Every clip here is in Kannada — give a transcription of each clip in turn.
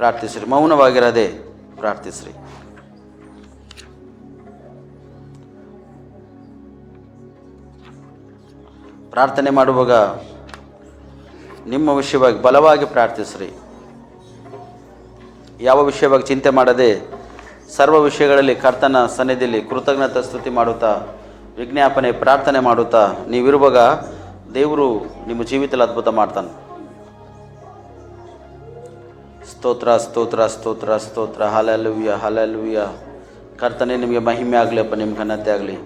ಪ್ರಾರ್ಥಿಸ್ರಿ. ಮೌನವಾಗಿರದೆ ಪ್ರಾರ್ಥಿಸ್ರಿ. ಪ್ರಾರ್ಥನೆ ಮಾಡುವಾಗ ನಿಮ್ಮ ವಿಷಯವಾಗಿ ಬಲವಾಗಿ ಪ್ರಾರ್ಥಿಸ್ರಿ. ಯಾವ ವಿಷಯವಾಗಿ ಚಿಂತೆ ಮಾಡದೆ ಸರ್ವ ವಿಷಯಗಳಲ್ಲಿ ಕರ್ತನ ಸನ್ನಿಧಿಯಲ್ಲಿ ಕೃತಜ್ಞತಾ ಸ್ತುತಿ ಮಾಡುತ್ತಾ ವಿಜ್ಞಾಪನೆ ಪ್ರಾರ್ಥನೆ ಮಾಡುತ್ತಾ ನೀವಿರುವಾಗ ದೇವರು ನಿಮ್ಮ ಜೀವಿತದಲ್ಲಿ ಅದ್ಭುತ ಮಾಡ್ತಾನೆ. ಸ್ತೋತ್ರ ಸ್ತೋತ್ರ ಸ್ತೋತ್ರ ಸ್ತೋತ್ರ. Hallelujah hallelujah. ಕರ್ತನೆ ನಿಮಗೆ ಮಹಿಮೆ ಆಗಲಿಯಪ್ಪ, ನಿಮ್ಮ ಘನತೆ ಆಗಲಿ.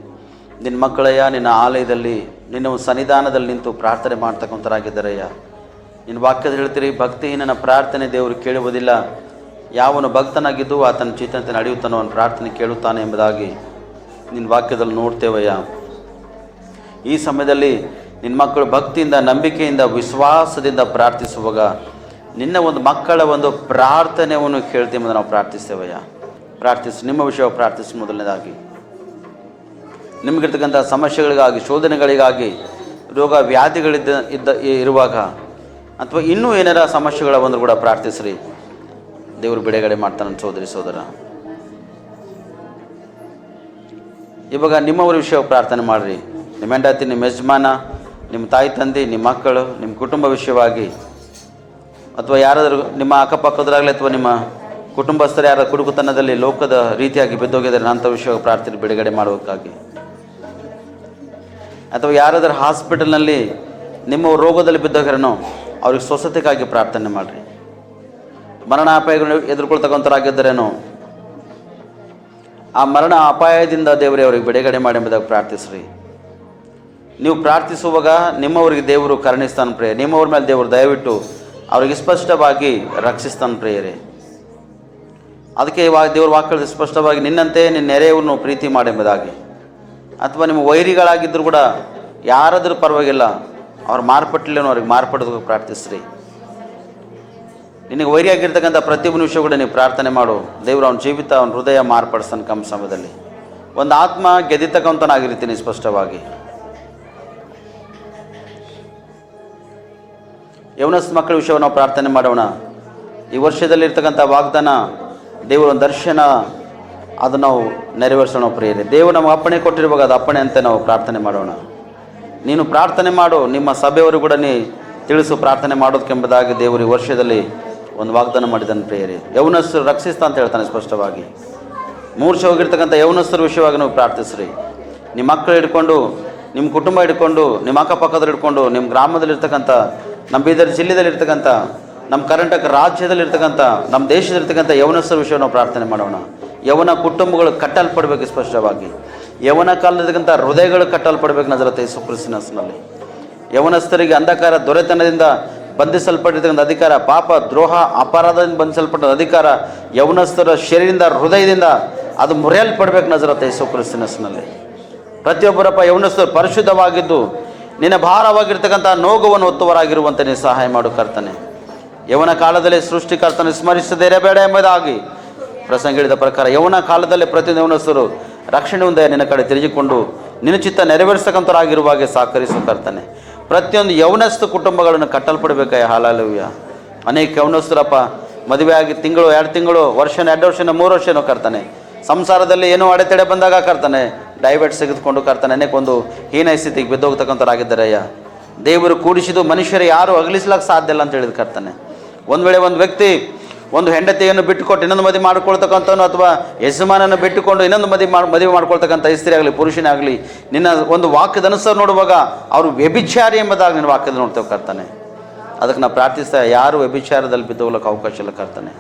ನಿನ್ನ ಮಕ್ಕಳಯ್ಯ ನಿನ್ನ ಆಲಯದಲ್ಲಿ ನಿನ್ನ ಸನ್ನಿಧಾನದಲ್ಲಿ ನಿಂತು ಪ್ರಾರ್ಥನೆ ಮಾಡ್ತಕ್ಕಂಥರಾಗಿದ್ದಾರಯ್ಯ. ನಿನ್ನ ವಾಕ್ಯದ ಹೇಳ್ತೀರಿ, ಭಕ್ತಿಹೀನನ ಪ್ರಾರ್ಥನೆ ದೇವರು ಕೇಳುವುದಿಲ್ಲ, ಯಾವನು ಭಕ್ತನಾಗಿದ್ದು ಆತನ ಚಿತ್ತಂತೆ ನಡೆಯುತ್ತಾನೋ ಅವನ ಪ್ರಾರ್ಥನೆ ಕೇಳುತ್ತಾನೆ ಎಂಬುದಾಗಿ ನಿನ್ನ ವಾಕ್ಯದಲ್ಲಿ ನೋಡ್ತೇವಯ್ಯ. ಈ ಸಮಯದಲ್ಲಿ ನಿನ್ನ ಮಕ್ಕಳು ಭಕ್ತಿಯಿಂದ, ನಂಬಿಕೆಯಿಂದ, ವಿಶ್ವಾಸದಿಂದ ಪ್ರಾರ್ಥಿಸುವಾಗ ನಿನ್ನ ಒಂದು ಮಕ್ಕಳ ಒಂದು ಪ್ರಾರ್ಥನೆಯನ್ನು ಕೇಳ್ತೀವಿ ಎಂಬುದು ನಾವು ಪ್ರಾರ್ಥಿಸ್ತೇವಯ್ಯ. ನಿಮ್ಮ ವಿಷಯ ಪ್ರಾರ್ಥಿಸಿ. ಮೊದಲನೇದಾಗಿ ನಿಮಗಿರ್ತಕ್ಕಂಥ ಸಮಸ್ಯೆಗಳಿಗಾಗಿ, ಶೋಧನೆಗಳಿಗಾಗಿ, ರೋಗ ಇರುವಾಗ ಅಥವಾ ಇನ್ನೂ ಏನಾರ ಸಮಸ್ಯೆಗಳ ಬಂದರೂ ಕೂಡ ಪ್ರಾರ್ಥಿಸ್ರಿ. ದೇವರು ಬಿಡುಗಡೆ ಮಾಡ್ತಾನೆ ಸೋದರಿ ಸೋದರ. ಇವಾಗ ನಿಮ್ಮವರ ವಿಷಯ ಪ್ರಾರ್ಥನೆ ಮಾಡಿರಿ. ನಿಮ್ಮ ಹೆಂಡತಿ, ನಿಮ್ಮ ಯಜಮಾನ, ನಿಮ್ಮ ತಾಯಿ ತಂದೆ, ನಿಮ್ಮ ಮಕ್ಕಳು, ನಿಮ್ಮ ಕುಟುಂಬ ವಿಷಯವಾಗಿ, ಅಥವಾ ಯಾರಾದರೂ ನಿಮ್ಮ ಅಕ್ಕಪಕ್ಕದರಾಗಲಿ ಅಥವಾ ನಿಮ್ಮ ಕುಟುಂಬಸ್ಥರು ಯಾರ ಕುಡುಕುತನದಲ್ಲಿ ಲೋಕದ ರೀತಿಯಾಗಿ ಬಿದ್ದೋಗಿದ್ದಾರೆ ಅಂಥ ವಿಷಯ ಪ್ರಾರ್ಥನೆ ಬಿಡುಗಡೆ ಮಾಡೋಕ್ಕಾಗಿ, ಅಥವಾ ಯಾರಾದರೂ ಹಾಸ್ಪಿಟಲ್ನಲ್ಲಿ ನಿಮ್ಮ ರೋಗದಲ್ಲಿ ಬಿದ್ದೋಗ್ಯಾರನೋ ಅವ್ರಿಗೆ ಸ್ವಸ್ಥತೆಗಾಗಿ ಪ್ರಾರ್ಥನೆ ಮಾಡಿರಿ. ಮರಣ ಅಪಾಯಗಳು ಎದುರ್ಕೊಳ್ತಕ್ಕಂಥರಾಗಿದ್ದರೇನೋ ಆ ಮರಣ ಅಪಾಯದಿಂದ ದೇವರೇ ಅವರಿಗೆ ಬಿಡುಗಡೆ ಮಾಡಿ ಎಂಬುದಾಗಿ ಪ್ರಾರ್ಥಿಸ್ರಿ. ನೀವು ಪ್ರಾರ್ಥಿಸುವಾಗ ನಿಮ್ಮವರಿಗೆ ದೇವರು ಕರುಣಿಸ್ತಾನೆ ಪ್ರೇಯರ್. ನಿಮ್ಮವ್ರ ಮೇಲೆ ದೇವರು ದಯವಿಟ್ಟು ಅವ್ರಿಗೆ ಸ್ಪಷ್ಟವಾಗಿ ರಕ್ಷಿಸ್ತಾನೆ ಪ್ರೇಯರೇ. ಅದಕ್ಕೆ ದೇವ್ರ ವಾಕ್ಯದಲ್ಲಿ ಸ್ಪಷ್ಟವಾಗಿ ನಿನ್ನಂತೆ ನಿನ್ನ ನೆರೆಯವನ್ನು ಪ್ರೀತಿ ಮಾಡಿ ಎಂಬುದಾಗಿ, ಅಥವಾ ನಿಮ್ಮ ವೈರಿಗಳಾಗಿದ್ದರೂ ಕೂಡ ಯಾರಾದರೂ ಪರವಾಗಿಲ್ಲ, ಅವ್ರು ಮಾರ್ಪಟ್ಟಲೇನೋ ಅವ್ರಿಗೆ ಮಾರ್ಪಡೋದಕ್ಕೆ ಪ್ರಾರ್ಥಿಸ್ರಿ. ನಿನಗೆ ವೈರಿಯಾಗಿರ್ತಕ್ಕಂಥ ಪ್ರತಿಯೊಂದು ವಿಷಯ ಕೂಡ ನೀವು ಪ್ರಾರ್ಥನೆ ಮಾಡು. ದೇವರು ಅವನ ಜೀವಿತ, ಅವನ ಹೃದಯ ಮಾರ್ಪಡಿಸ್ತಾನೆ. ಕಮ್ಮ ಸಮಯದಲ್ಲಿ ಒಂದು ಆತ್ಮ ಗೆದ್ದಿರ್ತಕ್ಕಂಥನಾಗಿರ್ತೀನಿ ಸ್ಪಷ್ಟವಾಗಿ. ಯೌವನಸ್ಥ ಮಕ್ಕಳ ವಿಷಯವನ್ನು ನಾವು ಪ್ರಾರ್ಥನೆ ಮಾಡೋಣ. ಈ ವರ್ಷದಲ್ಲಿರ್ತಕ್ಕಂಥ ವಾಗ್ದಾನ, ದೇವರ ಒಂದು ದರ್ಶನ, ಅದು ನಾವು ನೆರವೇರಿಸೋಣ ಪ್ರಿಯರೇ. ದೇವರು ನಮಗೆ ಅಪ್ಪಣೆ ಕೊಟ್ಟಿರುವಾಗ ಅದು ಅಪ್ಪಣೆ ಅಂತ ನಾವು ಪ್ರಾರ್ಥನೆ ಮಾಡೋಣ. ನೀನು ಪ್ರಾರ್ಥನೆ ಮಾಡು, ನಿಮ್ಮ ಸಭೆಯವರು ಕೂಡ ನೀ ತಿಳಿಸು ಪ್ರಾರ್ಥನೆ ಮಾಡೋದಕ್ಕೆಂಬುದಾಗಿ ದೇವರು ಈ ವರ್ಷದಲ್ಲಿ ಒಂದು ವಾಗ್ದಾನ ಮಾಡಿದ್ದಾನೆ ಪ್ರಿಯರೇ. ಯೌವನಸ್ಥರು ರಕ್ಷಿಸ್ತಾ ಅಂತ ಹೇಳ್ತಾನೆ ಸ್ಪಷ್ಟವಾಗಿ. ಮೂರ್ಛೆ ಹೋಗಿರ್ತಕ್ಕಂಥ ಯೌವನಸ್ಥರ ವಿಷಯವಾಗಿ ನಾವು ಪ್ರಾರ್ಥಿಸ್ರಿ. ನಿಮ್ಮ ಮಕ್ಕಳು ಹಿಡ್ಕೊಂಡು, ನಿಮ್ಮ ಕುಟುಂಬ ಹಿಡ್ಕೊಂಡು, ನಿಮ್ಮ ಅಕ್ಕಪಕ್ಕದಲ್ಲಿ ಹಿಡ್ಕೊಂಡು, ನಿಮ್ಮ ಗ್ರಾಮದಲ್ಲಿರ್ತಕ್ಕಂಥ, ನಮ್ಮ ಬೀದರ್ ಜಿಲ್ಲೆದಲ್ಲಿರ್ತಕ್ಕಂಥ, ನಮ್ಮ ಕರ್ನಾಟಕ ರಾಜ್ಯದಲ್ಲಿರ್ತಕ್ಕಂಥ, ನಮ್ಮ ದೇಶದಲ್ಲಿರ್ತಕ್ಕಂಥ ಯೌವನಸ್ಥರ ವಿಷಯ ನಾವು ಪ್ರಾರ್ಥನೆ ಮಾಡೋಣ. ಯೌವನ ಕುಟುಂಬಗಳು ಕಟ್ಟಲ್ಪಡಬೇಕು ಸ್ಪಷ್ಟವಾಗಿ. ಯೌವನ ಕಾಲದಕ್ಕಂಥ ಹೃದಯಗಳು ಕಟ್ಟಲ್ಪಡಬೇಕು ನಜರತ್ ಯೇಸು ಕ್ರಿಸ್ತನ ಹೆಸರಿನಲ್ಲಿ. ಯೌವನಸ್ಥರಿಗೆ ಅಂಧಕಾರ ದೊರೆತನದಿಂದ ಬಂಧಿಸಲ್ಪಟ್ಟಿರ್ತಕ್ಕಂಥ ಅಧಿಕಾರ, ಪಾಪ ದ್ರೋಹ ಅಪರಾಧದಿಂದ ಬಂಧಿಸಲ್ಪಟ್ಟ ಅಧಿಕಾರ ಯೌವನಸ್ಥರ ಶರೀರದಿಂದ, ಹೃದಯದಿಂದ ಅದು ಮುರಿಯಲ್ಪಡಬೇಕು ನಜರತ್ ಯೇಸು ಕ್ರಿಸ್ತನ ಹೆಸರಿನಲ್ಲಿ. ಪ್ರತಿಯೊಬ್ಬರಪ್ಪ ಯೌವನಸ್ಥರು ಪರಿಶುದ್ಧವಾಗಿದ್ದು ನಿನ್ನ ಭಾರವಾಗಿರ್ತಕ್ಕಂಥ ನೋಗವನ್ನು ಹೊತ್ತವರಾಗಿರುವಂತೆ ನೀನು ಸಹಾಯ ಮಾಡು ಕರ್ತನೆ. ಯೌವನ ಕಾಲದಲ್ಲಿ ಸೃಷ್ಟಿಕರ್ತನ ಸ್ಮರಿಸದೇ ಇರಬೇಡ ಎಂಬುದಾಗಿ ಪ್ರಸಂಗ ಹೇಳಿದ ಪ್ರಕಾರ ಯೌವನ ಕಾಲದಲ್ಲಿ ಪ್ರತಿಯೊಂದು ಯೌವನಸ್ಥರು ರಕ್ಷಣೆ ಹೊಂದೇ ನಿನ್ನ ಕಡೆ ತಿರುಗಿಕೊಂಡು ನಿನ್ನ ಚಿತ್ತ ನೆರವೇರಿಸ್ತಕ್ಕಂಥರಾಗಿರುವಾಗೆ ಸಹಕರಿಸು ಕರ್ತನೆ. ಪ್ರತಿಯೊಂದು ಯೌವನಸ್ಥ ಕುಟುಂಬಗಳನ್ನು ಕಟ್ಟಲ್ಪಡಬೇಕಾಯ. ಹಾಲೆಲೂಯ. ಅನೇಕ ಯೌವನಸ್ಥರಪ್ಪ ಮದುವೆಯಾಗಿ ತಿಂಗಳು, 2 ತಿಂಗಳು, ವರ್ಷ, 2 ವರ್ಷ, 3 ವರ್ಷನೂ ಕರ್ತಾನೆ. ಸಂಸಾರದಲ್ಲಿ ಏನೋ ಅಡೆತಡೆ ಬಂದಾಗ ಕರ್ತಾನೆ ಡೈವರ್ಟ್ ತೆಗೆದುಕೊಂಡು ಕರ್ತಾನೆ ಅನೇಕೊಂದು ಹೀನ ಸ್ಥಿತಿಗೆ ಬಿದ್ದೋಗ್ತಕ್ಕಂಥರಾಗಿದ್ದಾರಯ್ಯ. ದೇವರು ಕೂಡಿಸಿದ್ದು ಮನುಷ್ಯರು ಯಾರು ಅಗಲಿಸ್ಲಿಕ್ಕೆ ಸಾಧ್ಯ ಇಲ್ಲ ಅಂತ ಹೇಳಿದ ಕರ್ತಾನೆ. ಒಂದು ವೇಳೆ ಒಂದು ವ್ಯಕ್ತಿ ಒಂದು ಹೆಂಡತಿಯನ್ನು ಬಿಟ್ಟುಕೊಟ್ಟು ಇನ್ನೊಂದು ಮದುವೆ ಮಾಡ್ಕೊಳ್ತಕ್ಕಂಥವನು, ಅಥವಾ ಯಜಮಾನನ್ನು ಬಿಟ್ಟುಕೊಂಡು ಇನ್ನೊಂದು ಮದುವೆ ಮಾಡ್ಕೊಳ್ತಕ್ಕಂಥ ಸ್ತ್ರೀ ಆಗಲಿ ಪುರುಷನೇ ಆಗಲಿ, ನಿನ್ನ ಒಂದು ವಾಕ್ಯದ ಅನುಸಾರ ನೋಡುವಾಗ ಅವರು ವ್ಯಭಿಚಾರಿ ಎಂಬುದಾಗಿ ನಿನ್ನ ವಾಕ್ಯದ ನೋಡ್ತೇವೆ ಕರ್ತಾನೆ. ಅದಕ್ಕೆ ನಾವು ಪ್ರಾರ್ಥಿಸ್ತಾ, ಯಾರು ವ್ಯಭಿಚಾರದಲ್ಲಿ ಬಿದ್ದೋಗ್ಲಿಕ್ಕೆ ಅವಕಾಶ ಇಲ್ಲ ಕರ್ತಾನೆ.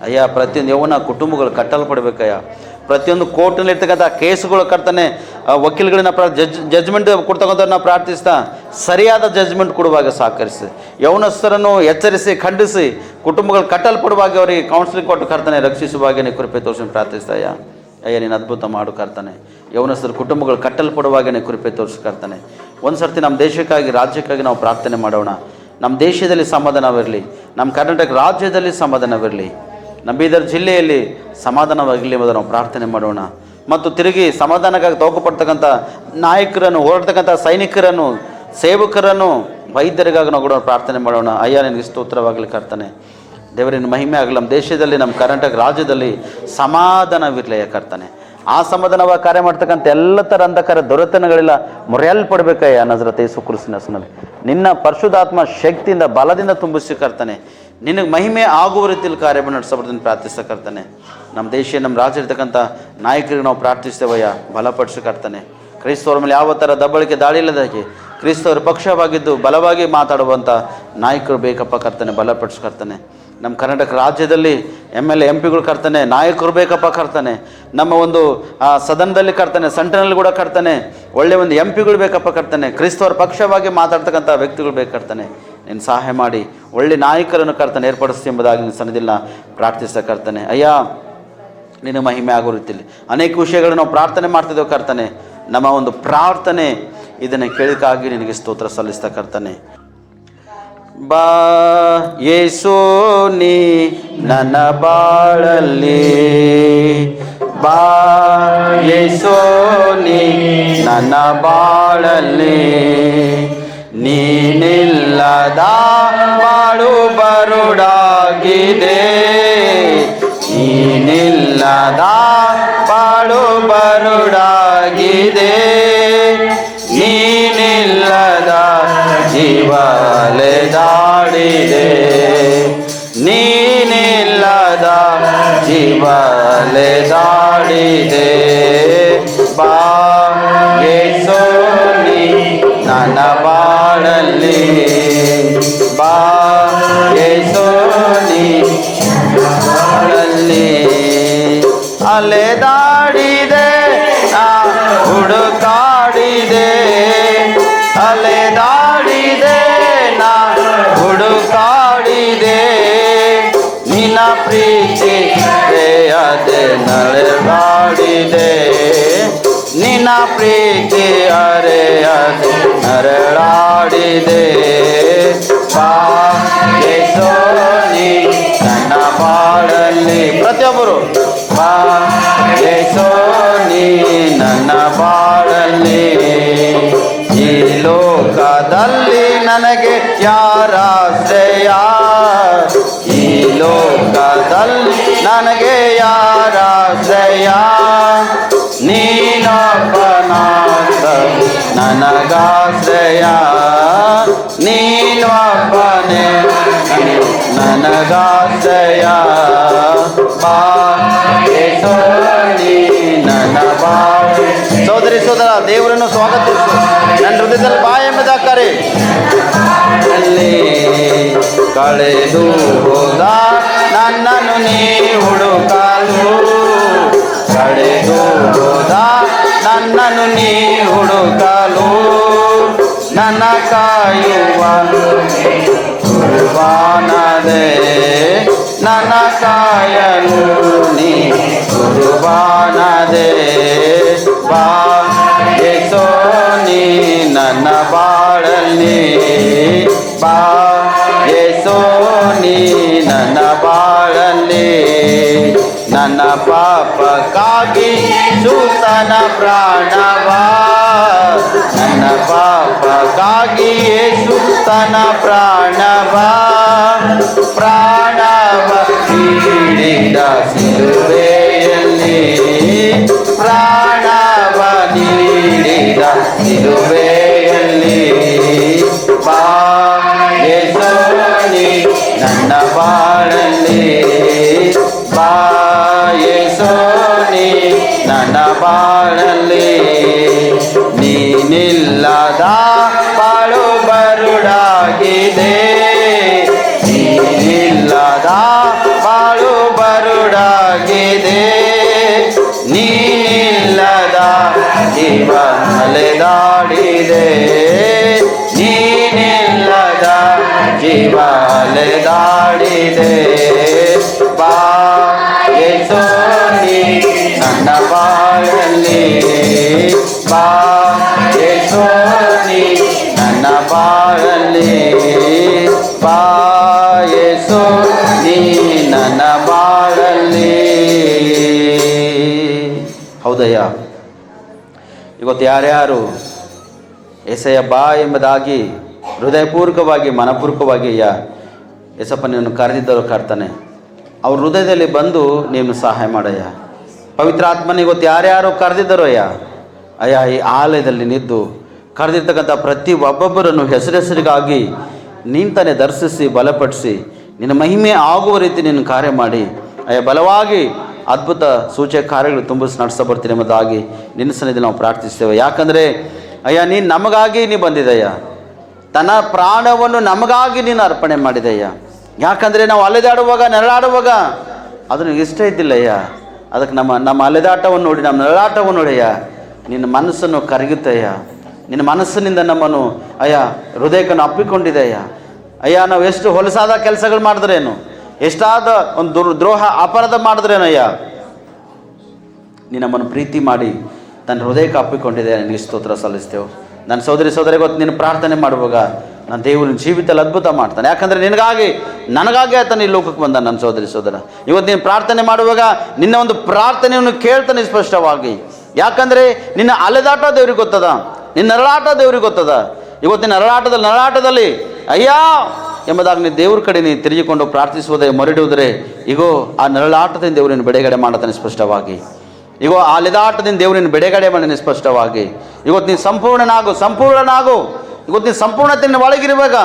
ಅಯ್ಯ, ಪ್ರತಿಯೊಂದು ಯೌವನ ಕುಟುಂಬಗಳು ಕಟ್ಟಲ್ಪಡಬೇಕಯ್ಯ. ಪ್ರತಿಯೊಂದು ಕೋರ್ಟ್ನಲ್ಲಿರ್ತಕ್ಕಂಥ ಕೇಸುಗಳು ಕರ್ತಾನೆ, ವಕೀಲಗಳನ್ನ ಜಡ್ಜ್ಮೆಂಟ್ ಕೊಡ್ತಕ್ಕಂಥವ್ರನ್ನ ಪ್ರಾರ್ಥಿಸ್ತಾ ಸರಿಯಾದ ಜಡ್ಜ್ಮೆಂಟ್ ಕೊಡುವಾಗ ಸಹಕರಿಸಿ, ಯೌವನಸ್ಥರನ್ನು ಎಚ್ಚರಿಸಿ ಖಂಡಿಸಿ ಕುಟುಂಬಗಳು ಕಟ್ಟಲ್ಪಡುವಾಗ ಅವರಿಗೆ ಕೌನ್ಸಿಲಿಂಗ್ ಕೊಟ್ಟು ಕರ್ತಾನೆ ರಕ್ಷಿಸುವಾಗೆ ನೀನು ಕೃಪೆ ತೋರಿಸಿ ಪ್ರಾರ್ಥಿಸ್ತಾಯ. ಅಯ್ಯ, ನೀನು ಅದ್ಭುತ ಮಾಡು ಕರ್ತಾನೆ. ಯೌವನಸ್ಥರ ಕುಟುಂಬಗಳು ಕಟ್ಟಲ್ಪಡುವಾಗೆ ನೀನು ಕೃಪೆ ತೋರಿಸಿ ಕರ್ತಾನೆ. ಒಂದು ಸರ್ತಿ ನಮ್ಮ ದೇಶಕ್ಕಾಗಿ, ರಾಜ್ಯಕ್ಕಾಗಿ ನಾವು ಪ್ರಾರ್ಥನೆ ಮಾಡೋಣ. ನಮ್ಮ ದೇಶದಲ್ಲಿ ಸಮಾಧಾನವಿರಲಿ, ನಮ್ಮ ಕರ್ನಾಟಕ ರಾಜ್ಯದಲ್ಲಿ ಸಮಾಧಾನವಿರಲಿ, ನಮ್ಮ ಬೀದರ್ ಜಿಲ್ಲೆಯಲ್ಲಿ ಸಮಾಧಾನವಾಗಲಿ ಎಂಬುದನ್ನು ನಾವು ಪ್ರಾರ್ಥನೆ ಮಾಡೋಣ. ಮತ್ತು ತಿರುಗಿ ಸಮಾಧಾನಕ್ಕಾಗಿ ತೋಕಪಡ್ತಕ್ಕಂಥ ನಾಯಕರನ್ನು, ಹೋರಾಡ್ತಕ್ಕಂಥ ಸೈನಿಕರನ್ನು, ಸೇವಕರನ್ನು, ವೈದ್ಯರಿಗಾಗಿ ನಾವು ಕೂಡ ಪ್ರಾರ್ಥನೆ ಮಾಡೋಣ. ಅಯ್ಯ, ನಿನಗೆ ಸ್ತೋತ್ರವಾಗಲಿ ಕರ್ತನೆ. ದೇವರಿನ ಮಹಿಮೆ ಆಗಲಿ. ನಮ್ಮ ದೇಶದಲ್ಲಿ, ನಮ್ಮ ಕರ್ನಾಟಕ ರಾಜ್ಯದಲ್ಲಿ ಸಮಾಧಾನವಿರಲಿ ಕರ್ತನೆ. ಆ ಸಮಾಧಾನವ ಕಾರ್ಯ ಮಾಡ್ತಕ್ಕಂಥ ಎಲ್ಲ ಥರ ಅಂಧಕಾರ ದೊರೆತನಗಳೆಲ್ಲ ಮೊರೆಯಲ್ಪಡಬೇಕಯ್ಯ ನಜರತ್ ಯೇಸು ಕ್ರಿಸ್ತನ ಹೆಸರಿನಲ್ಲಿ. ನಿನ್ನ ಪರಿಶುದ್ಧಾತ್ಮ ಶಕ್ತಿಯಿಂದ ಬಲದಿಂದ ತುಂಬಿಸಿ ಕರ್ತನೆ, ನಿನಗೆ ಮಹಿಮೆ ಆಗುವ ರೀತಿಯಲ್ಲಿ ಕಾರ್ಯವನ್ನು ನಡೆಸಬಾರ್ದನ್ನು ಪ್ರಾರ್ಥಿಸಕರ್ತಾನೆ. ನಮ್ಮ ದೇಶ, ನಮ್ಮ ರಾಜ್ಯ ಇರ್ತಕ್ಕಂಥ ನಾಯಕರಿಗೆ ನಾವು ಪ್ರಾರ್ಥಿಸ್ತೇವಯ್ಯ, ಬಲಪಡಿಸಿ ಕರ್ತನೆ. ಕ್ರೈಸ್ತವರ ಮೇಲೆ ಯಾವ ಥರ ದಬ್ಬಳಿಕೆ ದಾಳಿ ಇಲ್ಲದಾಗಿ ಕ್ರಿಸ್ತವರ ಪಕ್ಷವಾಗಿದ್ದು ಬಲವಾಗಿ ಮಾತಾಡುವಂಥ ನಾಯಕರು ಬೇಕಪ್ಪ ಕರ್ತನೆ, ಬಲಪಡಿಸಿ ಕರ್ತನೆ. ನಮ್ಮ ಕರ್ನಾಟಕ ರಾಜ್ಯದಲ್ಲಿ MLA MP ಗಳು ಕರ್ತನೆ, ನಾಯಕರು ಬೇಕಪ್ಪ ಕರ್ತನೆ. ನಮ್ಮ ಒಂದು ಸದನದಲ್ಲಿ ಕರ್ತನೆ, ಸೆಂಟ್ರನಲ್ಲಿ ಕೂಡ ಕರ್ತನೆ, ಒಳ್ಳೆಯ ಒಂದು MP ಗಳು ಬೇಕಪ್ಪ ಕರ್ತನೆ. ಕ್ರಿಸ್ತವರ ಪಕ್ಷವಾಗಿ ಮಾತಾಡ್ತಕ್ಕಂಥ ವ್ಯಕ್ತಿಗಳು ಬೇಕು ಕರ್ತನೆ. ನೀನು ಸಹಾಯ ಮಾಡಿ ಒಳ್ಳೆ ನಾಯಕರನ್ನು ಕರ್ತನೆ ಏರ್ಪಡಿಸಿ ಎಂಬುದಾಗಿ ನಿನ್ನ ಸನ್ನಿಧಿಯಲ್ಲಿ ಪ್ರಾರ್ಥಿಸ್ತಾ ಕರ್ತನೆ. ಅಯ್ಯ, ನಿನ್ನ ಮಹಿಮೆ ಆಗೋ ರೀತಿಯಲ್ಲಿ ಅನೇಕ ವಿಷಯಗಳು ನಾವು ಪ್ರಾರ್ಥನೆ ಮಾಡ್ತಿದ್ದೇವೆ ಕರ್ತನೆ. ನಮ್ಮ ಒಂದು ಪ್ರಾರ್ಥನೆ ಇದನ್ನು ಕೇಳಿಕಾಗಿ ನಿನಗೆ ಸ್ತೋತ್ರ ಸಲ್ಲಿಸ್ತಾ ಕರ್ತನೆ. ಬಾ ಯೇಸು ನೀ ನನ್ನ ಬಾಳಲ್ಲಿ, ಬಾ ಯೇಸು ನೀ ನನ್ನ ಬಾಳಲ್ಲಿ, ನೀನಿಲ್ಲದ ಬಾಳು ಬರುಡಾಗಿದೆ, ನೀನಿಲ್ಲದ ಬಾಳು ಬರುಡಾಗಿದೆ, ನೀನಿಲ್ಲದ ಜೀವಲೆ ದಾಡಿದೆ, ನೀನಿಲ್ಲದ ಜೀವಲೆ ದಾಡಿದೆ. ಬಾ ಯೇಸು ನೀ ನನ್ನ ಬಾಳಲ್ಲಿ, ಬಾ ಯೇಸು ನೀ ಬಾಳಲ್ಲಿ. ಅಲೆದಾಡಿದೆ ನಾ ಹುಡುಕಾಡಿದೆ, ಅಲೆದಾಡಿದೆ ನಾ ಹುಡುಕಾಡಿದೆ, ನಿನ್ನ ಪ್ರೀತಿ ಅದೇ ನರಳಾಡಿದೆ, ನಿನ್ನ ಪ್ರೀತಿ ಅರೆ ಅದೇ ನರಳಾಡಿದೆ. ಬಾ ಯೇಸು ನೀ ನನ್ನ ಬಾಳಲ್ಲಿ, ಪ್ರತಿಯೊಬ್ಬರು ಬಾ ಯೇಸು ನೀ ನನ್ನ ಬಾಳಲ್ಲಿ. ಈ ಲೋಕದಲ್ಲಿ ನನಗೆ ಯಾರಾಶ್ರಯ, ಈ ಲೋಕದಲ್ಲಿ ನನಗೆ ಯಾರಾಶ್ರಯ, ನೀನೊಬ್ಬನಾಥ ನನಗಾಶ್ರಯ, ನೀನೊಬ್ಬನೇ ನನಗಾಶ್ರಯ. ಬಾ ಯೇಸು ನೀ ನನ್ನ ಬಾಳ. ಸೋದರಿ ಸೋದರ, ದೇವರನ್ನು ಸ್ವಾಗತಿಸು. ನನ್ನ ಹೃದಯದಲ್ಲಿ ಬಾ ಎಂಬುದ ಕರೆ ಅಲ್ಲಿ ಕಳೆದು ಹೋದ ನನ್ನನ್ನು ನೀ ಹುಡುಕಲು, ಕಳೆದು ಹೋದ ನನ್ನನ್ನು ನೀ ಹುಡುಕಲು, ನನ್ನ ಕಾಯುವ ಕುರುಬಾನದೆ, ನನ್ನ ಕಾಯಲು ನೀ ಕುರುಬಾನದೆ. ಬಾ ಯೇಸು ನೀ ನನ್ನ ಬಾಳಲ್ಲಿ, ಬಾ ಯೇಸು ನೀ ನನ್ನ ಬಾಳಲ್ಲಿ. ನನ್ನ ಪಾಪಕ್ಕಾಗಿ ಸುತನ ಪ್ರಾಣವ, ನನ್ನ ಪಾಪಕ್ಕಾಗಿ ಸುತನ ಪ್ರಾಣವ, ಪ್ರಾಣವ ನೀಡಿದ ಸಿಲುಬೆಯಲ್ಲಿ, ಪ್ರಾಣವ ನೀಡಿದ ಸಿಲುಬೆಯಲ್ಲಿ. ಬಾ ಯೇಸು ನೀ ನನ್ನ ಬಾಳಲ್ಲಿ, ಬಾ ಯೇಸು ನೀ ನನ್ನ ಬಾಳಲ್ಲಿ. ನೀನಿಲ್ಲದ ಬಾಳು ಬರುಡಾಗಿದೆ, ನೀನಿಲ್ಲದ ಬಾಳು ಬರುಡಾಗಿದೆ, ನೀನಿಲ್ಲದ ಜೀವ ಅಲೆದಾಡಿದೆ, ನೀನಿಲ್ಲದ ಜೀವ ಅಲೆದಾಡಿದೆ. ಬಾ ಯೇಸು ನೀ ನನ್ನ ಬಾಳಲ್ಲಿ, ಬಾ ಯೇಸು ನೀ ನನ್ನ ಬಾಳಲ್ಲಿ, ಬಾ ಯೇಸು ನೀ ನನ್ನ ಬಾಳಲ್ಲಿ. ಹೌದಯ್ಯ, ಇವತ್ತು ಯಾರ್ಯಾರು ಏಸಯ್ಯ ಬಾ ಎಂಬುದಾಗಿ ಹೃದಯಪೂರ್ವಕವಾಗಿ ಮನಪೂರ್ವಕವಾಗಿ ಅಯ್ಯ ಯೇಸಪ್ಪ ನೀನು ಕರೆದಿದ್ದರು ಕರ್ತನೆ, ಅವ್ರ ಹೃದಯದಲ್ಲಿ ಬಂದು ನೀನು ಸಹಾಯ ಮಾಡಯ್ಯ. ಪವಿತ್ರ ಆತ್ಮನಿಗೆ ಗೊತ್ತು ಯಾರ್ಯಾರು ಕರೆದಿದ್ದರೋ ಅಯ್ಯ ಈ ಆಲಯದಲ್ಲಿ ನಿದ್ದು ಕರೆದಿರ್ತಕ್ಕಂಥ ಪ್ರತಿ ಒಬ್ಬೊಬ್ಬರನ್ನು ಹೆಸರಿಗಾಗಿ ನೀನು ತಾನೇ ದರ್ಶಿಸಿ ಬಲಪಡಿಸಿ ನಿನ್ನ ಮಹಿಮೆ ಆಗುವ ರೀತಿ ನೀನು ಕಾರ್ಯ ಮಾಡಿ ಅಯ್ಯ ಬಲವಾಗಿ ಅದ್ಭುತ ಸೂಚಕ ಕಾರ್ಯಗಳು ತುಂಬಿಸಿ ನಡೆಸ್ತಾ ಬರ್ತೀನಿ ಎಂಬುದಾಗಿ ನಿನ್ನ ಸನ್ನಿಧಿಯಲ್ಲಿ ನಾವು ಪ್ರಾರ್ಥಿಸ್ತೇವೆ. ಯಾಕಂದರೆ ಅಯ್ಯ ನೀನು ನಮಗಾಗಿ ನೀ ಬಂದಿದೆಯ್ಯ, ತನ್ನ ಪ್ರಾಣವನ್ನು ನಮಗಾಗಿ ನೀನು ಅರ್ಪಣೆ ಮಾಡಿದೆಯ್ಯ. ಯಾಕಂದರೆ ನಾವು ಅಲೆದಾಡುವಾಗ ನೆರಳಾಡುವಾಗ ಅದನ್ನು ಇಷ್ಟ ಇದ್ದಿಲ್ಲಯ್ಯ. ಅದಕ್ಕೆ ನಮ್ಮ ಅಲೆದಾಟವನ್ನು ನೋಡಿ, ನಮ್ಮ ನೆರಳಾಟವನ್ನು ನೋಡಯ್ಯ, ನಿನ್ನ ಮನಸ್ಸನ್ನು ಕರಗುತ್ತಯ್ಯ. ನಿನ್ನ ಮನಸ್ಸಿನಿಂದ ನಮ್ಮನ್ನು ಅಯ್ಯ ಹೃದಯಕ್ಕನ್ನು ಅಪ್ಪಿಕೊಂಡಿದೆಯ್ಯ. ಅಯ್ಯ ನಾವು ಎಷ್ಟು ಹೊಲಸಾದ ಕೆಲಸಗಳು ಮಾಡಿದ್ರೇನು, ಎಷ್ಟಾದ ಒಂದು ದ್ರೋಹ ಅಪರಾಧ ಮಾಡಿದ್ರೇನಯ್ಯ, ನೀನು ನಮ್ಮನ್ನು ಪ್ರೀತಿ ಮಾಡಿ ತನ್ನ ಹೃದಯಕ್ಕೆ ಅಪ್ಪಿಕೊಂಡಿದೆ. ನಿನಗೆ ಸ್ತೋತ್ರ ಸಲ್ಲಿಸ್ತೇವೆ. ನನ್ನ ಸೋದರಿ ಗೊತ್ತು, ನೀನು ಪ್ರಾರ್ಥನೆ ಮಾಡುವಾಗ ನಾನು ದೇವರ ಜೀವಿತದಲ್ಲಿ ಅದ್ಭುತ ಮಾಡ್ತಾನೆ. ಯಾಕಂದರೆ ನನಗಾಗಿ ಆತನ ಈ ಲೋಕಕ್ಕೆ ಬಂದ. ನನ್ನ ಸೋದರ ಇವತ್ತು ನೀನು ಪ್ರಾರ್ಥನೆ ಮಾಡುವಾಗ ನಿನ್ನ ಒಂದು ಪ್ರಾರ್ಥನೆಯನ್ನು ಕೇಳ್ತಾನೆ ಸ್ಪಷ್ಟವಾಗಿ. ಯಾಕಂದರೆ ನಿನ್ನ ಅಲೆದಾಟ ದೇವ್ರಿಗೆ ಗೊತ್ತದ, ನಿನ್ನ ನರಳಾಟ ದೇವ್ರಿಗೆ ಗೊತ್ತದ. ಇವತ್ತಿನ ನರಳಾಟದಲ್ಲಿ ಅಯ್ಯ ಎಂಬುದಾಗಿ ನೀನು ದೇವ್ರ ಕಡೆ ನೀನು ತಿರುಗಿಕೊಂಡು ಪ್ರಾರ್ಥಿಸುವುದೇ ಮರಡುವುದರೆ ಈಗೋ ಆ ನರಳಾಟದಿಂದ ದೇವರನ್ನು ಬಿಡುಗಡೆ ಮಾಡುತ್ತಾನೆ ಸ್ಪಷ್ಟವಾಗಿ. ಈಗೋ ಆ ಅಲೆದಾಟದಿಂದ ದೇವರನ್ನು ಬಿಡುಗಡೆ ಮಾಡಿನ ಸ್ಪಷ್ಟವಾಗಿ. ಇವತ್ತು ನೀನು ಸಂಪೂರ್ಣನಾಗು. ಇವತ್ತು ನೀನು ಸಂಪೂರ್ಣತೆಯನ್ನು ಒಳಗಿರುವಾಗ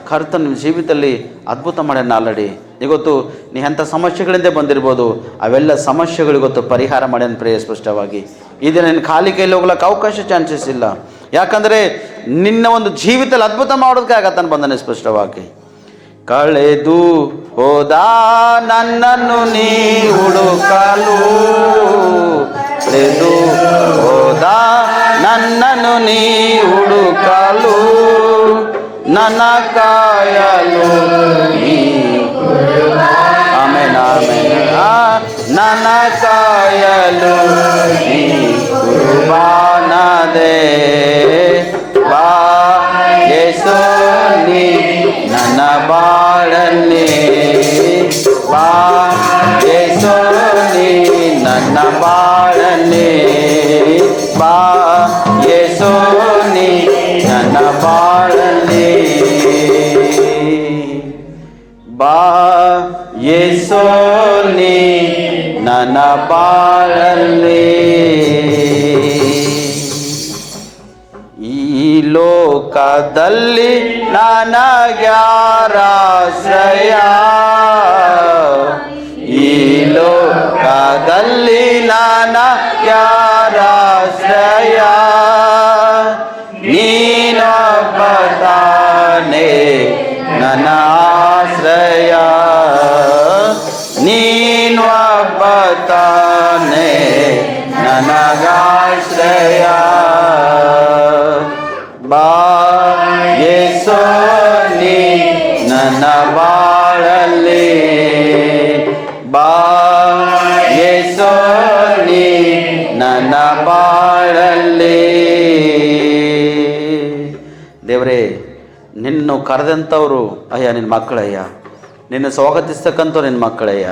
ಕರ್ತನ ನಿಮ್ಮ ಜೀವಿತದಲ್ಲಿ ಅದ್ಭುತ ಮಾಡ್ಯಾನ ಆಲ್ರೆಡಿ. ಇವತ್ತು ನೀ ಎಂಥ ಸಮಸ್ಯೆಗಳಿಂದ ಬಂದಿರ್ಬೋದು, ಅವೆಲ್ಲ ಸಮಸ್ಯೆಗಳು ಇವತ್ತು ಪರಿಹಾರ ಮಾಡ್ಯಾನ ಪ್ರಿಯ ಸ್ಪಷ್ಟವಾಗಿ. ಈ ದಿನ ನಿನ್ನ ಖಾಲಿ ಕೈಲಿ ಹೋಗ್ಲಿಕ್ಕೆ ಅವಕಾಶ ಚಾನ್ಸಸ್ ಇಲ್ಲ. ಯಾಕಂದರೆ ನಿನ್ನ ಒಂದು ಜೀವಿತದಲ್ಲಿ ಅದ್ಭುತ ಮಾಡೋದಕ್ಕೆ ಆಗತ್ತಾನೆ ಬಂದನೆ ಸ್ಪಷ್ಟವಾಗಿ. ಕಳೆದು ಹೋದ ನನ್ನನ್ನು ನೀ ಹುಡುಕಲು, ಕಳೆದು ಹೋದ ನನ್ನನ್ನು ನೀ ಹುಡುಕಲು, ನನ್ನ ಕಾಯಲು ಆಮೇನ್ ನನ್ನ ಕಾಯಲು ನೀ ಕುರ್ಬಾನದೆ ಬಾ ಯೇಸು ನೀ ನನ್ನ ಬಾಳಲ್ಲಿ ಬಾ ಯೇಸು ನೀ ನನ್ನ ಬಾಳಲ್ಲಿ ಬಾ ಯೇಸು ನೀ ನನ್ನ ಬಾಳಲ್ಲಿ ಬಾ ಯೇಸು ನೀ ನನ್ನ ಬಾಳಲ್ಲಿ. ಈ ಲೋಕದಲ್ಲಿ ನನಗ್ಯಾರಾಶ್ರಯ, ಈ ಲೋಕದಲ್ಲಿ ನನಗ್ಯಾರಾಶ್ರಯ, ನೀನೊಬ್ಬನೇ ನನ್ನ ಆಶ್ರಯ, ನೀನೊಬ್ಬನೇ ನನಗಾಶ್ರಯ. ಬಾ ಯೇಸು ನೀ ನನ್ನ ಬಾಳಲ್ಲಿ ಬಾ ಯೇಸು ನೀ ನನ್ನ ಬಾಳಲ್ಲಿ. ದೇವರೇ, ನಿನ್ನ ಕರೆದಂಥವ್ರು ಅಯ್ಯ ನಿನ್ನ ಮಕ್ಕಳಯ್ಯ, ನಿನ್ನ ಸ್ವಾಗತಿಸ್ತಕ್ಕಂಥವ್ರು ನಿನ್ನ ಮಕ್ಕಳಯ್ಯ.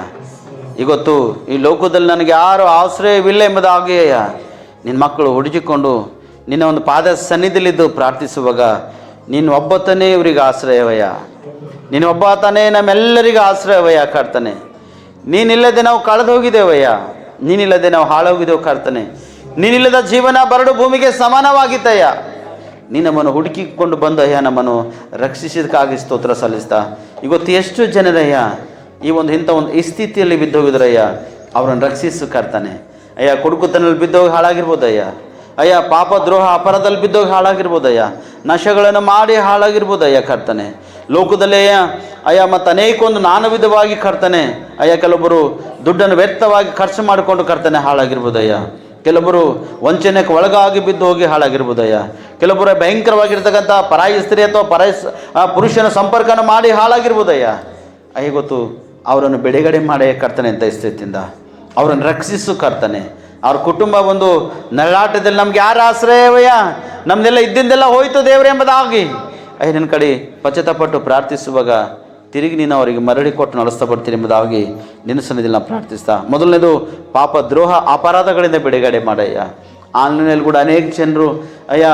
ಇವತ್ತು ಈ ಲೋಕದಲ್ಲಿ ನನಗೆ ಯಾರು ಆಶ್ರಯವಿಲ್ಲ ಎಂಬುದಾಗಿ ಅಯ್ಯ ನಿನ್ನ ಮಕ್ಕಳು ಹುಡುಕಿಕೊಂಡು ನಿನ್ನ ಒಂದು ಪಾದ ಸನ್ನಿಧಿಲಿದ್ದು ಪ್ರಾರ್ಥಿಸುವಾಗ ನೀನು ಒಬ್ಬತನೇ ಇವರಿಗೆ ಆಶ್ರಯವಯ್ಯ, ನೀನು ಒಬ್ಬತನೇ ನಮ್ಮೆಲ್ಲರಿಗೂ ಆಶ್ರಯವಯ್ಯ ಕರ್ತನೆ. ನೀನಿಲ್ಲದೆ ನಾವು ಕಳೆದು ಹೋಗಿದ್ದೇವಯ್ಯ, ನೀನಿಲ್ಲದೆ ನಾವು ಹಾಳೋಗಿದ್ದೇವೆ ಕರ್ತನೆ. ನೀನಿಲ್ಲದ ಜೀವನ ಬರಡು ಭೂಮಿಗೆ ಸಮಾನವಾಗಿತ್ತಯ್ಯ. ನೀ ನಮ್ಮನ್ನು ಹುಡುಕಿಕೊಂಡು ಬಂದಯ್ಯ, ನಮ್ಮನ್ನು ರಕ್ಷಿಸಿದಕ್ಕಾಗಿ ಸ್ತೋತ್ರ ಸಲ್ಲಿಸ್ತಾ. ಇವತ್ತು ಎಷ್ಟು ಜನರಯ್ಯ ಇಂಥ ಒಂದು ಈ ಸ್ಥಿತಿಯಲ್ಲಿ ಬಿದ್ದೋಗಿದ್ರಯ್ಯ, ಅವರನ್ನು ರಕ್ಷಿಸು ಕರ್ತಾನೆ. ಅಯ್ಯ ಕುಡುಕುತನಲ್ಲಿ ಬಿದ್ದೋಗಿ ಹಾಳಾಗಿರ್ಬೋದಯ್ಯ, ಅಯ್ಯ ಪಾಪ ದ್ರೋಹ ಅಪರಾಧದಲ್ಲಿ ಬಿದ್ದೋಗಿ ಹಾಳಾಗಿರ್ಬೋದಯ್ಯ, ನಶೆಗಳನ್ನು ಮಾಡಿ ಹಾಳಾಗಿರ್ಬೋದಯ್ಯ ಕರ್ತಾನೆ. ಲೋಕದಲ್ಲೇ ಅಯ್ಯ ಮತ್ತು ಅನೇಕೊಂದು ನಾನಾ ವಿಧವಾಗಿ ಕರ್ತಾನೆ. ಅಯ್ಯ ಕೆಲವೊಬ್ಬರು ದುಡ್ಡನ್ನು ವ್ಯರ್ಥವಾಗಿ ಖರ್ಚು ಮಾಡಿಕೊಂಡು ಕರ್ತಾನೆ ಹಾಳಾಗಿರ್ಬೋದಯ್ಯ. ಕೆಲವೊಬ್ಬರು ವಂಚನೆಗೆ ಒಳಗಾಗಿ ಬಿದ್ದು ಹೋಗಿ ಹಾಳಾಗಿರ್ಬೋದಯ್ಯ. ಕೆಲವೊಬ್ಬರು ಭಯಂಕರವಾಗಿರ್ತಕ್ಕಂಥ ಪರಾಯಿ ಸ್ತ್ರೀ ಅಥವಾ ಪುರುಷನ ಸಂಪರ್ಕನ ಮಾಡಿ ಹಾಳಾಗಿರ್ಬೋದಯ್ಯ. ಅಯ್ಯ ಗೊತ್ತು ಅವರನ್ನು ಬಿಡುಗಡೆ ಮಾಡೇ ಕರ್ತಾನೆ ಅಂತ ಸ್ಥಿತಿಯಿಂದ ಅವರನ್ನು ರಕ್ಷಿಸು ಕರ್ತಾನೆ. ಅವ್ರ ಕುಟುಂಬ ಒಂದು ನರಳಾಟದಲ್ಲಿ ನಮ್ಗೆ ಯಾರು ಆಶ್ರಯವಯ್ಯ, ನಮ್ದೆಲ್ಲ ಇದ್ದಿಂದೆಲ್ಲ ಹೋಯ್ತು ದೇವ್ರೆ ಎಂಬುದಾಗಿ ಅಯ್ಯ ನಿನ್ನ ಕಡೆ ಪಶ್ಚಾತ್ತಾಪಟ್ಟು ಪ್ರಾರ್ಥಿಸುವಾಗ ತಿರುಗಿ ನೀನು ಅವರಿಗೆ ಮರಳಿ ಕೊಟ್ಟು ನಡೆಸ್ತಾ ಬರ್ತೀನಿ ಎಂಬುದಾಗಿ ನಿನ್ನ ಸನ್ನಿಧಿಯಲ್ಲಿ ನಾವು ಪ್ರಾರ್ಥಿಸ್ತಾ. ಮೊದಲನೇದು ಪಾಪ ದ್ರೋಹ ಅಪರಾಧಗಳಿಂದ ಬಿಡುಗಡೆ ಮಾಡಯ್ಯ. ಆನ್ಲೈನಲ್ಲಿ ಕೂಡ ಅನೇಕ ಜನರು ಅಯ್ಯ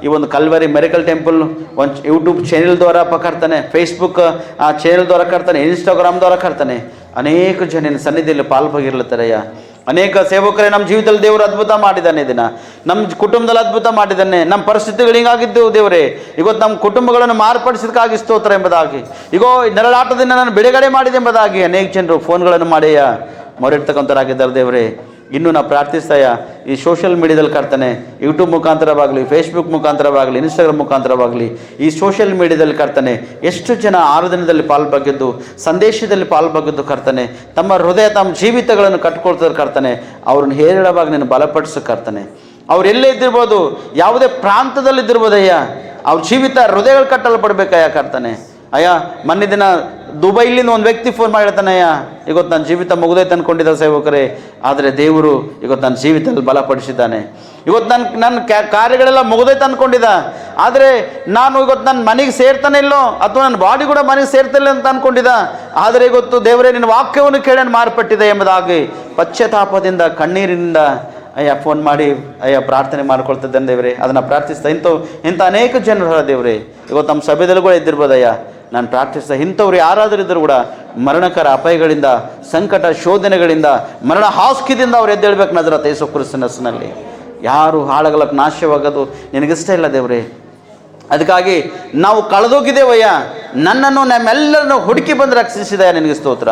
ಈ ಒಂದು ಕಲ್ವರಿ ಮೆರಿಕಲ್ ಟೆಂಪಲ್ ಒಂದು ಯೂಟ್ಯೂಬ್ ಚಾನೆಲ್ ದ್ವಾರ ಕರ್ತಾನೆ, ಫೇಸ್ಬುಕ್ ಆ ಚಾನೆಲ್ ದ್ವಾರ ಕರ್ತಾನೆ, ಇನ್ಸ್ಟಾಗ್ರಾಮ್ ದ್ವಾರ ಕರ್ತಾನೆ. ಅನೇಕ ಜನ ಸನ್ನಿಧಿಯಲ್ಲಿ ಪಾಲ್ಭಾಗಿರ್ಲತ್ತಾರಯ್ಯ. ಅನೇಕ ಸೇವಕರೇ ನಮ್ಮ ಜೀವಿತದಲ್ಲಿ ದೇವರು ಅದ್ಭುತ ಮಾಡಿದ್ದಾನೆ, ದಿನ ನಮ್ಮ ಕುಟುಂಬದಲ್ಲಿ ಅದ್ಭುತ ಮಾಡಿದ್ದಾನೆ. ನಮ್ಮ ಪರಿಸ್ಥಿತಿಗಳು ಹಿಂಗಾಗಿದ್ದೆವು ದೇವರೇ, ಇವತ್ತು ನಮ್ಮ ಕುಟುಂಬಗಳನ್ನು ಮಾರ್ಪಡಿಸಿದಕ್ಕಾಗಿ ಸ್ತೋತ್ರ ಎಂಬುದಾಗಿ, ಈಗೋ ನರಳಾಟದಿಂದ ನಾನು ಬಿಡುಗಡೆ ಮಾಡಿದೆ ಎಂಬುದಾಗಿ ಅನೇಕ ಜನರು ಫೋನ್ಗಳನ್ನು ಮಾಡಿಯ ಮೊರೆಡ್ತಕ್ಕಂಥವರಾಗಿದ್ದಾರೆ ದೇವರೇ. ಇನ್ನೂ ನಾವು ಪ್ರಾರ್ಥಿಸ್ತಾಯ ಈ ಸೋಷಿಯಲ್ ಮೀಡಿಯಾದಲ್ಲಿ ಕರ್ತಾನೆ, ಯೂಟ್ಯೂಬ್ ಮುಖಾಂತರವಾಗಲಿ, ಫೇಸ್ಬುಕ್ ಮುಖಾಂತರವಾಗಲಿ, ಇನ್ಸ್ಟಾಗ್ರಾಮ್ ಮುಖಾಂತರವಾಗಲಿ, ಈ ಸೋಷಿಯಲ್ ಮೀಡಿಯಾದಲ್ಲಿ ಕರ್ತಾನೆ ಎಷ್ಟು ಜನ ಆರಾಧನೆಯಲ್ಲಿ ಪಾಲ್ಭಾಗಿದ್ದು, ಸಂದೇಶದಲ್ಲಿ ಪಾಲ್ಭಾಗಿದ್ದು ಕರ್ತಾನೆ, ತಮ್ಮ ಹೃದಯ ತಮ್ಮ ಜೀವಿತಗಳನ್ನು ಕಟ್ಕೊಳ್ತಾರೆ ಕರ್ತಾನೆ. ಅವ್ರನ್ನ ಹೇರಳವಾಗಿ ನೀನು ಬಲಪಡಿಸು ಕರ್ತಾನೆ. ಅವ್ರು ಎಲ್ಲೇ ಇದ್ದಿರ್ಬೋದು, ಯಾವುದೇ ಪ್ರಾಂತದಲ್ಲಿದ್ದಿರ್ಬೋದಯ್ಯ, ಅವ್ರ ಜೀವಿತ ಹೃದಯಗಳು ಕಟ್ಟಲ್ಪಡ್ಬೇಕಯ್ಯ ಕರ್ತಾನೆ. ಅಯ್ಯ ಮೊನ್ನೆ ದಿನ ದುಬೈಲಿಂದ ಒಂದು ವ್ಯಕ್ತಿ ಫೋನ್ ಮಾಡಿರ್ತಾನಯ್ಯ, ಇವತ್ತು ನನ್ನ ಜೀವಿತ ಮುಗಿದೈತೆ ಅಂದ್ಕೊಂಡಿದ್ದ ಸೇವಕರೇ, ಆದರೆ ದೇವರು ಇವತ್ತು ನನ್ನ ಜೀವಿತದಲ್ಲಿ ಬಲಪಡಿಸಿದ್ದಾನೆ. ಇವತ್ತು ನನ್ನ ಕಾರ್ಯಗಳೆಲ್ಲ ಮುಗಿದೈತೆ ಅಂದ್ಕೊಂಡಿದ್ದ, ಆದರೆ ನಾನು ಇವತ್ತು ನನ್ನ ಮನೆಗೆ ಸೇರ್ತಾನೆ ಇಲ್ಲೋ ಅಥವಾ ನನ್ನ ಬಾಡಿ ಕೂಡ ಮನೆಗೆ ಸೇರ್ತಿಲ್ಲ ಅಂತ ಅಂದ್ಕೊಂಡಿದ್ದ, ಆದರೆ ಇವತ್ತು ದೇವರೇ ನಿನ್ನ ವಾಕ್ಯವನ್ನು ಕೇಳಿ ಮಾರ್ಪಟ್ಟಿದೆ ಎಂಬುದಾಗಿ ಪಶ್ಚಾತ್ತಾಪದಿಂದ ಕಣ್ಣೀರಿನಿಂದ ಅಯ್ಯ ಫೋನ್ ಮಾಡಿ ಅಯ್ಯ ಪ್ರಾರ್ಥನೆ ಮಾಡ್ಕೊಳ್ತಿದ್ದೇನೆ ದೇವರೇ. ಅದನ್ನು ಪ್ರಾರ್ಥಿಸ್ತಾ ಇಂಥ ಅನೇಕ ಜನರು ದೇವರೇ ಇವತ್ತು ನಮ್ಮ ಸಭೆದಲ್ಲಿ ಕೂಡ ಇದ್ದಿರ್ಬೋದಯ್ಯ. ನಾನು ಪ್ರಾರ್ಥಿಸ್ತಾ ಇಂಥವ್ರು ಯಾರಾದರೂ ಇದ್ದರೂ ಕೂಡ ಮರಣಕರ ಅಪಾಯಗಳಿಂದ, ಸಂಕಟ ಶೋಧನೆಗಳಿಂದ, ಮರಣ ಹಾಸ್ಕಿದಿಂದ ಅವ್ರು ಎದ್ದೇಳ್ಬೇಕು ನಜರತ್ ಯೇಸು ಕ್ರಿಸ್ತನ ಹೆಸರಿನಲ್ಲಿ. ಯಾರು ಹಾಳಾಗಲಕ್ಕೆ ನಾಶವಾಗೋದು ನಿನಗಿಷ್ಟ ಇಲ್ಲ ದೇವರೇ. ಅದಕ್ಕಾಗಿ ನಾವು ಕಳೆದೋಗಿದ್ದೇವಯ್ಯ, ನನ್ನನ್ನು ನಮ್ಮೆಲ್ಲರನ್ನು ಹುಡುಕಿ ಬಂದು ರಕ್ಷಿಸಿದೆಯಾ ನಿನಗೆ ಸ್ತೋತ್ರ.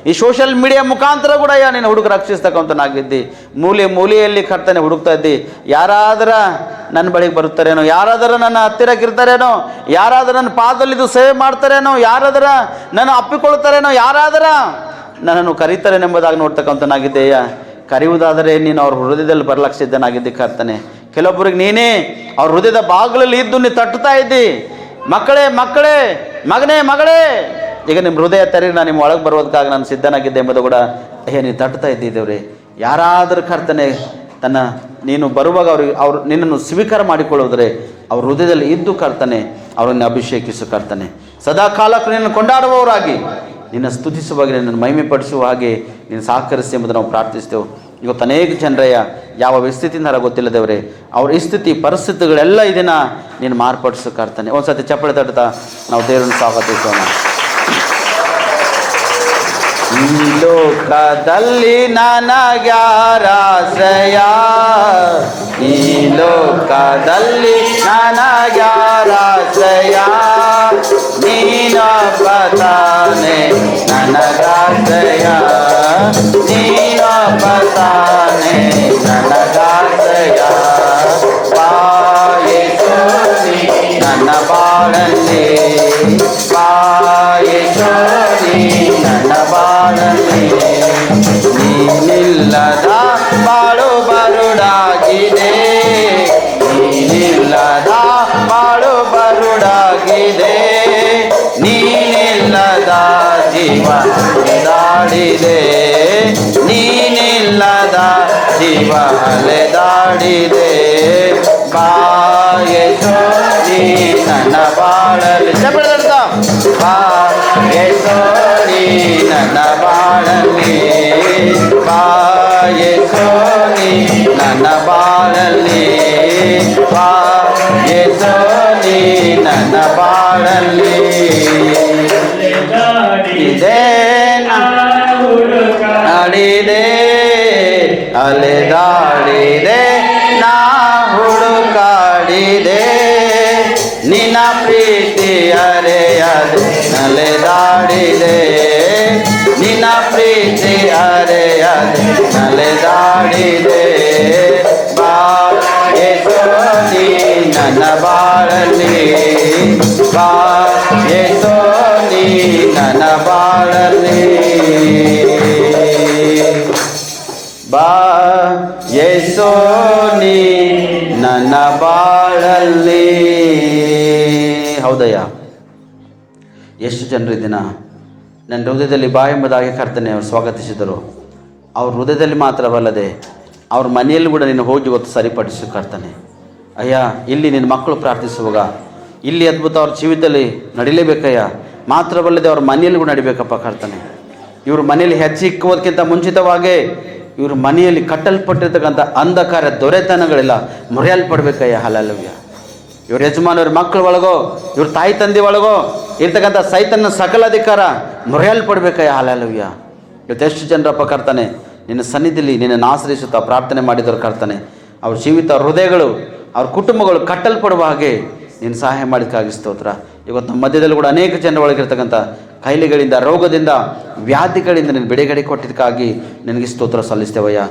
ಈ ಸೋಷಿಯಲ್ ಮೀಡಿಯಾ ಮುಖಾಂತರ ಕೂಡ ನೀನು ಹುಡುಗ ರಕ್ಷಿಸ್ತಕ್ಕಂಥನಾಗಿದ್ದಿ. ಮೂಲೆಯಲ್ಲಿ ಕರ್ತನೆ ಹುಡುಕ್ತಾ ಇದ್ದಿ. ಯಾರಾದರ ನನ್ನ ಬಳಿಗೆ ಬರುತ್ತಾರೇನೋ, ಯಾರಾದರ ನನ್ನ ಹತ್ತಿರಕ್ಕಿರ್ತಾರೇನೋ, ಯಾರಾದರೂ ನನ್ನ ಪಾದದಲ್ಲಿದ್ದು ಸೇವೆ ಮಾಡ್ತಾರೇನೋ, ಯಾರಾದರ ನನ್ನ ಅಪ್ಪಿಕೊಳ್ತಾರೇನೋ, ಯಾರಾದರ ನನ್ನನ್ನು ಕರೀತಾರೇನೆಂಬುದಾಗಿ ನೋಡ್ತಕ್ಕಂಥನಾಗಿದ್ದೆಯಾ. ಕರೆಯುವುದಾದರೆ ನೀನು ಅವ್ರ ಹೃದಯದಲ್ಲಿ ಬರ್ಲಕ್ಕೆ ಸಿದ್ಧನಾಗಿದ್ದಿ ಕರ್ತನೆ. ಕೆಲವೊಬ್ಬರಿಗೆ ನೀನೇ ಅವ್ರ ಹೃದಯದ ಬಾಗಿಲಲ್ಲಿ ಇದ್ದು ನೀನು ತಟ್ಟುತ್ತಾ ಇದ್ದಿ, ಮಕ್ಕಳೇ ಮಕ್ಕಳೇ, ಮಗನೇ ಮಗಳೇ, ಈಗ ನಿಮ್ಮ ಹೃದಯ ತೆರೀರಿ, ನಾನು ನಿಮ್ಮ ಒಳಗೆ ಬರೋದಕ್ಕಾಗಿ ನಾನು ಸಿದ್ಧನಾಗಿದ್ದೆ ಎಂಬುದು ಕೂಡ ನೀನು ತಟ್ಟುತ್ತಾ ಇದ್ದಿದ್ದೇವ್ರಿ. ಯಾರಾದರೂ ಕರ್ತನೆ ನೀನು ಬರುವಾಗ ಅವ್ರು ನಿನ್ನನ್ನು ಸ್ವೀಕಾರ ಮಾಡಿಕೊಳ್ಳುವುದರೆ ಅವ್ರ ಹೃದಯದಲ್ಲಿ ಇದ್ದು ಕರ್ತನೆ ಅವರನ್ನು ಅಭಿಷೇಕಿಸು ಕರ್ತನೆ. ಸದಾ ಕಾಲಕ್ಕೂ ನಿನ್ನನ್ನು ಕೊಂಡಾಡುವವರಾಗಿ, ನಿನ್ನ ಸ್ತುತಿಸುವಾಗ ನಿನ್ನನ್ನು ಮಹಿಮೆ ಪಡಿಸುವ ಹಾಗೆ ನೀನು ಸಹಕರಿಸಿ ಎಂಬುದು ನಾವು ಪ್ರಾರ್ಥಿಸ್ತೇವೆ. ಇವತ್ತು ಅನೇಕ ಜನರಯ್ಯ ಯಾವ ಸ್ಥಿತಿಯಿಂದ ಗೊತ್ತಿಲ್ಲ ದೇವರೇ, ಅವ್ರ ಈ ಸ್ಥಿತಿ ಪರಿಸ್ಥಿತಿಗಳೆಲ್ಲ ಇದನ್ನು ನೀನು ಮಾರ್ಪಡಿಸು ಕರ್ತನೆ. ಒಂದು ಸತಿ ಚಪ್ಪಳೆ ತಟ್ತಾ ನಾವು ದೇವರನ್ನು ಸ್ವಾಗತಿಸೋಣ. ಈ ಲೋಕದಲ್ಲಿ ನನಗ್ಯಾರಾಶ್ರಯ, ಈ ಲೋಕದಲ್ಲಿ ನನಗ್ಯಾರಾಶ್ರಯ, ನೀನೊಬ್ಬತಾನೆ ನನಗಾಶ್ರಯ, ನೀನೊಬ್ಬತಾನೆ ನನಗಾಶ್ರಯ. ಬಾ ಯೇಸು ನೀ ನನ್ನ ಬಾಳಲ್ಲಿ, ಬಾ ಯೇಸು ನೀ ನನ್ನ ಬಾಳಲ್ಲಿ. ನೀನಿಲ್ಲದ ಬಾಳು ಬರುಡಾಗಿದೆ, ನೀನಿಲ್ಲದ ಬಾಳು ಬರುಡಾಗಿದೆ, ನೀನಿಲ್ಲದ ಜೀವ ಅಲೆದಾಡಿದೆ, ನೀನಿಲ್ಲದ ಜೀವ ಅಲೆದಾಡಿದೆ. ಬಾ ಯೇಸು ನೀ ನನ್ನ ಬಾಳಲ್ಲಿ, ಬಾ ಯೇಸು ನೀ ನನ್ನ ಬಾಳಲ್ಲಿ, ಬಾ ಯೇಸು ನೀ ನನ್ನ ಬಾಳಲ್ಲಿ, ಬಾ ಯೇಸು ನೀ ನನ್ನ ಬಾಳಲ್ಲಿ. ಇದೆ ನಾಡಿದೆ ಅಲೆದಾಡಿದೆ, ನಾ ಹುಡುಕಾಡಿದೆ, ನಿನ್ನ ಪ್ರೀತಿ ಅರೆಯದೆ ನಲೆದಾಡಿದೆ, ನಿನ್ನ ಪ್ರೀತಿ ಅರೆಯದೆ ನಲೆದಾಡಿದೆ. ಬಾ ಯೇಸು ನೀ ನನ್ನ ಬಾಳಲ್ಲಿ, ಬಾ ಯೇಸು ನೀ ನನ್ನ ಬಾಳಲ್ಲಿ, ಬಾ ಯೇಸು ನೀ ನನ್ನ ಬಾಳಲ್ಲಿ. ಹೌದಯ್ಯ, ಎಷ್ಟು ಜನರು ದಿನ ನನ್ನ ಹೃದಯದಲ್ಲಿ ಬಾ ಎಂಬುದಾಗಿ ಕರ್ತನೆ ಅವರು ಸ್ವಾಗತಿಸಿದರು. ಅವ್ರ ಹೃದಯದಲ್ಲಿ ಮಾತ್ರವಲ್ಲದೆ ಅವ್ರ ಮನೆಯಲ್ಲಿ ಕೂಡ ನೀನು ಹೋಗಿ ಇವತ್ತು ಸರಿಪಡಿಸಿ ಕರ್ತನೆ. ಅಯ್ಯ, ಇಲ್ಲಿ ನಿನ್ನ ಮಕ್ಕಳು ಪ್ರಾರ್ಥಿಸುವಾಗ ಇಲ್ಲಿ ಅದ್ಭುತ ಅವ್ರ ಜೀವಿತದಲ್ಲಿ ನಡಿಲೇಬೇಕಯ್ಯ. ಮಾತ್ರವಲ್ಲದೆ ಅವ್ರ ಮನೆಯಲ್ಲಿ ಕೂಡ ನಡಿಬೇಕಪ್ಪ ಕರ್ತನೆ. ಇವರು ಮನೆಯಲ್ಲಿ ಹೆಜ್ಜೆ ಇಕ್ಕುವುದಕ್ಕಿಂತ ಮುಂಚಿತವಾಗಿ ಇವ್ರ ಮನೆಯಲ್ಲಿ ಕಟ್ಟಲ್ಪಟ್ಟಿರ್ತಕ್ಕಂಥ ಅಂಧಕಾರ ದೊರೆತನಗಳೆಲ್ಲ ಮುರಿಯಲ್ಪಡ್ಬೇಕಯ್ಯ. ಹಲ್ಲೆಲೂಯಾ. ಇವ್ರ ಯಜಮಾನವ್ರ ಮಕ್ಕಳ ಒಳಗೋ, ಇವ್ರ ತಾಯಿ ತಂದೆ ಒಳಗೋ ಇರ್ತಕ್ಕಂಥ ಸೈತನ್ನ ಸಕಲ ಅಧಿಕಾರ ಮುರಿಯಲ್ಪಡ್ಬೇಕಯ್ಯ. ಹಲ್ಲೆಲೂಯಾ. ಇವತ್ತೆಷ್ಟು ಜನರಪ್ಪ ಕರ್ತಾನೆ ನಿನ್ನ ಸನ್ನಿಧಿಲಿ ನಿನ್ನನ್ನು ಆಶ್ರಯಿಸುತ್ತಾ ಪ್ರಾರ್ಥನೆ ಮಾಡಿದವರು ಕರ್ತಾನೆ, ಅವ್ರ ಜೀವಿತ ಹೃದಯಗಳು ಅವ್ರ ಕುಟುಂಬಗಳು ಕಟ್ಟಲ್ಪಡುವ ಹಾಗೆ ನೀನು ಸಹಾಯ ಮಾಡಿದಕ್ಕಾಗಿ ಸ್ತೋತ್ರ. ಇವತ್ತು ನಮ್ಮ ಮಧ್ಯದಲ್ಲಿ ಕೂಡ ಅನೇಕ ಜನರ ಒಳಗಿರ್ತಕ್ಕಂಥ ಕಾಯಿಲೆಗಳಿಂದ, ರೋಗದಿಂದ, ವ್ಯಾಧಿಗಳಿಂದ ನೀನು ಬಿಡುಗಡೆ ಕೊಟ್ಟಿದ್ದಕ್ಕಾಗಿ ನಿನಗೆ ಸ್ತೋತ್ರ ಸಲ್ಲಿಸ್ತೇವಯ್ಯ.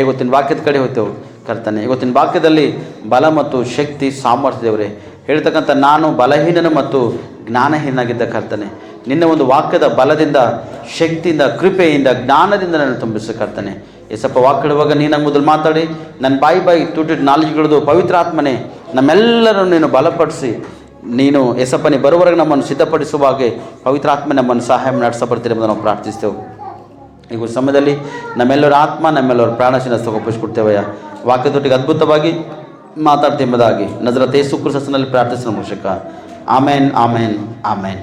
ಇವತ್ತಿನ ವಾಕ್ಯದ ಕಡೆ ಹೋಗ್ತೇವೆ ಕರ್ತಾನೆ. ಇವತ್ತಿನ ವಾಕ್ಯದಲ್ಲಿ ಬಲ ಮತ್ತು ಶಕ್ತಿ, ಸಾಮರ್ಥ್ಯ ದೇವರೇ ಹೇಳ್ತಕ್ಕಂಥ ನಾನು ಬಲಹೀನನು ಮತ್ತು ಜ್ಞಾನಹೀನಾಗಿದ್ದ ಕರ್ತಾನೆ, ನಿನ್ನ ಒಂದು ವಾಕ್ಯದ ಬಲದಿಂದ, ಶಕ್ತಿಯಿಂದ, ಕೃಪೆಯಿಂದ, ಜ್ಞಾನದಿಂದ ನಾನು ತುಂಬಿಸ ಕರ್ತಾನೆ. ಏಸಪ್ಪ ವಾಕ್ಯಡುವಾಗ ನೀನು ಮೊದಲು ಮಾತಾಡಿ ನನ್ನ ಬಾಯಿ ತುಟಿಟ್ಟು ನಾಲ್ಗೆಗಳದು ಪವಿತ್ರಾತ್ಮನೆ ನಮ್ಮೆಲ್ಲರನ್ನು ನೀನು ಬಲಪಡಿಸಿ ನೀನು ಏಸಪ್ಪನೇ ಬರುವವರೆಗೆ ನಮ್ಮನ್ನು ಸಿದ್ಧಪಡಿಸುವ ಹಾಗೆ ಪವಿತ್ರಾತ್ಮ ನಮ್ಮನ್ನು ಸಹಾಯ ನಡೆಸಬರ್ತೀರಿ ಎಂಬುದನ್ನು ನಾವು ಪ್ರಾರ್ಥಿಸ್ತೇವೆ. ಈಗ ಸಮಯದಲ್ಲಿ ನಮ್ಮೆಲ್ಲರ ಆತ್ಮ, ನಮ್ಮೆಲ್ಲರ ಪ್ರಾಣಶೀನ ಒಪ್ಪಿಸ್ಕೊಡ್ತೇವಯ್ಯ. ವಾಕ್ಯದೊಟ್ಟಿಗೆ ಅದ್ಭುತವಾಗಿ ಮಾತಾಡ್ತೀವಿ ಎಂಬುದಾಗಿ ನಜರತ್ ಯೇಸು ಕ್ರಿಸ್ತನಲ್ಲಿ ಪ್ರಾರ್ಥಿಸಿದ ಮೂಲಕ ಆಮೇನ್, ಆಮೇನ್, ಆಮೇನ್.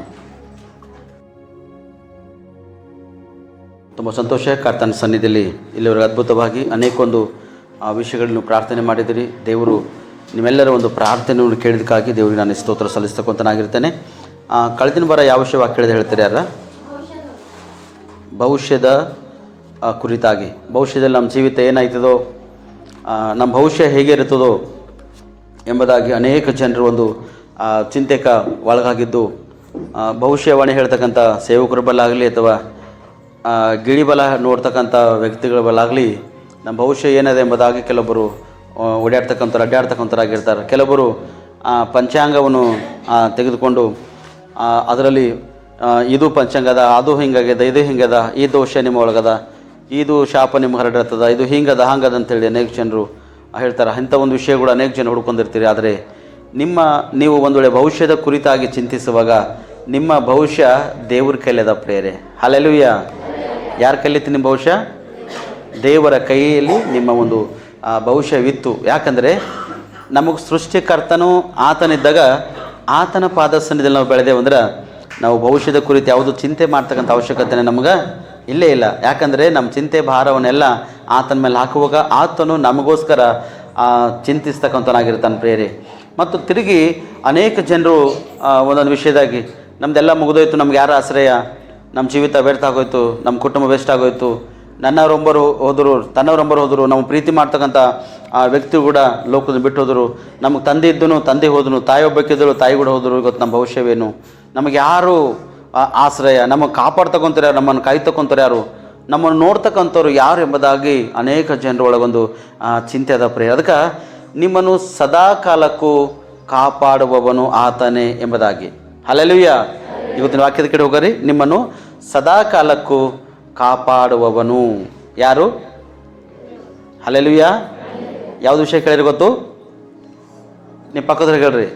ತುಂಬ ಸಂತೋಷ. ಕರ್ತನ ಸನ್ನಿಧಿಯಲ್ಲಿ ಇಲ್ಲಿವರೆಗೆ ಅದ್ಭುತವಾಗಿ ಅನೇಕೊಂದು ವಿಷಯಗಳನ್ನು ಪ್ರಾರ್ಥನೆ ಮಾಡಿದಿರಿ. ದೇವರು ನಿಮ್ಮೆಲ್ಲರ ಒಂದು ಪ್ರಾರ್ಥನೆಯನ್ನು ಕೇಳಿದಕ್ಕಾಗಿ ದೇವರಿಗೆ ನಾನು ಸ್ತೋತ್ರ ಸಲ್ಲಿಸ್ತಕ್ಕಂತನಾಗಿರ್ತೇನೆ. ಕಳೆದಿನ ಬರ ಯಾವ ವಿಷಯ ಕೇಳಿದೆ ಹೇಳ್ತಾರೆ ಯಾರ? ಭವಿಷ್ಯದ ಕುರಿತಾಗಿ, ಭವಿಷ್ಯದಲ್ಲಿ ನಮ್ಮ ಜೀವಿತ ಏನಾಯ್ತದೋ, ನಮ್ಮ ಭವಿಷ್ಯ ಹೇಗೆ ಇರುತ್ತದೋ ಎಂಬುದಾಗಿ ಅನೇಕ ಜನರು ಒಂದು ಚಿಂತೆಕ ಒಳಗಾಗಿದ್ದು, ಭವಿಷ್ಯವಾಣಿ ಹೇಳ್ತಕ್ಕಂಥ ಸೇವಕರ ಬಲ್ಲಾಗಲಿ ಅಥವಾ ಗಿಳಿಬಲ ನೋಡ್ತಕ್ಕಂಥ ವ್ಯಕ್ತಿಗಳ ಬಲ್ಲಾಗಲಿ ನಮ್ಮ ಭವಿಷ್ಯ ಏನಿದೆ ಎಂಬುದಾಗಿ ಕೆಲವೊಬ್ಬರು ಅಡ್ಡಾಡ್ತಕ್ಕಂಥರಾಗಿರ್ತಾರೆ. ಕೆಲವರು ಪಂಚಾಂಗವನ್ನು ತೆಗೆದುಕೊಂಡು ಅದರಲ್ಲಿ ಇದು ಪಂಚಾಂಗದ, ಅದು ಹಿಂಗಾಗ್ಯದ, ಇದು ಹಿಂಗದ, ಈ ದೋಷ ನಿಮ್ಮ ಒಳಗದ, ಇದು ಶಾಪ ನಿಮ್ಗೆ ಹರಡಿರ್ತದ, ಇದು ಹಿಂಗದ ಹಂಗದ ಅಂತೇಳಿ ಅನೇಕ ಜನರು ಹೇಳ್ತಾರೆ. ಇಂಥ ಒಂದು ವಿಷಯ ಕೂಡ ಅನೇಕ ಜನ ಹುಡ್ಕೊಂಡಿರ್ತೀರಿ. ಆದರೆ ನೀವು ಒಂದು ವೇಳೆ ಭವಿಷ್ಯದ ಕುರಿತಾಗಿ ಚಿಂತಿಸುವಾಗ ನಿಮ್ಮ ಭವಿಷ್ಯ ದೇವ್ರ ಕೈಲಿದೆ ಪ್ರೇರೆ. ಹಲ್ಲೆಲೂಯಾ. ಯಾರ ಕೈಲಿತ್ತು ನಿಮ್ಮ ಭವಿಷ್ಯ? ದೇವರ ಕೈಯಲ್ಲಿ ನಿಮ್ಮ ಒಂದು ಭವಿಷ್ಯವಿತ್ತು. ಯಾಕಂದರೆ ನಮಗೆ ಸೃಷ್ಟಿಕರ್ತನೂ ಆತನಿದ್ದಾಗ ಆತನ ಪಾದ ಸನ್ನಿಧಿಯಲ್ಲಿ ನಾವು ಬೆಳೆದೇವಂದ್ರೆ ನಾವು ಭವಿಷ್ಯದ ಕುರಿತು ಯಾವುದು ಚಿಂತೆ ಮಾಡ್ತಕ್ಕಂಥ ಅವಶ್ಯಕತೆ ನಮಗೆ ಇಲ್ಲೇ ಇಲ್ಲ. ಯಾಕಂದರೆ ನಮ್ಮ ಚಿಂತೆ ಭಾರವನ್ನೆಲ್ಲ ಆತನ ಮೇಲೆ ಹಾಕುವಾಗ ಆತನು ನಮಗೋಸ್ಕರ ಚಿಂತಿಸ್ತಕ್ಕಂಥನಾಗಿರ್ತಾನೆ ಪ್ರೇರೆ. ಮತ್ತು ತಿರುಗಿ ಅನೇಕ ಜನರು ಒಂದೊಂದು ವಿಷಯದಾಗಿ ನಮ್ಮದೆಲ್ಲ ಮುಗಿದೋಯ್ತು, ನಮ್ಗೆ ಯಾರ ಆಶ್ರಯ, ನಮ್ಮ ಜೀವಿತ ವ್ಯರ್ಥ ಆಗೋಯ್ತು, ನಮ್ಮ ಕುಟುಂಬ ವೇಸ್ಟ್ ಆಗೋಯ್ತು, ನನ್ನವರೊಬ್ಬರು ಹೋದರು, ನಾವು ಪ್ರೀತಿ ಮಾಡ್ತಕ್ಕಂಥ ವ್ಯಕ್ತಿ ಕೂಡ ಲೋಕದ ಬಿಟ್ಟು ಹೋದರು, ನಮಗೆ ತಂದೆ ಇದ್ದನು ತಂದೆ ಹೋದನು, ತಾಯಿ ಒಬ್ಬಕ್ಕಿದ್ದಳು ತಾಯಿ ಕೂಡ ಹೋದರು, ಇವತ್ತು ನಮ್ಮ ಭವಿಷ್ಯವೇನು, ನಮಗೆ ಯಾರು ಆಶ್ರಯ, ನಮಗೆ ಕಾಪಾಡ್ತಕ್ಕಂಥವ್ರು ಯಾರು, ನಮ್ಮನ್ನು ಕಾಯ್ತಕ್ಕಂಥವ್ರು ಯಾರು, ನಮ್ಮನ್ನು ನೋಡ್ತಕ್ಕಂಥವ್ರು ಯಾರು ಎಂಬುದಾಗಿ ಅನೇಕ ಜನರ ಒಳಗೊಂದು ಚಿಂತೆ ಅದ ಪ್ರಿಯ. ಅದಕ್ಕೆ ನಿಮ್ಮನ್ನು ಸದಾ ಕಾಲಕ್ಕೂ ಕಾಪಾಡುವವನು ಆತನೇ ಎಂಬುದಾಗಿ. ಹಲ್ಲೆಲೂಯಾ. ಇವತ್ತಿನ ವಾಕ್ಯದ ಕಡೆ ಹೋಗರಿ. ನಿಮ್ಮನ್ನು ಸದಾ ಕಾಲಕ್ಕೂ ಕಾಪಾಡುವವನು ಯಾರು? ಹಲ್ಲೆಲೂಯಾ. ಯಾವುದು ವಿಷಯ ಕೇಳಿರಿ ಗೊತ್ತು? ನಿಮ್ಮ ಪಕ್ಕದ್ರಾಗ ಹೇಳ್ರಿ,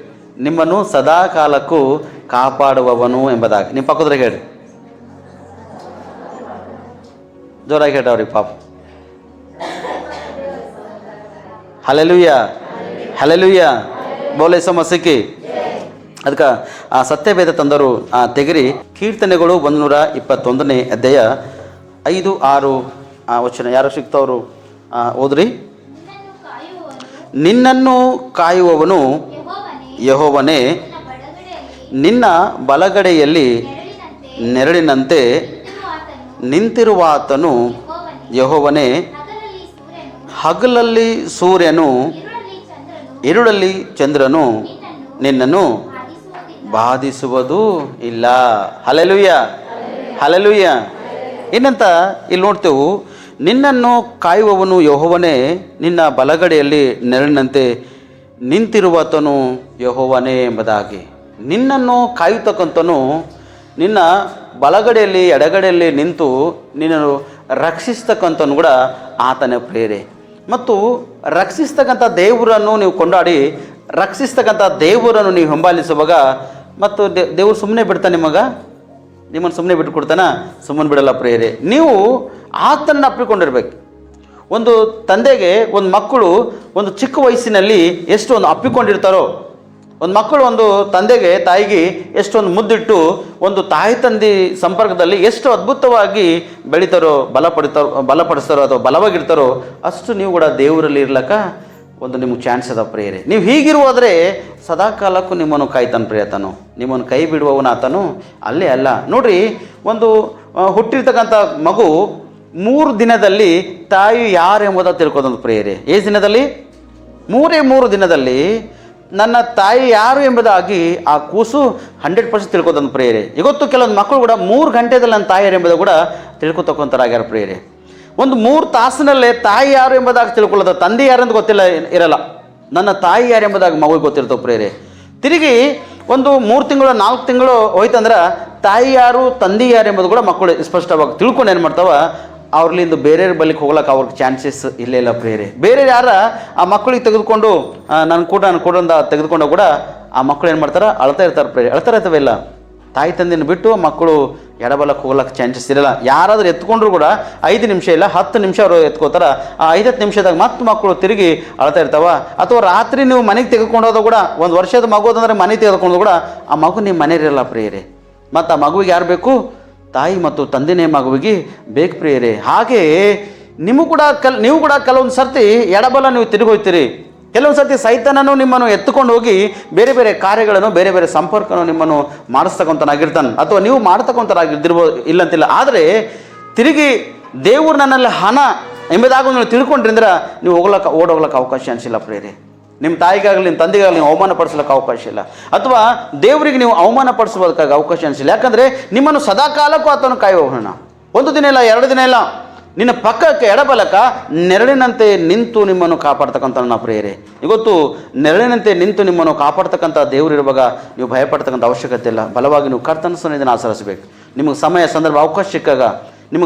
ನಿಮ್ಮನ್ನು ಸದಾ ಕಾಲಕ್ಕೂ ಕಾಪಾಡುವವನು ಎಂಬುದಾಗಿ. ನಿಮ್ಮ ಪಕ್ಕದ್ರಾಗ ಹೇಳ್ರಿ, ಜೋರಾಗಿ ಹೇಳ್ರಿ ಅವ್ರಿಗೆ ಪಾಪ. ಹಲ್ಲೆಲೂಯಾ, ಹಲ್ಲೆಲೂಯಾ, ಬೋಲೆ ಸಮಸ್ಯೆಗೆ. ಅದಕ್ಕೆ ಆ ಸತ್ಯವೇದ ತಂದರು ತೆಗಿರಿ. ಕೀರ್ತನೆಗಳು 121ನೇ ಅಧ್ಯಾಯ 5, 6 ವಚನ. ಯಾರು ಸಿಗ್ತವ್ರು ಓದ್ರಿ. ನಿನ್ನನ್ನು ಕಾಯುವವನು ಯೆಹೋವನೇ, ನಿನ್ನ ಬಲಗಡೆಯಲ್ಲಿ ನೆರಳಿನಂತೆ ನಿಂತಿರುವಾತನು ಯೆಹೋವನೇ. ಹಗಲಲ್ಲಿ ಸೂರ್ಯನು, ಇರುಳಲ್ಲಿ ಚಂದ್ರನು ನಿನ್ನನ್ನು ಬಾಧಿಸುವುದು ಇಲ್ಲ. Hallelujah, hallelujah. ಏನಂತ ಇಲ್ಲಿ ನೋಡ್ತೇವೆ, ನಿನ್ನನ್ನು ಕಾಯುವವನು ಯೆಹೋವನೇ, ನಿನ್ನ ಬಲಗಡೆಯಲ್ಲಿ ನೆರಳಿನಂತೆ ನಿಂತಿರುವತನು ಯೆಹೋವನೇ ಎಂಬುದಾಗಿ. ನಿನ್ನನ್ನು ಕಾಯುತ್ತಕ್ಕಂಥನು ನಿನ್ನ ಬಲಗಡೆಯಲ್ಲಿ ಎಡಗಡೆಯಲ್ಲಿ ನಿಂತು ನಿನ್ನನ್ನು ರಕ್ಷಿಸ್ತಕ್ಕಂಥನು ಕೂಡ ಆತನ ಪ್ರೇರೆ. ಮತ್ತು ರಕ್ಷಿಸ್ತಕ್ಕಂಥ ದೇವರನ್ನು ನೀವು ಕೊಂಡಾಡಿ ರಕ್ಷಿಸ್ತಕ್ಕಂಥ ದೇವರನ್ನು ನೀವು ಹಿಂಬಾಲಿಸುವಾಗ ಮತ್ತು ದೇವರು ಸುಮ್ಮನೆ ಬಿಡ್ತಾನೆ ನಿಮ್ಮನ್ನು ಸುಮ್ಮನೆ ಬಿಟ್ಟು ಕೊಡ್ತಾನ? ಸುಮ್ಮನೆ ಬಿಡಲ್ಲ ಪ್ರೇರೆ. ನೀವು ಆತನನ್ನು ಅಪ್ಪಿಕೊಂಡಿರ್ಬೇಕು. ಒಂದು ತಂದೆಗೆ ಒಂದು ಮಕ್ಕಳು ಒಂದು ಚಿಕ್ಕ ವಯಸ್ಸಿನಲ್ಲಿ ಎಷ್ಟು ಒಂದು ಅಪ್ಪಿಕೊಂಡಿರ್ತಾರೋ ಒಂದು ಮಕ್ಕಳು ಒಂದು ತಂದೆಗೆ ತಾಯಿಗೆ ಎಷ್ಟೊಂದು ಮುದ್ದಿಟ್ಟು ಒಂದು ತಾಯಿ ತಂದೆ ಸಂಪರ್ಕದಲ್ಲಿ ಎಷ್ಟು ಅದ್ಭುತವಾಗಿ ಬೆಳಿತಾರೋ ಬಲಪಡಿಸ್ತಾರೋ ಅಥವಾ ಬಲವಾಗಿರ್ತಾರೋ ಅಷ್ಟು ನೀವು ಕೂಡ ದೇವರಲ್ಲಿ ಇರ್ಲಕ್ಕ ಒಂದು ನಿಮ್ಗೆ ಚಾನ್ಸ್ ಅದ ಪ್ರಿಯರೇ. ನೀವು ಹೀಗಿರುವಾದರೆ ಸದಾಕಾಲಕ್ಕೂ ನಿಮ್ಮನ್ನು ಕಾಯ್ತಾನೆ ಪ್ರಿಯತನು, ನಿಮ್ಮನ್ನು ಕೈ ಬಿಡುವವನ ಆತನು ಅಲ್ಲೇ ಅಲ್ಲ. ನೋಡ್ರಿ, ಒಂದು ಹುಟ್ಟಿರ್ತಕ್ಕಂಥ ಮಗು 3 ದಿನದಲ್ಲಿ ತಾಯಿ ಯಾರು ಎಂಬುದನ್ನು ತಿಳ್ಕೋದಂತ ಪ್ರಿಯರೇ. ಎಷ್ಟು ದಿನದಲ್ಲಿ? 3 ದಿನದಲ್ಲಿ ನನ್ನ ತಾಯಿ ಯಾರು ಎಂಬುದಾಗಿ ಆ ಕೂಸು 100% ತಿಳ್ಕೋದಂತ ಪ್ರಿಯರೇ. ಇವತ್ತು ಕೆಲವೊಂದು ಮಕ್ಕಳು ಕೂಡ 3 ಗಂಟೆದಲ್ಲಿ ನನ್ನ ತಾಯಿ ಯಾರು ಎಂಬುದು ಕೂಡ ತಿಳ್ಕೊತಕ್ಕಂಥರಾಗ್ಯಾರ ಪ್ರಿಯರೇ. ಒಂದು 3 ತಾಸಿನಲ್ಲೇ ತಾಯಿ ಯಾರು ಎಂಬುದಾಗಿ ತಿಳ್ಕೊಳ್ಳೋದು, ತಂದೆ ಯಾರು ಅಂತ ಗೊತ್ತಿಲ್ಲ ಇರಲ್ಲ, ನನ್ನ ತಾಯಿ ಯಾರು ಎಂಬುದಾಗಿ ಮಗುವಿಗೆ ಗೊತ್ತಿರ್ತವೆ ಪ್ರಿಯರೇ. ತಿರುಗಿ ಒಂದು 3 ತಿಂಗಳು 4 ತಿಂಗಳು ಹೋಯ್ತಂದ್ರೆ ತಾಯಿ ಯಾರು ತಂದೆ ಯಾರು ಎಂಬುದು ಕೂಡ ಮಕ್ಕಳು ಸ್ಪಷ್ಟವಾಗಿ ತಿಳ್ಕೊಂಡು ಏನು ಮಾಡ್ತಾವ, ಅವ್ರಲ್ಲಿಂದ ಬೇರೆಯವ್ರ ಬಳಿಗೆ ಹೋಗ್ಲಕ್ಕೆ ಅವ್ರಿಗೆ ಚಾನ್ಸಸ್ ಇಲ್ಲ ಪ್ರಿಯರೇ. ಬೇರೆ ಯಾರ ಆ ಮಕ್ಕಳಿಗೆ ತೆಗೆದುಕೊಂಡು ನನ್ನ ಕೂಡ ತೆಗೆದುಕೊಂಡು ಕೂಡ ಆ ಮಕ್ಕಳು ಏನು ಮಾಡ್ತಾರೆ, ಅಳ್ತಾ ಇರ್ತಾರೆ ಪ್ರಿಯರೇ. ಅಳ್ತಾ ಇರ್ತವೆ ಇಲ್ಲ, ತಾಯಿ ತಂದೆನ ಬಿಟ್ಟು ಮಕ್ಕಳು ಎಡಬಲಕ್ಕೆ ಹೋಗ್ಲಕ್ಕೆ ಚಾನ್ಸಸ್ ಇರಲ್ಲ. ಯಾರಾದರೂ ಎತ್ಕೊಂಡ್ರು ಕೂಡ 5 ನಿಮಿಷ ಇಲ್ಲ 10 ನಿಮಿಷ ಅವರು ಎತ್ಕೋತಾರೆ. ಆ 5 ನಿಮಿಷದಾಗ ಮತ್ತೆ ಮಕ್ಕಳು ತಿರುಗಿ ಅಳ್ತಾ ಇರ್ತಾವ. ಅಥವಾ ರಾತ್ರಿ ನೀವು ಮನೆಗೆ ತೆಗೆದುಕೊಂಡು ಹೋದ ಕೂಡ, ಒಂದು ವರ್ಷದ ಮಗು ಅದಂದ್ರೆ ಮನೆಗೆ ತೆಗೆದುಕೊಂಡು ಕೂಡ ಆ ಮಗು ನಿಮ್ಮ ಮನೆಯಲ್ಲಿರಲ್ಲ ಪ್ರಿಯರೇ. ಮತ್ತು ಆ ಮಗುವಿಗೆ ಯಾರು ಬೇಕು? ತಾಯಿ ಮತ್ತು ತಂದೆನೇ ಮಗುವಿಗೆ ಬೇಕು ಪ್ರಿಯರೇ. ಹಾಗೆ ನೀವು ಕೂಡ ಕೆಲವೊಂದು ಸರ್ತಿ ಎಡಬಲ ನೀವು ತಿರುಗಿ ಹೋಗ್ತೀರಿ. ಕೆಲವೊಂದು ಸರ್ತಿ ಸೈತಾನನು ನಿಮ್ಮನ್ನು ಎತ್ತುಕೊಂಡು ಹೋಗಿ ಬೇರೆ ಬೇರೆ ಕಾರ್ಯಗಳನ್ನು ಬೇರೆ ಬೇರೆ ಸಂಪರ್ಕವನ್ನು ನಿಮ್ಮನ್ನು ಮಾಡಿಸ್ತಕ್ಕಂಥನಾಗಿರ್ತಾನೆ, ಅಥವಾ ನೀವು ಮಾಡ್ತಕ್ಕಂಥರಾಗಿರ್ಬೋದು, ಇಲ್ಲಂತಿಲ್ಲ. ಆದರೆ ತಿರುಗಿ ದೇವರು ನನ್ನಲ್ಲಿ ಹಣ ಎಂಬುದಾಗಿ ನೀವು ತಿಳ್ಕೊಂಡ್ರಿಂದ ನೀವು ಓಡೋಗ್ಲಕ್ಕೆ ಅವಕಾಶ ಅನಿಸಿಲ್ಲ ಪ್ರಿಯರೇ. ನಿಮ್ಮ ತಾಯಿಗಾಗಲಿ ನಿಮ್ಮ ತಂದೆಗಾಗಲಿ ನೀವು ಅವಮಾನ ಪಡಿಸ್ಲಿಕ್ಕೆ ಅವಕಾಶ ಇಲ್ಲ, ಅಥವಾ ದೇವರಿಗೆ ನೀವು ಅವಮಾನ ಪಡಿಸೋದಕ್ಕಾಗಿ ಅವಕಾಶ ಅನಿಸಿಲ್ಲ. ಯಾಕಂದರೆ ನಿಮ್ಮನ್ನು ಸದಾಕಾಲಕ್ಕೂ ಆತನು ಕಾಯುವವನ. 1 ದಿನ ಇಲ್ಲ 2 ದಿನ ಇಲ್ಲ, ನಿನ್ನ ಪಕ್ಕಕ್ಕೆ ಎಡಬಲಕ ನೆರಳಿನಂತೆ ನಿಂತು ನಿಮ್ಮನ್ನು ಕಾಪಾಡ್ತಕ್ಕಂಥ ನನ್ನ ಪ್ರಿಯರೇ. ಇವತ್ತು ನೆರಳಿನಂತೆ ನಿಂತು ನಿಮ್ಮನ್ನು ಕಾಪಾಡ್ತಕ್ಕಂಥ ದೇವರು ಇರುವಾಗ ನೀವು ಭಯಪಡ್ತಕ್ಕಂಥ ಅವಶ್ಯಕತೆ ಇಲ್ಲ. ಬಲವಾಗಿ ನೀವು ಕರ್ತನ ಸನ್ನಿಧಿಯನ್ನು ಆಚರಿಸಬೇಕು. ನಿಮಗೆ ಸಮಯ ಸಂದರ್ಭ ಅವಕಾಶ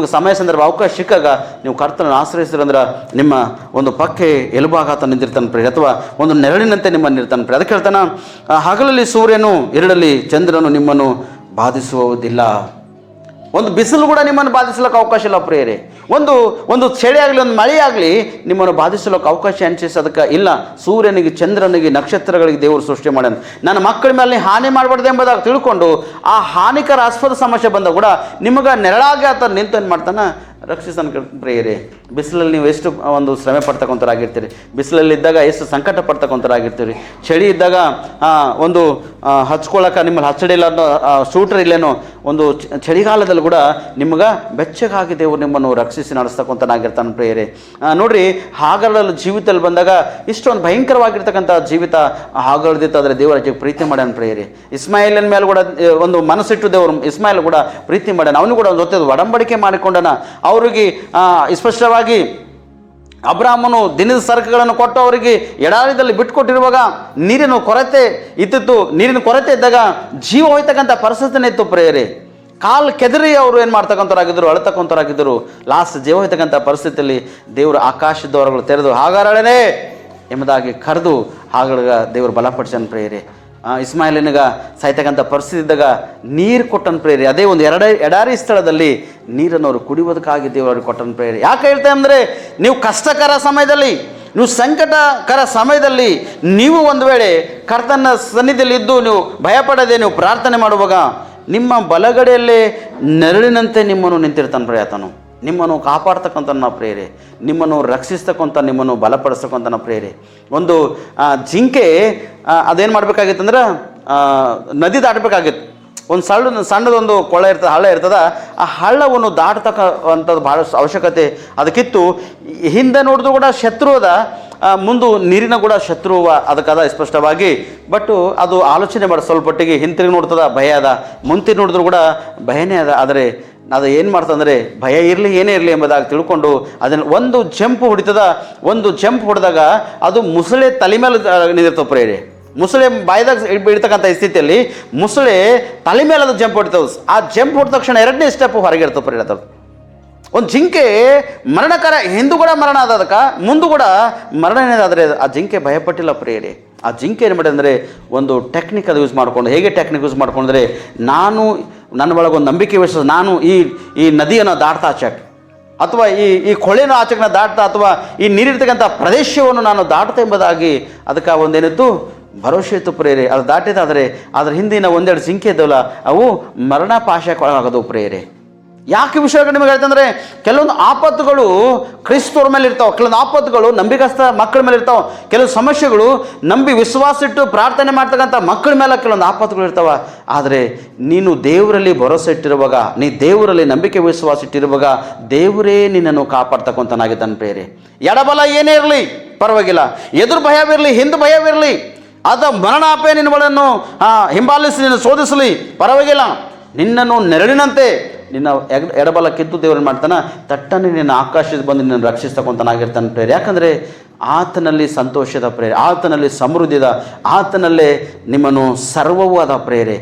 ಸಿಕ್ಕಾಗ ನೀವು ಕರ್ತನನ್ನು ಆಶ್ರಯಿಸಿದ್ರಂದ್ರೆ ನಿಮ್ಮ ಒಂದು ಪಕ್ಕೆ ಎಲುಬಾಗಾತ ನಿಂತಿರ್ತಾನೆ ಪ್ರಿಯ, ಅಥವಾ ಒಂದು ನೆರಳಿನಂತೆ ನಿಮ್ಮನ್ನು ನಿರ್ತಾನೆ ಪ್ರಿಯ. ಅದಕ್ಕೆ ಹೇಳ್ತಾನೆ, ಹಗಲಲ್ಲಿ ಸೂರ್ಯನು ಇರಳಲ್ಲಿ ಚಂದ್ರನು ನಿಮ್ಮನ್ನು ಬಾಧಿಸುವುದಿಲ್ಲ. ಒಂದು ಬಿಸಿಲು ಕೂಡ ನಿಮ್ಮನ್ನು ಬಾಧಿಸಲಿಕ್ಕೆ ಅವಕಾಶ ಇಲ್ಲ ಪ್ರಿಯರೇ. ಒಂದು ಚಳಿ ಆಗಲಿ ಒಂದು ಮಳೆ ಆಗಲಿ ನಿಮ್ಮನ್ನು ಬಾಧಿಸಲಿಕ್ಕೆ ಅವಕಾಶ ಅನಿಸೋದಕ್ಕೆ ಇಲ್ಲ. ಸೂರ್ಯನಿಗೆ ಚಂದ್ರನಿಗೆ ನಕ್ಷತ್ರಗಳಿಗೆ ದೇವರು ಸೃಷ್ಟಿ ಮಾಡ್ಯಾನ. ನನ್ನ ಮಕ್ಕಳ ಮೇಲೆ ಹಾನಿ ಮಾಡಬಾರ್ದು ಎಂಬುದಾಗಿ ತಿಳ್ಕೊಂಡು ಆ ಹಾನಿಕರ ಆಸ್ಪದ ಸಮಸ್ಯೆ ಬಂದಾಗ ಕೂಡ ನಿಮಗೆ ನೆರಳಾಗಿ ಆತ ನಿಂತು ಏನು ಮಾಡ್ತಾನೆ, ರಕ್ಷಿಸನ ಪ್ರಿಯರೇ. ಬಿಸಿಲಲ್ಲಿ ನೀವು ಎಷ್ಟು ಒಂದು ಶ್ರಮೆ ಪಡ್ತಕ್ಕಂಥರಾಗಿರ್ತೀರಿ, ಬಿಸಿಲಲ್ಲಿದ್ದಾಗ ಎಷ್ಟು ಸಂಕಟ ಪಡ್ತಕ್ಕಂಥರಾಗಿರ್ತೀರಿ. ಚಳಿ ಇದ್ದಾಗ ಒಂದು ಹಚ್ಕೊಳ್ಳೋಕೆ ನಿಮ್ಮಲ್ಲಿ ಹಚ್ಚಡಿ ಇಲ್ಲ ಅನ್ನೋ ಸೂಟ್ರ್ ಇಲ್ಲೇನೋ, ಒಂದು ಚಳಿಗಾಲದಲ್ಲಿ ಕೂಡ ನಿಮ್ಗೆ ಬೆಚ್ಚಗಾಗಿ ದೇವರು ನಿಮ್ಮನ್ನು ರಕ್ಷಿಸಿ ನಡೆಸ್ತಕ್ಕಂಥನಾಗಿರ್ತಾನೆ ಪ್ರಿಯರೇ. ನೋಡಿರಿ, ಹಾಗಾರದಲ್ಲಿ ಜೀವಿತದಲ್ಲಿ ಬಂದಾಗ ಇಷ್ಟೊಂದು ಭಯಂಕರವಾಗಿರ್ತಕ್ಕಂಥ ಜೀವಿತ ಹಾಗಾಡ್ದಿತ್ತು, ಆದರೆ ದೇವರ ಪ್ರೀತಿ ಮಾಡ್ಯಾನ ಪ್ರಿಯರೇ. ಇಸ್ಮಾಯಿಲನ ಮೇಲೆ ಕೂಡ ಒಂದು ಮನಸ್ಸಿಟ್ಟು ದೇವರು ಇಸ್ಮಾಯಿಲ್ ಕೂಡ ಪ್ರೀತಿ ಮಾಡ್ಯಾನ. ಅವನು ಕೂಡ ಒಂದು ಜೊತೆ ಒಡಂಬಡಿಕೆ ಮಾಡಿಕೊಂಡನ. ಅವರಿಗೆ ಸ್ಪಷ್ಟವಾಗಿ ಅಬ್ರಾಮನು ದಿನದ ಸರಕುಗಳನ್ನು ಕೊಟ್ಟು ಅವರಿಗೆ ಎಡಾರಿದಲ್ಲಿ ಬಿಟ್ಟುಕೊಟ್ಟಿರುವಾಗ ನೀರಿನ ಕೊರತೆ ಇತ್ತಿತ್ತು. ನೀರಿನ ಕೊರತೆ ಇದ್ದಾಗ ಜೀವ ಹೋಯ್ತಕ್ಕಂಥ ಪರಿಸ್ಥಿತಿನೇ ಇತ್ತು ಪ್ರಿಯರೇ. ಕಾಲು ಕೆದರಿ ಅವರು ಏನು ಮಾಡ್ತಕ್ಕಂಥವ್ರಾಗಿದ್ದರು, ಅಳತಕ್ಕಂಥವ್ರಾಗಿದ್ದರು. ಲಾಸ್ಟ್ ಜೀವ ಹೋಯ್ತಕ್ಕಂಥ ಪರಿಸ್ಥಿತಿಯಲ್ಲಿ ದೇವರು ಆಕಾಶದ ದ್ವಾರಗಳು ತೆರೆದು ಹಾಗಾರಳನೇ ಎಂಬುದಾಗಿ ಕರೆದು ಹಾಗಳಿಗೆ ದೇವರು ಬಲಪಡಿಸನ್ ಪ್ರಿಯರೇ. ಇಸ್ಮಾಯಿಲನಿಗೆ ಸಾಯ್ತಕ್ಕಂಥ ಪರಿಸ್ಥಿತಿ ಇದ್ದಾಗ ನೀರು ಕೊಟ್ಟನ ಪ್ರೇರಿ. ಅದೇ ಒಂದು ಎಡಾರಿ ಸ್ಥಳದಲ್ಲಿ ನೀರನ್ನು ಅವರು ಕುಡಿಯೋದಕ್ಕಾಗಿ ದೇವರು ಅವ್ರಿಗೆ ಕೊಟ್ಟನ ಪ್ರೇರಿ. ಯಾಕೆ ಹೇಳ್ತೇವೆ ಅಂದರೆ, ನೀವು ಕಷ್ಟಕರ ಸಮಯದಲ್ಲಿ, ನೀವು ಸಂಕಟಕರ ಸಮಯದಲ್ಲಿ ನೀವು ಒಂದು ವೇಳೆ ಕರ್ತನ ಸನ್ನಿಧಿಯಲ್ಲಿ ಇದ್ದು ನೀವು ಭಯಪಡದೆ ನೀವು ಪ್ರಾರ್ಥನೆ ಮಾಡುವಾಗ ನಿಮ್ಮ ಬಲಗಡೆಯಲ್ಲೇ ನೆರಳಿನಂತೆ ನಿಮ್ಮನ್ನು ನಿಂತಿರ್ತಾನೆ ಪ್ರಿಯಾತನು. ನಿಮ್ಮನ್ನು ಕಾಪಾಡ್ತಕ್ಕಂಥ ಪ್ರೇರೆ, ನಿಮ್ಮನ್ನು ರಕ್ಷಿಸ್ತಕ್ಕಂಥ, ನಿಮ್ಮನ್ನು ಬಲಪಡಿಸ್ತಕ್ಕಂಥ ಪ್ರೇರೆ. ಒಂದು ಜಿಂಕೆ ಅದೇನು ಮಾಡಬೇಕಾಗಿತ್ತು ಅಂದ್ರೆ ನದಿ ದಾಟಬೇಕಾಗಿತ್ತು. ಒಂದು ಸಣ್ಣದೊಂದು ಕೊಳ ಇರ್ತದೆ, ಹಳ್ಳ ಇರ್ತದೆ. ಆ ಹಳ್ಳವನ್ನು ದಾಟತಕ್ಕಂಥದ್ದು ಭಾಳ ಅವಶ್ಯಕತೆ ಅದಕ್ಕಿತ್ತು. ಹಿಂದೆ ನೋಡಿದ್ರು ಕೂಡ ಶತ್ರು ಅದ, ಮುಂದೆ ನೀರಿನ ಕೂಡ ಶತ್ರು ಅದಕ್ಕದ ಸ್ಪಷ್ಟವಾಗಿ. ಬಟ್ ಅದು ಆಲೋಚನೆ ಮಾಡಿ ಸ್ವಲ್ಪಟ್ಟಿಗೆ ಹಿಂತಿರುಗಿ ನೋಡ್ತದ ಭಯ ಅದ, ಮುಂದೆ ನೋಡಿದ್ರು ಕೂಡ ಭಯನೇ ಅದ. ಆದರೆ ಅದು ಏನು ಮಾಡ್ತಂದರೆ ಭಯ ಇರಲಿ ಏನೇ ಇರಲಿ ಎಂಬುದಾಗಿ ತಿಳ್ಕೊಂಡು ಅದನ್ನು ಒಂದು ಜಂಪ್ ಹೊಡಿತದ. ಒಂದು ಜಂಪ್ ಹೊಡೆದಾಗ ಅದು ಮುಸಳೆ ತಲೆ ಮೇಲೆ ನಿಂದಿರ್ತವೆ ಪ್ರೇರೆ. ಮುಸಳೆ ಬಾಯ್ದಾಗ ಇಡ್ತಕ್ಕಂಥ ಸ್ಥಿತಿಯಲ್ಲಿ ಮುಸಳೆ ತಲೆ ಮೇಲೆ ಅದು ಜಂಪ್ ಹೊಡಿತವೆ. ಆ ಜಂಪ್ ಹೊಡೆದ ತಕ್ಷಣ 2ನೇ ಸ್ಟೆಪ್ ಹೊರಗೆ ಇರ್ತವೆ ಪ್ರೇರೆ. ಅದು ಒಂದು ಜಿಂಕೆ ಮರಣಕರ, ಹಿಂದೂ ಕೂಡ ಮರಣ ಆದ, ಅದಕ್ಕೆ ಮುಂದೆ ಕೂಡ ಮರಣ ಏನಾದರೆ ಆ ಜಿಂಕೆ ಭಯಪಟ್ಟಿಲ್ಲ ಪ್ರೇರೆ. ಆ ಜಿಂಕೆ ಏನು ಮಾಡಿ ಅಂದರೆ ಒಂದು ಟೆಕ್ನಿಕ್ ಅದು ಯೂಸ್ ಮಾಡಿಕೊಂಡು, ಹೇಗೆ ಟೆಕ್ನಿಕ್ ಯೂಸ್ ಮಾಡ್ಕೊಂಡ್ರೆ, ನಾನು ನನ್ನ ಒಳಗೊಂದು ನಂಬಿಕೆ ವಿಶ್ವಾಸ, ನಾನು ಈ ನದಿಯನ್ನು ದಾಟ್ತಾ ಆಚೆಕ್, ಅಥವಾ ಈ ಕೊಳೆನ ಆಚೆಗೆ ದಾಟ್ತಾ, ಅಥವಾ ಈ ನೀರಿರ್ತಕ್ಕಂಥ ಪ್ರದೇಶವನ್ನು ನಾನು ದಾಟ್ತಾ ಎಂಬುದಾಗಿ ಅದಕ್ಕೆ ಒಂದೇನಿತ್ತು, ಭರವಸೆ ಇತ್ತು ಪ್ರೇರೆ. ಅದು ದಾಟಿದಾದರೆ ಅದರ ಹಿಂದಿನ ಒಂದೆರಡು ಜಿಂಕೆ ಇದ್ದವಲ್ಲ, ಅವು ಮರಣಪಾಶಕ್ಕೆ ಒಳಗಾಗೋದು ಪ್ರೇರೆ. ಯಾಕೆ ವಿಷಯಗಳು ನಿಮಗೆ ಹೇಳ್ತಂದರೆ, ಕೆಲವೊಂದು ಆಪತ್ತುಗಳು ಕ್ರಿಸ್ತವ್ರ ಮೇಲೆ ಇರ್ತಾವೆ, ಕೆಲವೊಂದು ಆಪತ್ತುಗಳು ನಂಬಿಕಸ್ಥ ಮಕ್ಕಳ ಮೇಲೆ ಇರ್ತಾವೆ, ಕೆಲವು ಸಮಸ್ಯೆಗಳು ನಂಬಿ ವಿಶ್ವಾಸ ಇಟ್ಟು ಪ್ರಾರ್ಥನೆ ಮಾಡ್ತಕ್ಕಂಥ ಮಕ್ಕಳ ಮೇಲೆ ಕೆಲವೊಂದು ಆಪತ್ತುಗಳು ಇರ್ತಾವೆ. ಆದರೆ ನೀನು ದೇವರಲ್ಲಿ ಭರವಸೆ ಇಟ್ಟಿರುವಾಗ, ನೀ ದೇವರಲ್ಲಿ ನಂಬಿಕೆ ವಿಶ್ವಾಸ ಇಟ್ಟಿರುವಾಗ ದೇವರೇ ನಿನ್ನನ್ನು ಕಾಪಾಡ್ತಕ್ಕಂಥನಾಗಿದ್ದಾನೆ ಪ್ರೇರೆ. ಎಡಬಲ ಏನೇ ಇರಲಿ ಪರವಾಗಿಲ್ಲ, ಎದುರು ಭಯವಿರಲಿ, ಹಿಂದೆ ಭಯವಿರಲಿ, ಅದ ಮರಣಾಪೆ ನಿನ್ನಗಳನ್ನು ಹಿಂಬಾಲಿಸಿ ನಿನ್ನ ಶೋಧಿಸಲಿ ಪರವಾಗಿಲ್ಲ, ನಿನ್ನನ್ನು ನೆರಳಿನಂತೆ ನಿನ್ನ ಎಡಬಲ ಕಿತ್ತು ದೇವರು ಮಾಡ್ತಾನೆ, ತಟ್ಟನೆ ನಿನ್ನ ಆಕಾಶದ ಬಂದು ನಿನ್ನನ್ನು ರಕ್ಷಿಸ್ತಕ್ಕಂಥನಾಗಿರ್ತಾನೆ ಪ್ರೇರೆ. ಯಾಕಂದರೆ ಆತನಲ್ಲಿ ಸಂತೋಷದ ಪ್ರೇರೆ, ಆತನಲ್ಲಿ ಸಮೃದ್ಧಿದ, ಆತನಲ್ಲೇ ನಿಮ್ಮನ್ನು ಸರ್ವವೂ ಅದ ಪ್ರೇರೆ.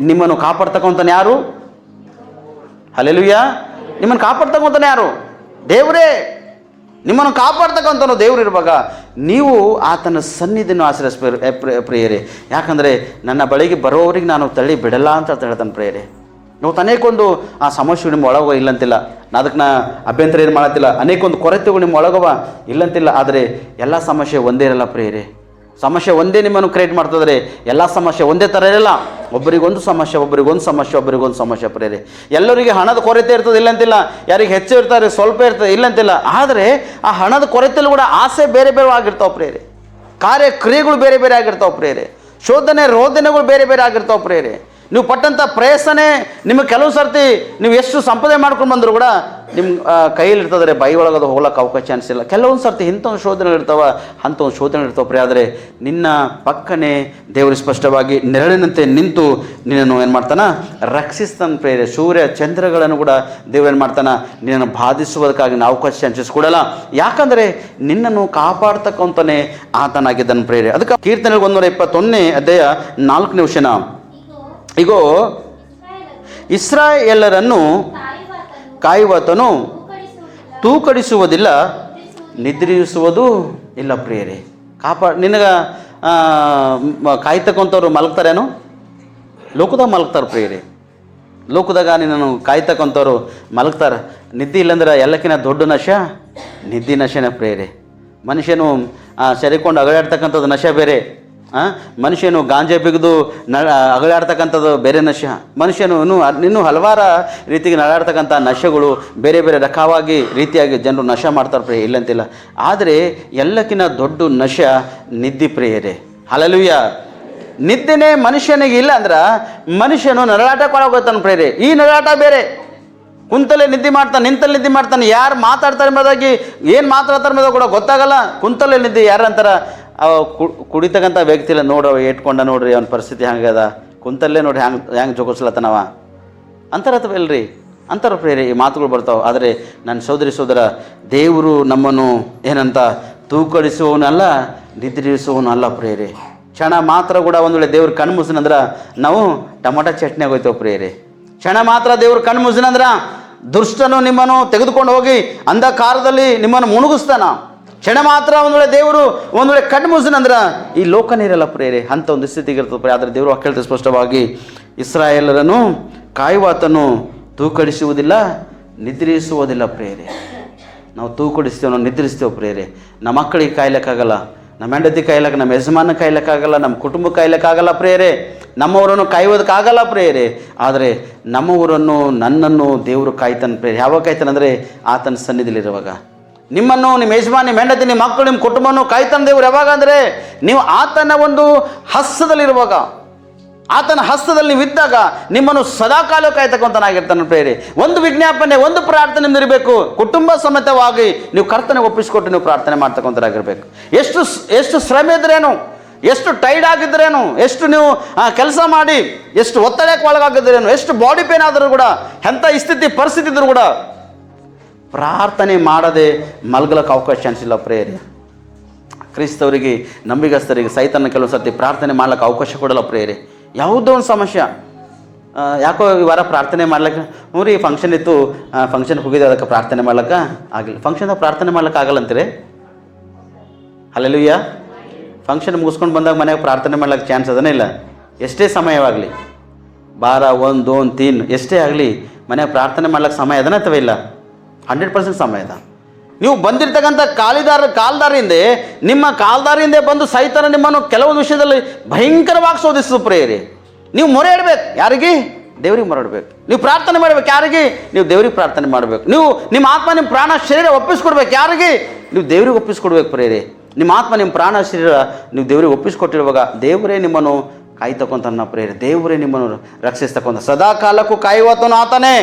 ನಿಮ್ಮನ್ನು ಕಾಪಾಡ್ತಕ್ಕಂಥನ ಯಾರು? ಹಲ್ಲೆಲೂಯಾ. ನಿಮ್ಮನ್ನು ಕಾಪಾಡ್ತಕ್ಕಂಥನ ಯಾರು? ದೇವರೇ. ನಿಮ್ಮನ್ನು ಕಾಪಾಡ್ತಕ್ಕಂಥನು ದೇವರು ಇರುವಾಗ ನೀವು ಆತನ ಸನ್ನಿಧಿಯನ್ನು ಆಶ್ರಯಿಸ ಪ್ರಿಯರೇ. ಯಾಕಂದರೆ ನನ್ನ ಬಳಿಗೆ ಬರೋವರಿಗೆ ನಾನು ತಳ್ಳಿ ಬಿಡಲ್ಲ ಅಂತ ಹೇಳ್ತಾನೆ ಪ್ರಿಯರೇ. ನಾವು ಅನೇಕೊಂದು ಆ ಸಮಸ್ಯೆಗಳು ನಿಮ್ಮ ಒಳಗವ ಇಲ್ಲಂತಿಲ್ಲ, ಅದಕ್ಕೆ ಅಭ್ಯಂತರ ಏನು ಮಾಡತ್ತಿಲ್ಲ, ಅನೇಕೊಂದು ಕೊರತೆಗಳು ನಿಮ್ಮ ಒಳಗವ ಇಲ್ಲಂತಿಲ್ಲ. ಆದರೆ ಎಲ್ಲ ಸಮಸ್ಯೆ ಒಂದೇ ಇರಲ್ಲ ಪ್ರಿಯರೇ. ಸಮಸ್ಯೆ ಒಂದೇ ನಿಮ್ಮನ್ನು ಕ್ರಿಯೇಟ್ ಮಾಡ್ತದ್ರೆ ಎಲ್ಲ ಸಮಸ್ಯೆ ಒಂದೇ ಥರ ಇರಲ್ಲ. ಒಬ್ಬರಿಗೊಂದು ಸಮಸ್ಯೆ, ಒಬ್ಬರಿಗೊಂದು ಸಮಸ್ಯೆ, ಒಬ್ಬರಿಗೊಂದು ಸಮಸ್ಯೆ ಪ್ರೇರೆ. ಎಲ್ಲರಿಗೆ ಹಣದ ಕೊರತೆ ಇರ್ತದೆ ಇಲ್ಲಂತಿಲ್ಲ, ಯಾರಿಗೆ ಹೆಚ್ಚು ಇರ್ತಾರೆ, ಸ್ವಲ್ಪ ಇರ್ತದೆ ಇಲ್ಲಂತಿಲ್ಲ. ಆದರೆ ಆ ಹಣದ ಕೊರತೆಯಲ್ಲೂ ಕೂಡ ಆಸೆ ಬೇರೆ ಬೇರೆ ಆಗಿರ್ತಾವೆ ಪ್ರೇರೆ, ಕಾರ್ಯಕ್ರಿಯೆಗಳು ಬೇರೆ ಬೇರೆ ಆಗಿರ್ತಾವೆ ಪ್ರೇರೆ, ಶೋಧನೆ ರೋಧನೆಗಳು ಬೇರೆ ಬೇರೆ ಆಗಿರ್ತಾವೆ ಪ್ರೇರೆ. ನೀವು ಪಟ್ಟಂಥ ಪ್ರಯತ್ನನೇ ನಿಮಗೆ ಕೆಲವು ಸರ್ತಿ ನೀವು ಎಷ್ಟು ಸಂಪಾದನೆ ಮಾಡ್ಕೊಂಡು ಬಂದರೂ ಕೂಡ ನಿಮ್ಮ ಕೈಯಲ್ಲಿ ಇರ್ತದ್ರೆ ಬೈ ಒಳಗದು ಹೋಗ್ಲಿಕ್ಕೆ ಅವಕಾಶ ಅನಿಸಿಲ್ಲ. ಕೆಲವೊಂದು ಸರ್ತಿ ಇಂಥೊಂದು ಶೋಧನೆ ಇರ್ತಾವೆ, ಅಂಥೊಂದು ಶೋಧನೆ ಇರ್ತಾವೆ ಪ್ರಿಯ. ಆದರೆ ನಿನ್ನ ಪಕ್ಕನೇ ದೇವರು ಸ್ಪಷ್ಟವಾಗಿ ನೆರಳಿನಂತೆ ನಿಂತು ನಿನ್ನನ್ನು ಏನು ಮಾಡ್ತಾನೆ? ರಕ್ಷಿಸ್ತಾನೆ ಪ್ರೇರೆ. ಸೂರ್ಯ ಚಂದ್ರಗಳನ್ನು ಕೂಡ ದೇವರು ಏನು ಮಾಡ್ತಾನೆ? ನಿನ್ನನ್ನು ಬಾಧಿಸುವುದಕ್ಕಾಗಿ ನಾವು ಅವಕಾಶ ಹಂಚಿಸ್ಕೊಡಲ್ಲ. ಯಾಕಂದರೆ ನಿನ್ನನ್ನು ಕಾಪಾಡ್ತಕ್ಕಂಥನೇ ಆತನಾಗಿದ್ದಾನೆ ಪ್ರೇರೆ. ಅದಕ್ಕೆ ಕೀರ್ತನೆ 121ನೇ ಅಧ್ಯಾಯ 4ನೇ ವಚನ, ಇಗೋ ಇಸ್ರಾಯೇಲರನ್ನು ಕಾಯುವಾತನು ತೂಕಡಿಸುವುದಿಲ್ಲ, ನಿದ್ರಿಸುವುದೂ ಇಲ್ಲ ಪ್ರಿಯರೇ. ನಿನಗೆ ಕಾಯ್ತಕ್ಕಂಥವ್ರು ಮಲಗ್ತಾರೇನು? ಲೋಕದಾಗ ಮಲಗ್ತಾರೆ ಪ್ರಿಯರೇ. ಲೋಕದಾಗ ನಿನ್ನನ್ನು ಕಾಯ್ತಕ್ಕಂಥವ್ರು ಮಲಗ್ತಾರೆ. ನಿದ್ದೆ ಇಲ್ಲಂದ್ರೆ ಎಲ್ಲಕ್ಕಿಂತ ದೊಡ್ಡ ನಶ ನಿದ್ದೆ ನಶೆನೇ ಪ್ರಿಯರೇ. ಮನುಷ್ಯನು ಸರಿಕೊಂಡು ಅಗಲಾಡ್ತಕ್ಕಂಥದ್ದು ನಶೆ ಬೇರೆ, ಮನುಷ್ಯನು ಗಾಂಜೆ ಬಿಗಿದು ಅಗಲಾಡ್ತಕ್ಕಂಥದ್ದು ಬೇರೆ ನಶೆ. ಮನುಷ್ಯನು ಇನ್ನೂ ಹಲವಾರು ರೀತಿಗೆ ನಗಾಡ್ತಕ್ಕಂಥ ನಶೆಗಳು ಬೇರೆ ಬೇರೆ ರಕವಾಗಿ ರೀತಿಯಾಗಿ ಜನರು ನಶೆ ಮಾಡ್ತಾರೆ ಪ್ರಿಯ, ಇಲ್ಲಂತಿಲ್ಲ. ಆದರೆ ಎಲ್ಲಕ್ಕಿಂತ ದೊಡ್ಡ ನಶೆ ನಿದ್ದೆ ಪ್ರಿಯರೇ. ಹಲ್ಲೆಲೂಯಾ. ನಿದ್ದೆನೇ ಮನುಷ್ಯನಿಗೆ ಇಲ್ಲ ಅಂದ್ರೆ ಮನುಷ್ಯನು ನರಳಾಟಕ್ಕೆ ಒಳಗೋಗ್ತಾನೆ ಪ್ರಿಯರೇ. ಈ ನರಳಾಟ ಬೇರೆ. ಕುಂತಲ್ಲೇ ನಿದ್ದೆ ಮಾಡ್ತಾನೆ, ನಿಂತಲ್ಲಿ ನಿದ್ದೆ ಮಾಡ್ತಾನೆ. ಯಾರು ಮಾತಾಡ್ತಾರೆ ಎಂಬುದಾಗಿ, ಏನು ಮಾತಾಡ್ತಾರೆ ಎಂಬುದಾಗ ಕೂಡ ಗೊತ್ತಾಗಲ್ಲ. ಕುಂತಲ್ಲೇ ನಿದ್ದೆ. ಯಾರಂತಾರ ಕುಡಿತಕ್ಕಂಥ ವ್ಯಕ್ತಿ ಇಲ್ಲ ನೋಡ್ರಿ, ಅವ ಏಟ್ಕೊಂಡ ನೋಡ್ರಿ, ಅವನ ಪರಿಸ್ಥಿತಿ ಹಂಗದ, ಕುಂತಲ್ಲೇ ನೋಡ್ರಿ ಹ್ಯಾಂಗೆ ಜೋಗಿಸ್ಲತ್ತನವ ಅಂತಾರತ್ತವ ಇಲ್ರಿ, ಅಂತಾರ ಪ್ರೇರೆ. ಈ ಮಾತುಗಳು ಬರ್ತಾವೆ. ಆದರೆ ನನ್ನ ಸೋದರಿ ಸೋದರ, ದೇವರು ನಮ್ಮನ್ನು ಏನಂತ ತೂಕಡಿಸುವವನಲ್ಲ, ನಿದ್ರಿಸುವವನಲ್ಲ ಪ್ರೇರೆ. ಕ್ಷಣ ಮಾತ್ರ ಕೂಡ ಒಂದು ವೇಳೆ ದೇವ್ರು ಕಣ್ಣು ಮುಸಿನಂದ್ರೆ ನಾವು ಟೊಮೊಟೊ ಚಟ್ನಿ ಆಗೋಯ್ತೇವೆ ಪ್ರೇರೆ. ಕ್ಷಣ ಮಾತ್ರ ದೇವ್ರು ಕಣ್ಣು ಮುಸಿನಂದ್ರೆ ದುಷ್ಟನು ನಿಮ್ಮನ್ನು ತೆಗೆದುಕೊಂಡು ಹೋಗಿ ಅಂಧಕಾರದಲ್ಲಿ ನಿಮ್ಮನ್ನು ಮುಣುಗಿಸ್ತಾನ. ಕ್ಷಣ ಮಾತ್ರ ಒಂದು ವೇಳೆ ದೇವರು ಒಂದು ವೇಳೆ ಕಣ್ಣು ಮುಸಿನಂದ್ರೆ ಈ ಲೋಕನೇ ಇರಲ್ಲ ಪ್ರೇರೆ. ಅಂಥ ಒಂದು ಸ್ಥಿತಿಗೆ ಇರ್ತದೆ ಪ್ರೇರೆ. ಆದರೆ ದೇವರು ಹೇಳ್ತಾರೆ ಸ್ಪಷ್ಟವಾಗಿ, ಇಸ್ರಾಯೇಲರನ್ನು ಕಾಯುವಾತನು ತೂಕಡಿಸುವುದಿಲ್ಲ, ನಿದ್ರಿಸುವುದಿಲ್ಲ ಪ್ರೇರೆ. ನಾವು ತೂಕಡಿಸ್ತೇವೆ, ನಾವು ನಿದ್ರಿಸ್ತೇವೆ ಪ್ರೇರೆ. ನಮ್ಮ ಮಕ್ಕಳಿಗೆ ಕಾಯ್ಲಿಕ್ಕಾಗಲ್ಲ, ನಮ್ಮ ಹೆಂಡತಿ ಕಾಯ್ಲಿಕ್ಕೆ, ನಮ್ಮ ಯಜಮಾನ ಕಾಯ್ಲಿಕ್ಕಾಗಲ್ಲ, ನಮ್ಮ ಕುಟುಂಬ ಕಾಯ್ಲಿಕ್ಕಾಗಲ್ಲ ಪ್ರೇರೆ, ನಮ್ಮವರನ್ನು ಕಾಯುವುದಕ್ಕಾಗಲ್ಲ ಪ್ರೇರೆ. ಆದರೆ ನಮ್ಮವರನ್ನು, ನನ್ನನ್ನು ದೇವರು ಕಾಯ್ತಾನೆ ಪ್ರೇರೆ. ಯಾವಾಗ ಕಾಯ್ತಾನೆ ಅಂದರೆ ಆತನ ಸನ್ನಿಧಿಲಿರುವಾಗ. ನಿಮ್ಮನ್ನು, ನಿಮ್ಮ ಯಜಮಾನ, ನಿಮ್ಮ ಹೆಂಡತಿ, ನಿಮ್ಮ ಮಕ್ಕಳು, ನಿಮ್ಮ ಕುಟುಂಬವನ್ನು ಕಾಯ್ತಾನೆ ದೇವರು. ಯಾವಾಗ ಅಂದರೆ ನೀವು ಆತನ ಒಂದು ಹಸ್ತದಲ್ಲಿರುವಾಗ, ಆತನ ಹಸ್ತದಲ್ಲಿ ನೀವು ಇದ್ದಾಗ ನಿಮ್ಮನ್ನು ಸದಾಕಾಲ ಕಾಯ್ತಕ್ಕಂಥನಾಗಿರ್ತಾನೆ ಪ್ರೇರೆ. ಒಂದು ವಿಜ್ಞಾಪನೆ, ಒಂದು ಪ್ರಾರ್ಥನೆ ನಿಮ್ದಿರಬೇಕು. ಕುಟುಂಬ ಸಮೇತವಾಗಿ ನೀವು ಕರ್ತನೆ ಒಪ್ಪಿಸಿಕೊಟ್ಟು ನೀವು ಪ್ರಾರ್ಥನೆ ಮಾಡ್ತಕ್ಕಂಥರಾಗಿರ್ಬೇಕು. ಎಷ್ಟು ಶ್ರಮೆ ಇದ್ರೇನು, ಎಷ್ಟು ಟೈರ್ಡ್ ಆಗಿದ್ರೇನು, ಎಷ್ಟು ನೀವು ಕೆಲಸ ಮಾಡಿ ಎಷ್ಟು ಒತ್ತಡಕ್ಕೆ ಒಳಗಾಗಿದ್ರೇನು, ಎಷ್ಟು ಬಾಡಿ ಪೇನ್ ಆದರೂ ಕೂಡ, ಎಂಥ ಸ್ಥಿತಿ ಪರಿಸ್ಥಿತಿ ಇದ್ರೂ ಕೂಡ ಪ್ರಾರ್ಥನೆ ಮಾಡದೆ ಮಲ್ಗಲಕ್ಕೆ ಅವಕಾಶ ಅನಿಸಿಲ್ಲ ಪ್ರೇರೆ. ಕ್ರಿಸ್ತವರಿಗೆ, ನಂಬಿಗಸ್ತರಿಗೆ ಸೈತನ ಕೆಲವು ಸರ್ತಿ ಪ್ರಾರ್ಥನೆ ಮಾಡ್ಲಿಕ್ಕೆ ಅವಕಾಶ ಕೊಡಲ್ಲ ಪ್ರೇರೆ. ಯಾವುದೋ ಒಂದು ಸಮಸ್ಯೆ, ಯಾಕೋ ಈ ವಾರ ಪ್ರಾರ್ಥನೆ ಮಾಡ್ಲಿಕ್ಕೆ, ಈ ಫಂಕ್ಷನ್ ಇತ್ತು, ಫಂಕ್ಷನ್ಗೆ ಹೋಗಿದ್ದೆ, ಅದಕ್ಕೆ ಪ್ರಾರ್ಥನೆ ಮಾಡ್ಲಿಕ್ಕೆ ಆಗಿಲ್ಲ. ಫಂಕ್ಷನ್ದಾಗ ಪ್ರಾರ್ಥನೆ ಮಾಡ್ಲಿಕ್ಕೆ ಆಗಲ್ಲ ಅಂತೀರಿ? ಹಲ್ಲೆಲೂಯಾ. ಫಂಕ್ಷನ್ ಮುಗಿಸ್ಕೊಂಡು ಬಂದಾಗ ಮನೆಯಾಗ ಪ್ರಾರ್ಥನೆ ಮಾಡ್ಲಿಕ್ಕೆ ಚಾನ್ಸ್ ಅದನ್ನೇ ಇಲ್ಲ. ಎಷ್ಟೇ ಸಮಯವಾಗಲಿ, 12, 1, 2, 3 ಎಷ್ಟೇ ಆಗಲಿ, ಮನೆಯಾಗ ಪ್ರಾರ್ಥನೆ ಮಾಡ್ಲಿಕ್ಕೆ ಸಮಯ ಅದನ್ನ ಅಥವಾ ಇಲ್ಲ? 100% ಸಮಯ ಅದ. ನೀವು ಬಂದಿರ್ತಕ್ಕಂಥ ಕಾಲ್ದಾರಿಯಿಂದೆ ನಿಮ್ಮ ಕಾಲ್ದಾರಿಯಿಂದೆ ಬಂದು ಸೈತಾನ ನಿಮ್ಮನ್ನು ಕೆಲವೊಂದು ವಿಷಯದಲ್ಲಿ ಭಯಂಕರವಾಗಿ ಶೋಧಿಸು ಪ್ರೇರಿ. ನೀವು ಮೊರೆ ಇಡಬೇಕು. ಯಾರಿಗೆ? ದೇವ್ರಿಗೆ ಮೊರೆ ಇಡಬೇಕು. ನೀವು ಪ್ರಾರ್ಥನೆ ಮಾಡಬೇಕು. ಯಾರಿಗೆ? ನೀವು ದೇವ್ರಿಗೆ ಪ್ರಾರ್ಥನೆ ಮಾಡಬೇಕು. ನೀವು ನಿಮ್ಮ ಆತ್ಮ ನಿಮ್ಮ ಪ್ರಾಣ ಶರೀರ ಒಪ್ಪಿಸ್ಕೊಡ್ಬೇಕು. ಯಾರಿಗೆ? ನೀವು ದೇವ್ರಿಗೆ ಒಪ್ಪಿಸ್ಕೊಡ್ಬೇಕು ಪ್ರೇರಿ. ನಿಮ್ಮ ಆತ್ಮ ನಿಮ್ಮ ಪ್ರಾಣ ಶರೀರ ನೀವು ದೇವ್ರಿಗೆ ಒಪ್ಪಿಸ್ಕೊಟ್ಟಿರುವಾಗ ದೇವರೇ ನಿಮ್ಮನ್ನು ಕಾಯ್ತಕ್ಕಂಥ ಪ್ರೇರಿ. ದೇವರೇ ನಿಮ್ಮನ್ನು ರಕ್ಷಿಸ್ತಕ್ಕಂಥ ಸದಾ ಕಾಲಕ್ಕೂ ಕಾಯುವತನು ಆತನೇ.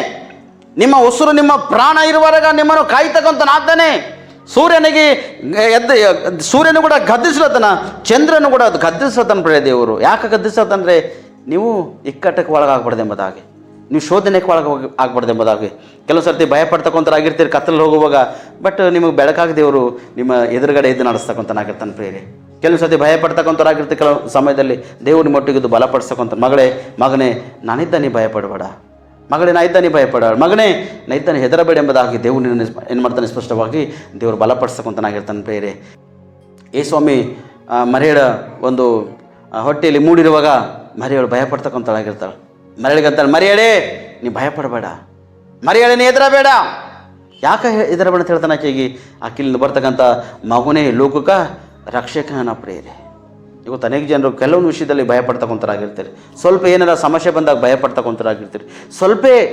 ನಿಮ್ಮ ಉಸಿರು ನಿಮ್ಮ ಪ್ರಾಣ ಇರುವವರೆಗ ನಿಮ್ಮನ್ನು ಕಾಯ್ತಕ್ಕಂಥ ಆತನೇ. ಸೂರ್ಯನು ಕೂಡ ಗದ್ದಿಸ್ಲತನ, ಚಂದ್ರನು ಕೂಡ ಗದ್ದಿಸ್ಲತನ ಪ್ರೇರಿ ದೇವರು. ಯಾಕೆ ಗದ್ದಿಸ್ಲತ್ತಂದರೆ ನೀವು ಇಕ್ಕಟ್ಟಕ್ಕೆ ಒಳಗಾಗ್ಬಾರ್ದು ಎಂಬುದಾಗಿ, ನೀವು ಶೋಧನೆಗೆ ಆಗ್ಬಾರ್ದು ಎಂಬುದಾಗಿ. ಕೆಲವು ಸರ್ತಿ ಭಯಪಡ್ತಕ್ಕಂಥರಾಗಿರ್ತೀರಿ ಕತ್ತಲಲ್ಲಿ ಹೋಗುವಾಗ, ಬಟ್ ನಿಮಗೆ ಬೆಳಕಾಗಿ ದೇವರು ನಿಮ್ಮ ಎದುರುಗಡೆ ಇದ್ದು ನಡೆಸ್ತಕ್ಕಂಥನಾಗಿರ್ತಾನೆ ಪ್ರೇರಿ. ಕೆಲವು ಸರ್ತಿ ಭಯಪಡ್ತಕ್ಕಂಥರಾಗಿರ್ತೀವಿ, ಕೆಲವು ಸಮಯದಲ್ಲಿ ದೇವರು ನಿಮ್ಮೊಟ್ಟಿಗಿದ್ದು ಬಲಪಡಿಸ್ತಕ್ಕಂಥ ಮಗನೇ ನಾನಿದ್ದಾನೆ ಭಯಪಡಬೇಡ, ಮಗಳೇ ನಾಯಿದ್ದಾನೆ ಭಯಪಡ, ಮಗನೇ ನೈತಾನೆ ಹೆದರಬೇಡ ಎಂಬುದಾಗಿ ದೇವರು ನಿನ್ನ ಏನು ಮಾಡ್ತಾನೆ ಸ್ಪಷ್ಟವಾಗಿ ದೇವರು ಬಲಪಡಿಸ್ತಕ್ಕಂಥನಾಗಿರ್ತಾನೆ ಪ್ರೇರೆ. ಸ್ವಾಮಿ ಮರಿಯಳ ಒಂದು ಹೊಟ್ಟೆಯಲ್ಲಿ ಮೂಡಿರುವಾಗ ಮರಿಯಳು ಭಯಪಡ್ತಕ್ಕಂಥಳಾಗಿರ್ತಾಳೆ. ಮರಿಯಳಿಗಂತಾಳೆ, ಮರಿಯಳೇ ನೀ ಭಯಪಡಬೇಡ, ಮರಿಯಳೇ ನೀ ಹೆದರಬೇಡ. ಯಾಕೆ ಹೆದರಬೇಡ ಅಂತ ಹೇಳ್ತಾನೆ ಆಕೆಗೆ? ಆಕೆಯಿಂದ ಬರ್ತಕ್ಕಂಥ ಮಗುನೇ ಲೋಕಕ್ಕ ರಕ್ಷಕನ ಪ್ರೇರೆ. ಇವತ್ತು ಅನೇಕ ಜನರು ಕೆಲವೊಂದು ವಿಷಯದಲ್ಲಿ ಭಯಪಡ್ತಕ್ಕಂಥರಾಗಿರ್ತೀರಿ. ಸ್ವಲ್ಪ ಏನಾರ ಸಮಸ್ಯೆ ಬಂದಾಗ ಭಯಪಡ್ತಕ್ಕಂಥರಾಗಿರ್ತೀರಿ.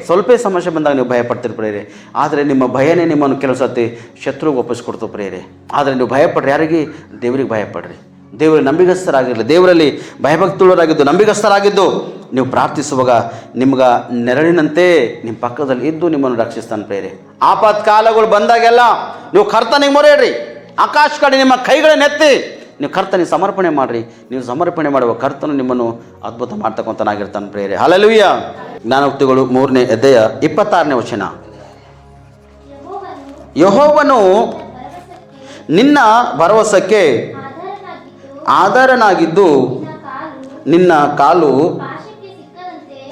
ಸ್ವಲ್ಪ ಸಮಸ್ಯೆ ಬಂದಾಗ ನೀವು ಭಯಪಡ್ತೀರಿ ಪ್ರೇರೆ. ಆದರೆ ನಿಮ್ಮ ಭಯನೇ ನಿಮ್ಮನ್ನು ಕೆಲವು ಸರ್ತಿ ಶತ್ರುಗೆ ಒಪ್ಪಿಸ್ಕೊಡ್ತು ಪ್ರೇರೆ. ಆದರೆ ನೀವು ಭಯಪಡ್ರಿ. ಯಾರಿಗೆ? ದೇವರಿಗೆ ಭಯಪಡ್ರಿ. ದೇವರಿಗೆ ನಂಬಿಗಸ್ತರಾಗಿರಲಿ. ದೇವರಲ್ಲಿ ಭಯಭಕ್ತುಳರಾಗಿದ್ದು ನಂಬಿಗಸ್ತರಾಗಿದ್ದು ನೀವು ಪ್ರಾರ್ಥಿಸುವಾಗ ನಿಮ್ಗೆ ನೆರಳಿನಂತೆ ನಿಮ್ಮ ಪಕ್ಕದಲ್ಲಿ ಇದ್ದು ನಿಮ್ಮನ್ನು ರಕ್ಷಿಸ್ತಾನೆ ಪ್ರೇರೆ. ಆಪತ್ಕಾಲಗಳು ಬಂದಾಗೆಲ್ಲ ನೀವು ಕರ್ತನಿಗೆ ಮೊರೆಯಿಡ್ರಿ. ಆಕಾಶ ಕಡೆ ನಿಮ್ಮ ಕೈಗಳನ್ನೆತ್ತಿ ನೀವು ಕರ್ತನಿಗೆ ಸಮರ್ಪಣೆ ಮಾಡಿರಿ. ನೀವು ಸಮರ್ಪಣೆ ಮಾಡುವ ಕರ್ತನು ನಿಮ್ಮನ್ನು ಅದ್ಭುತ ಮಾಡ್ತಕ್ಕಂಥನಾಗಿರ್ತಾನೆ ಪ್ರೇರೆ. ಹಲ್ಲೆಲೂಯಾ. ಜ್ಞಾನೋಕ್ತಿಗಳು 3ನೇ ಅಧ್ಯಾಯ 26ನೇ ವಚನ. ಯೆಹೋವನು ನಿನ್ನ ಭರವಸಕ್ಕೆ ಆಧಾರನಾಗಿದ್ದು ನಿನ್ನ ಕಾಲು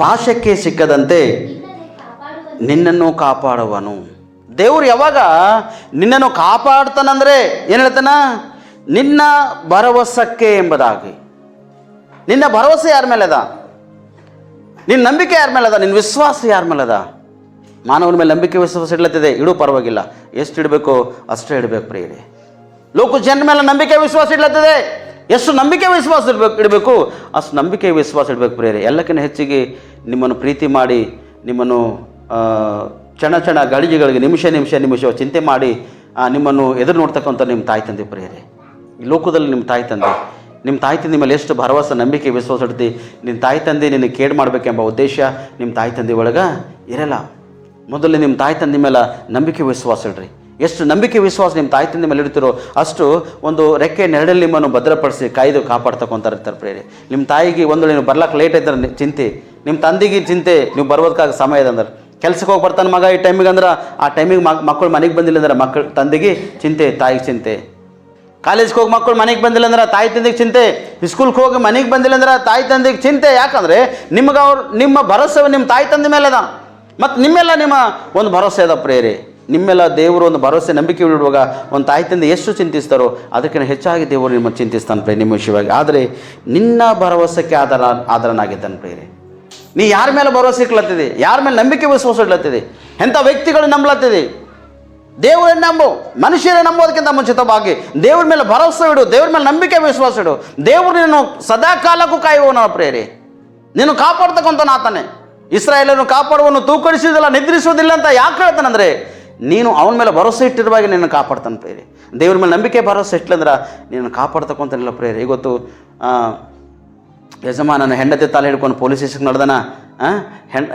ಪಾಶಕ್ಕೆ ಸಿಕ್ಕದಂತೆ ನಿನ್ನನ್ನು ಕಾಪಾಡುವನು. ದೇವರು ಯಾವಾಗ ನಿನ್ನನ್ನು ಕಾಪಾಡ್ತಾನಂದರೆ ಏನು ಹೇಳ್ತಾನ? ನಿನ್ನ ಭರವಸಕ್ಕೆ ಎಂಬುದಾಗಿ. ನಿನ್ನ ಭರವಸೆ ಯಾರ ಮೇಲೆ ಅದ? ನಿನ್ನ ನಂಬಿಕೆ ಯಾರ ಮೇಲೆ ಅದ? ನಿನ್ನ ವಿಶ್ವಾಸ ಯಾರ ಮೇಲೆ ಅದ? ಮಾನವನ ಮೇಲೆ ನಂಬಿಕೆ ವಿಶ್ವಾಸ ಇಡ್ಲತ್ತಿದೆ, ಇಡೂ ಪರವಾಗಿಲ್ಲ, ಎಷ್ಟು ಇಡಬೇಕೋ ಅಷ್ಟೇ ಇಡಬೇಕು ಪ್ರಿಯರೇ. ಲೋಕ ಜನರ ಮೇಲೆ ನಂಬಿಕೆ ವಿಶ್ವಾಸ ಇಡ್ಲತ್ತಿದೆ, ಎಷ್ಟು ನಂಬಿಕೆ ವಿಶ್ವಾಸ ಇಡಬೇಕು ಅಷ್ಟು ನಂಬಿಕೆ ವಿಶ್ವಾಸ ಇಡಬೇಕು ಪ್ರಿಯರೇ. ಎಲ್ಲಕ್ಕಿಂತ ಹೆಚ್ಚಿಗೆ ನಿಮ್ಮನ್ನು ಪ್ರೀತಿ ಮಾಡಿ, ನಿಮ್ಮನ್ನು ಕ್ಷಣ ಗಳಿಗೆಗಳಿಗೆ ನಿಮಿಷ ಚಿಂತೆ ಮಾಡಿ ನಿಮ್ಮನ್ನು ಎದುರು ನೋಡ್ತಕ್ಕಂಥ ನಿಮ್ಮ ತಾಯಿ ತಂದೆ ಪ್ರಿಯರೇ. ಈ ಲೋಕದಲ್ಲಿ ನಿಮ್ಮ ತಾಯಿ ತಂದೆ ಮೇಲೆ ಎಷ್ಟು ಭರವಸೆ ನಂಬಿಕೆ ವಿಶ್ವಾಸ ಇಡ್ತಿ. ನಿಮ್ಮ ತಾಯಿ ತಂದೆ ನಿನ್ನ ಕೇಡು ಮಾಡಬೇಕೆಂಬ ಉದ್ದೇಶ ನಿಮ್ಮ ತಾಯಿ ತಂದೆ ಒಳಗೆ ಇರಲ್ಲ. ಮೊದಲು ನಿಮ್ಮ ತಾಯಿ ತಂದೆ ಮೇಲೆ ನಂಬಿಕೆ ವಿಶ್ವಾಸ ಇಡ್ರಿ. ಎಷ್ಟು ನಂಬಿಕೆ ವಿಶ್ವಾಸ ನಿಮ್ಮ ತಾಯಿ ತಂದೆ ಮೇಲೆ ಇಡ್ತಿರೋ ಅಷ್ಟು ಒಂದು ರೆಕ್ಕೆ ನೆರಳಲ್ಲಿ ನಿಮ್ಮನ್ನು ಭದ್ರಪಡಿಸಿ ಕಾಯ್ದು ಕಾಪಾಡ್ತಕ್ಕಂಥ ಇರ್ತಾರೆ ಪ್ರೇರೆ. ನಿಮ್ಮ ತಾಯಿಗೆ ಒಂದು ನೀವು ಬರ್ಲಕ್ಕೆ ಲೇಟ್ ಆಯ್ತಾರೆ ಚಿಂತೆ, ನಿಮ್ಮ ತಂದೆಗೆ ಚಿಂತೆ, ನೀವು ಬರ್ಬೋದಕ್ಕಾಗ ಸಮಯ ಇದೆ ಅಂದ್ರೆ ಕೆಲ್ಸಕ್ಕೆ ಹೋಗಿ ಬರ್ತಾನೆ ಮಗ ಈ ಟೈಮಿಗೆ ಅಂದ್ರೆ ಆ ಟೈಮಿಗೆ ಮಕ್ಕಳು ಮನೆಗೆ ಬಂದಿಲ್ಲ ಅಂದ್ರೆ ಮಕ್ಕಳು ತಂದೆಗೆ ಚಿಂತೆ, ತಾಯಿಗೆ ಚಿಂತೆ. ಕಾಲೇಜ್ಗೆ ಹೋಗಿ ಮಕ್ಕಳು ಮನೆಗೆ ಬಂದಿಲ್ಲ ಅಂದ್ರೆ ತಾಯಿ ತಂದೆಗೆ ಚಿಂತೆ. ಸ್ಕೂಲ್ಗೆ ಹೋಗಿ ಮನೆಗೆ ಬಂದಿಲ್ಲ ಅಂದ್ರೆ ತಾಯಿ ತಂದೆಗೆ ಚಿಂತೆ. ಯಾಕಂದರೆ ನಿಮ್ಮ ಭರವಸೆ ನಿಮ್ಮ ತಾಯಿ ತಂದೆ ಮೇಲೆ ಅದ, ಮತ್ತು ನಿಮ್ಮೆಲ್ಲ ನಿಮ್ಮ ಒಂದು ಭರವಸೆ ಅದ ಪ್ರೇರೆ. ನಿಮ್ಮೆಲ್ಲ ದೇವರು ಒಂದು ಭರವಸೆ ನಂಬಿಕೆ ಇಡುವಾಗ ಒಂದು ತಾಯಿ ತಂದೆ ಎಷ್ಟು ಚಿಂತಿಸ್ತಾರೋ ಅದಕ್ಕಿಂತ ಹೆಚ್ಚಾಗಿ ದೇವರು ನಿಮ್ಮನ್ನು ಚಿಂತಿಸ್ತಾನೆ ಪ್ರೇರೆ ನಿಮ್ಮ ವಿಷಯವಾಗಿ. ಆದರೆ ನಿನ್ನ ಭರವಸೆಗೆ ಆಧಾರನಾಗಿದ್ದಾನೆ ಪ್ರೇರೆ. ನೀ ಯಾರ ಮೇಲೆ ಭರವಸೆ ಇಕ್ಲತ್ತಿದೆ, ಯಾರ ಮೇಲೆ ನಂಬಿಕೆ ವಿಶ್ವಾಸ ಇಡ್ಲತ್ತಿದೆ, ಎಂಥ ವ್ಯಕ್ತಿಗಳು ನಂಬಲತ್ತಿದೆ. ದೇವರನ್ನು ನಂಬು, ಮನುಷ್ಯರೇ ನಂಬೋದಕ್ಕಿಂತ ಮುಂಚಿತವಾಗಿ ದೇವ್ರ ಮೇಲೆ ಭರವಸೆ ಇಡು, ದೇವ್ರ ಮೇಲೆ ನಂಬಿಕೆ ವಿಶ್ವಾಸ ಇಡು. ದೇವರು ನೀನು ಸದಾ ಕಾಲಕ್ಕೂ ಕಾಯುವವನ ಪ್ರೇರೆ. ನೀನು ಕಾಪಾಡ್ತಕ್ಕಂಥ ಆತನೇ. ಇಸ್ರಾಯೇಲನ್ನು ಕಾಪಾಡುವನು ತೂಕಡಿಸುವುದಿಲ್ಲ ನಿದ್ರಿಸುವುದಿಲ್ಲ ಅಂತ ಯಾಕೆ ಹೇಳ್ತಾನಂದರೆ ನೀನು ಅವನ ಮೇಲೆ ಭರವಸೆ ಇಟ್ಟಿರುವಾಗ ನಿನ್ನ ಕಾಪಾಡ್ತಾನೆ ಪ್ರೇರೆ. ದೇವ್ರ ಮೇಲೆ ನಂಬಿಕೆ ಭರವಸೆ ಇಟ್ಲಂದ್ರೆ ನೀನು ಕಾಪಾಡ್ತಕ್ಕಂಥಲ್ಲ ಪ್ರೇರೆ. ಇವತ್ತು ಯಜಮಾನನ ಹೆಂಡತಿ ತಲೆ ಹಿಡ್ಕೊಂಡು ಪೊಲೀಸ್ ಸ್ಟೇಷನ್ಗೆ ನಡೆದಾನ.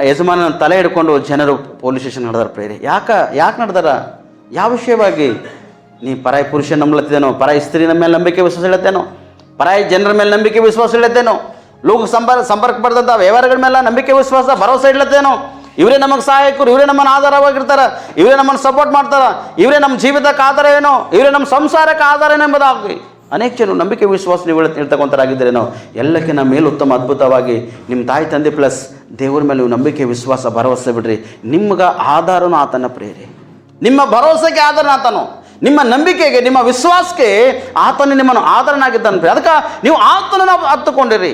ಯಜಮಾನನ ತಲೆ ಹಿಡ್ಕೊಂಡು ಜನರು ಪೊಲೀಸ್ ಸ್ಟೇಷನ್ ನಡೆದಾರ ಪ್ರೇರೆ. ಯಾಕೆ ನಡೆದಾರ? ಯಾವ ವಿಷಯವಾಗಿ? ನೀ ಪರಾಯಿ ಪುರುಷ ನಂಬಲತ್ತಿದ್ದೇನೋ, ಪರಾಯಿ ಸ್ತ್ರೀ ಮೇಲೆ ನಂಬಿಕೆ ವಿಶ್ವಾಸ ಇಡತ್ತೇನೋ, ಪರಾಯಿ ಜನರ ಮೇಲೆ ನಂಬಿಕೆ ವಿಶ್ವಾಸ ಇಡತ್ತೇನೋ, ಲೋಕ ಸಂಪರ್ಕ ಪಡೆದಂಥ ವ್ಯವಹಾರಗಳ ಮೇಲೆ ನಂಬಿಕೆ ವಿಶ್ವಾಸ ಭರವಸೆ ಇಡ್ಲತ್ತೇನೋ. ಇವರೇ ನಮಗೆ ಸಹಾಯಕರು, ಇವರೇ ನಮ್ಮನ್ನು ಆಧಾರವಾಗಿರ್ತಾರೆ, ಇವರೇ ನಮ್ಮನ್ನು ಸಪೋರ್ಟ್ ಮಾಡ್ತಾರೆ, ಇವರೇ ನಮ್ಮ ಜೀವಿತಕ್ಕೆ ಆಧಾರ ಏನೋ, ಇವರೇ ನಮ್ಮ ಸಂಸಾರಕ್ಕೆ ಆಧಾರ ಏನೋ ಎಂಬುದಾಗಿ ಅನೇಕ ಜನರು ನಂಬಿಕೆ ವಿಶ್ವಾಸ ನೀವು ಇರ್ತಕ್ಕಂಥರಾಗಿದ್ದರೇನೋ. ಎಲ್ಲಕ್ಕಿಂತ ಮೇಲು ಉತ್ತಮ ಅದ್ಭುತವಾಗಿ ನಿಮ್ಮ ತಾಯಿ ತಂದೆ ಪ್ಲಸ್ ದೇವರ ಮೇಲೆ ನೀವು ನಂಬಿಕೆ ವಿಶ್ವಾಸ ಭರವಸೆ ಬಿಡ್ರಿ. ನಿಮ್ಗೆ ಆಧಾರನೂ ಆತನ ಪ್ರೇರೆ. ನಿಮ್ಮ ಭರವಸೆಗೆ ಆಧಾರ ಆತನು, ನಿಮ್ಮ ನಂಬಿಕೆಗೆ ನಿಮ್ಮ ವಿಶ್ವಾಸಕ್ಕೆ ಆತನು ನಿಮ್ಮನ್ನು ಆಧಾರನಾಗಿದ್ದಾನೆ ಪ್ರೇರೆ. ಅದಕ್ಕೆ ನೀವು ಆತನನ್ನು ಹತ್ತುಕೊಂಡಿರಿ.